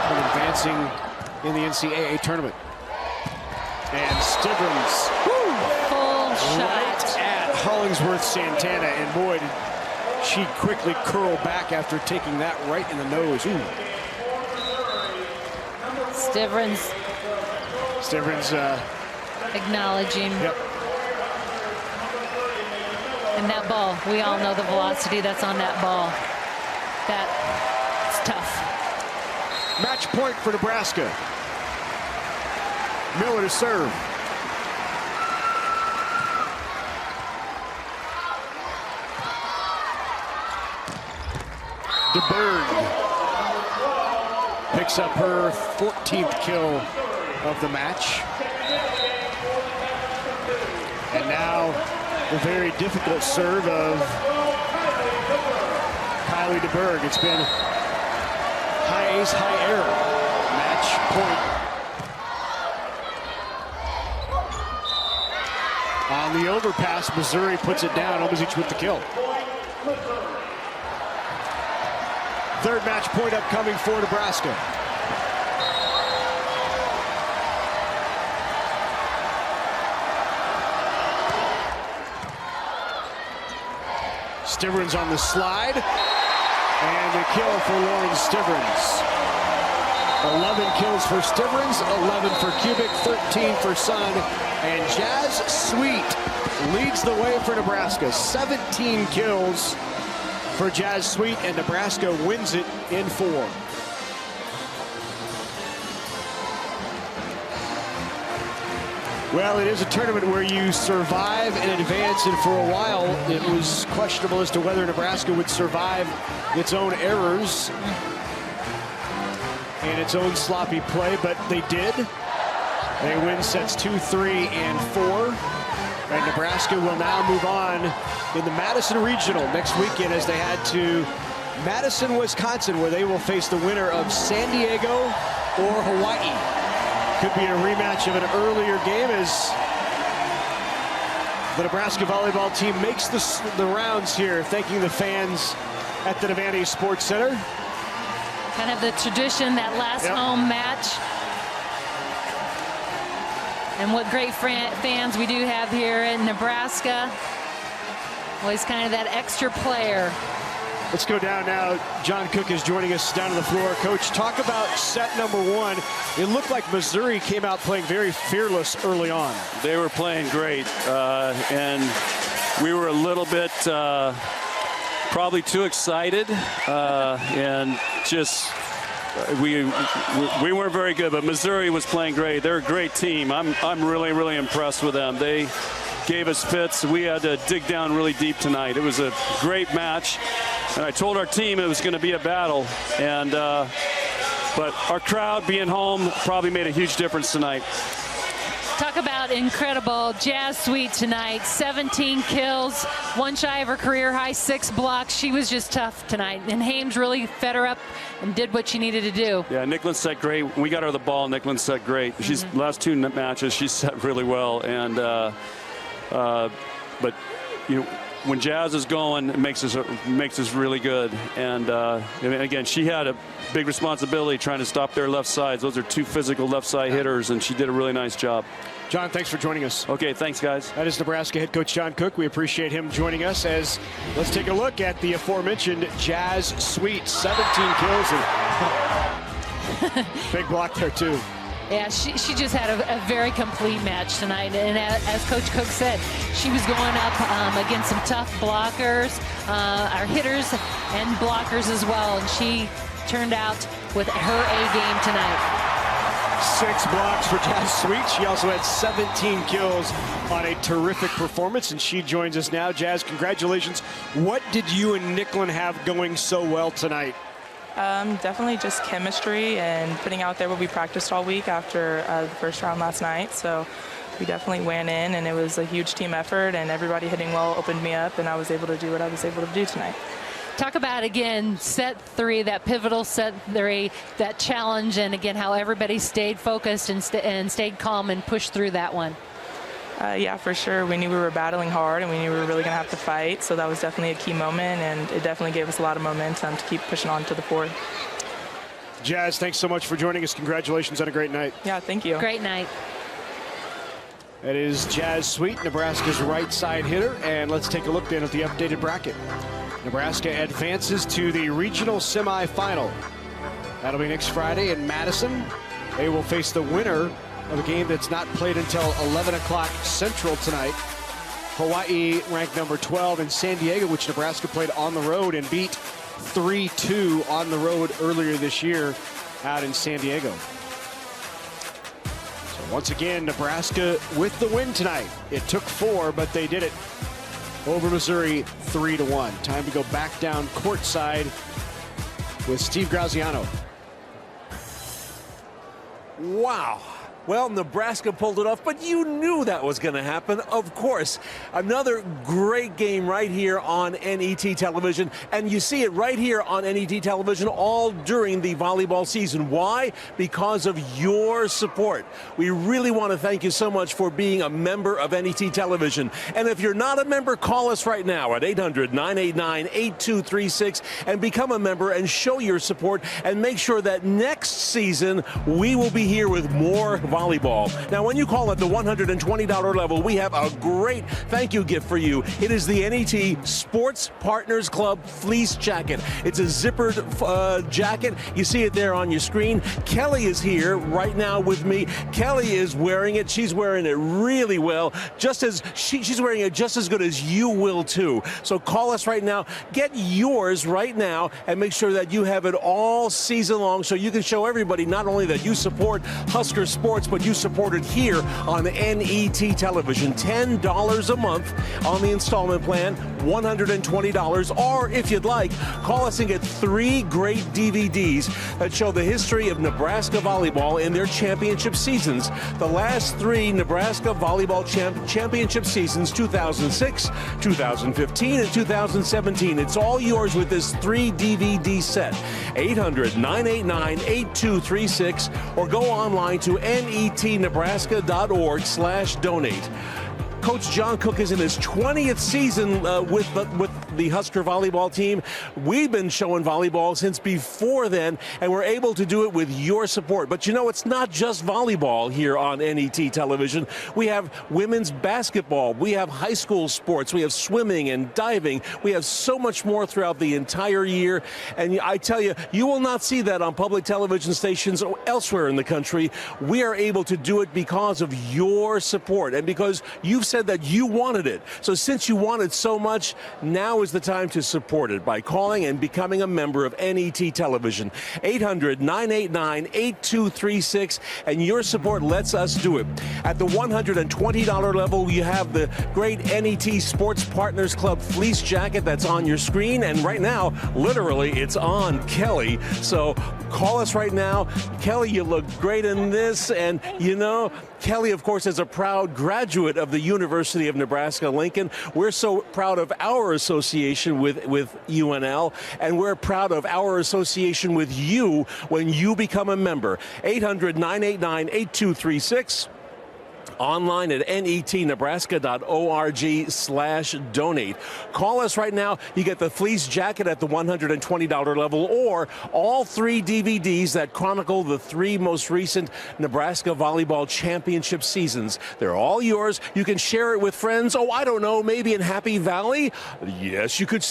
from advancing in the NCAA tournament. And Stivrins Full shot. right at Hollingsworth Santana, and boy, did she quickly curl back after taking that right in the nose. Ooh. Stivrins acknowledging. Yep. And that ball, we all know the velocity that's on that ball. That's tough. Match point for Nebraska. Miller to serve. Deberg picks up her 14th kill of the match. And now the very difficult serve of Kylie Deberg. It's been high ace, high error. Match point. On the overpass, Missouri puts it down. Omazic with the kill. Third match point upcoming for Nebraska. Stivrins on the slide, and a kill for Lauren Stivrins. 11 kills for Stivrins, 11 for Kubik, 13 for Sun, and Jazz Sweet leads the way for Nebraska. 17 kills for Jazz Sweet, and Nebraska wins it in 4. Well, it is a tournament where you survive and advance, and for a while it was questionable as to whether Nebraska would survive its own errors and its own sloppy play, but they did. They win sets 2, 3, and 4. And Nebraska will now move on in the Madison Regional next weekend as they head to Madison, Wisconsin, where they will face the winner of San Diego or Hawaii. Could be a rematch of an earlier game as the Nebraska volleyball team makes the rounds here, thanking the fans at the Devaney Sports Center. Kind of the tradition, that last home match. And what great fans we do have here in Nebraska. Always kind of that extra player. Let's go down now. John Cook is joining us down on the floor. Coach, talk about set number 1. It looked like Missouri came out playing very fearless early on. They were playing great, and we were a little bit probably too excited, and just we weren't very good. But Missouri was playing great. They're a great team. I'm really impressed with them. They gave us fits. We had to dig down really deep tonight. It was a great match. And I told our team it was going to be a battle, and but our crowd being home probably made a huge difference tonight. Talk about incredible. Jazz Sweet tonight, 17 kills, 1 shy of her career high, 6 blocks. She was just tough tonight, and Hames really fed her up and did what she needed to do. Yeah, Nicklin set great. When we got her the ball, Nicklin set great. She's last 2 matches, she set really well, and but you know, when Jazz is going, it makes us really good. And again, she had a big responsibility trying to stop their left sides. Those are 2 physical left side hitters, and she did a really nice job. John, thanks for joining us. Okay, thanks, guys. That is Nebraska head coach John Cook. We appreciate him joining us as let's take a look at the aforementioned Jazz Sweet. 17 kills and big block there too. Yeah, she just had a very complete match tonight. And as Coach Cook said, she was going up against some tough blockers, our hitters and blockers as well. And she turned out with her A game tonight. 6 blocks for Jazz Sweet. She also had 17 kills on a terrific performance, and she joins us now. Jazz, congratulations. What did you and Nicklin have going so well tonight? Definitely just chemistry and putting out there what we practiced all week after the first round last night. So we definitely went in, and it was a huge team effort, and everybody hitting well opened me up, and I was able to do what I was able to do tonight. Talk about, again, set 3, that pivotal set 3, that challenge, and again, how everybody stayed focused and stayed calm and pushed through that one. Yeah, for sure. We knew we were battling hard, and we knew we were really going to have to fight. So that was definitely a key moment, and it definitely gave us a lot of momentum to keep pushing on to the fourth. Jazz, thanks so much for joining us. Congratulations on a great night. Yeah, thank you. Great night. That is Jazz Sweet, Nebraska's right side hitter. And let's take a look then at the updated bracket. Nebraska advances to the regional semifinal. That'll be next Friday in Madison. They will face the winner of a game that's not played until 11 o'clock Central tonight. Hawaii ranked number 12 in San Diego, which Nebraska played on the road and beat 3-2 on the road earlier this year out in San Diego. So once again, Nebraska with the win tonight. It took 4, but they did it over Missouri 3-1. Time to go back down courtside with Steve Graziano. Wow. Well, Nebraska pulled it off, but you knew that was going to happen, of course. Another great game right here on NET television, and you see it right here on NET television all during the volleyball season. Why? Because of your support. We really want to thank you so much for being a member of NET television. And if you're not a member, call us right now at 800-989-8236 and become a member and show your support, and make sure that next season we will be here with more volleyball. Now, when you call at the $120 level, we have a great thank you gift for you. It is the NET Sports Partners Club fleece jacket. It's a zippered jacket. You see it there on your screen. Kelly is here right now with me. Kelly is wearing it. She's wearing it really well. Just as she's wearing it just as good as you will too. So call us right now. Get yours right now and make sure that you have it all season long, so you can show everybody not only that you support Husker sports, but you support it here on NET television. $10 a month on the installment plan, $120. Or if you'd like, call us and get 3 great DVDs that show the history of Nebraska volleyball in their championship seasons. The last 3 Nebraska volleyball championship seasons, 2006, 2015, and 2017. It's all yours with this 3 DVD set. 800-989-8236 or go online to netnebraska.org/donate. Coach John Cook is in his 20th season with the Husker volleyball team. We've been showing volleyball since before then, and we're able to do it with your support. But you know, it's not just volleyball here on NET television. We have women's basketball. We have high school sports. We have swimming and diving. We have so much more throughout the entire year. And I tell you, you will not see that on public television stations or elsewhere in the country. We are able to do it because of your support and because you've said that you wanted it. So since you want it so much, now is the time to support it by calling and becoming a member of NET television. 800-989-8236, and your support lets us do it. At the $120 level, you have the great NET Sports Partners Club fleece jacket that's on your screen, and right now, literally, it's on Kelly. So call us right now. Kelly, you look great in this, and you know, Kelly, of course, is a proud graduate of the University of Nebraska-Lincoln. We're so proud of our association with UNL, and we're proud of our association with you when you become a member. 800-989-8236. Online at netnebraska.org/donate. Call us right now. You get the fleece jacket at the $120 level, or all 3 DVDs that chronicle the 3 most recent Nebraska volleyball championship seasons. They're all yours. You can share it with friends. Oh, I don't know, maybe in Happy Valley? Yes, you could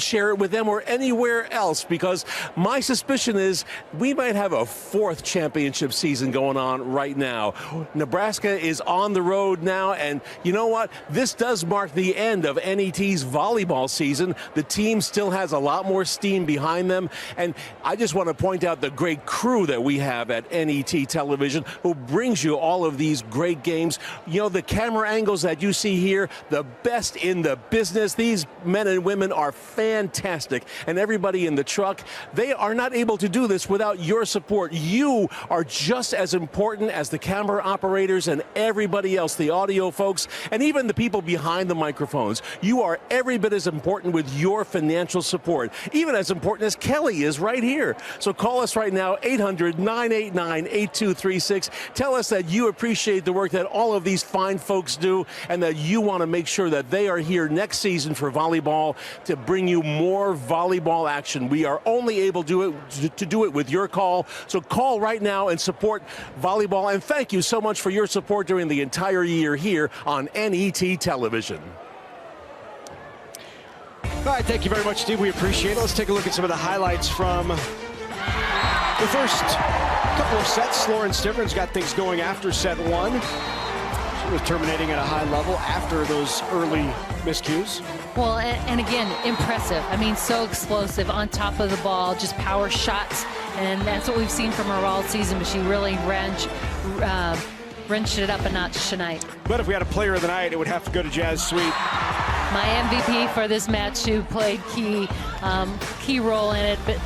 share it with them or anywhere else, because my suspicion is we might have a 4th championship season going on right now. Nebraska is on the road now, and you know what? This does mark the end of NET's volleyball season. The team still has a lot more steam behind them, and I just want to point out the great crew that we have at NET television who brings you all of these great games. You know, the camera angles that you see here, the best in the business. These men and women are fantastic, and everybody in the truck, they are not able to do this without your support. You are just as important as the camera operators and everything everybody else, the audio folks, and even the people behind the microphones. You are every bit as important with your financial support, even as important as Kelly is right here. So call us right now, 800-989-8236. Tell us that you appreciate the work that all of these fine folks do and that you want to make sure that they are here next season for volleyball to bring you more volleyball action. We are only able to do it with your call. So call right now and support volleyball. And thank you so much for your support during the entire year here on NET Television. All right, thank you very much, Steve. We appreciate it. Let's take a look at some of the highlights from the first couple of sets. Lauren Stiveran's got things going after set one. She was terminating at a high level after those early miscues. Well, and again, impressive. I mean, so explosive on top of the ball, just power shots. And that's what we've seen from her all season, but she really wrenched it up a notch tonight. But if we had a player of the night, it would have to go to Jazz Sweet. My MVP for this match, who played key role in it, but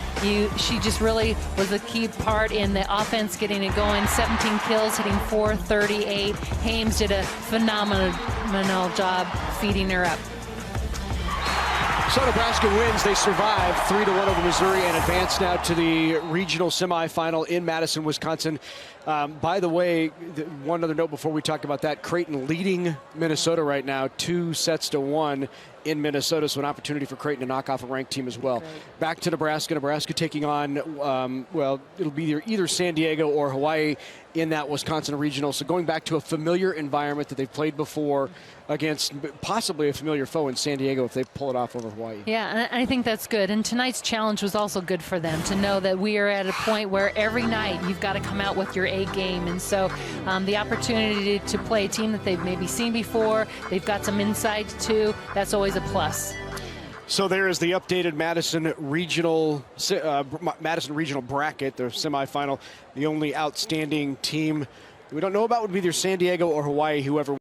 she just really was a key part in the offense, getting it going. 17 kills, hitting .438. Hames did a phenomenal job feeding her up. So Nebraska wins. They survive 3-1 over Missouri and advance now to the regional semifinal in Madison, Wisconsin. By the way, one other note before we talk about that, Creighton leading Minnesota right now, 2-1 in Minnesota, so an opportunity for Creighton to knock off a ranked team as well. Great. Back to Nebraska. Nebraska taking on, well, it'll be either San Diego or Hawaii in that Wisconsin regional. So going back to a familiar environment that they've played before against possibly a familiar foe in San Diego if they pull it off over Hawaii. Yeah, and I think that's good. And tonight's challenge was also good for them to know that we are at a point where every night you've got to come out with your A game. And so the opportunity to play a team that they've maybe seen before, they've got some insight to, that's always a plus. So there is the updated Madison regional bracket, the semifinal. The only outstanding team we don't know about would be either San Diego or Hawaii, whoever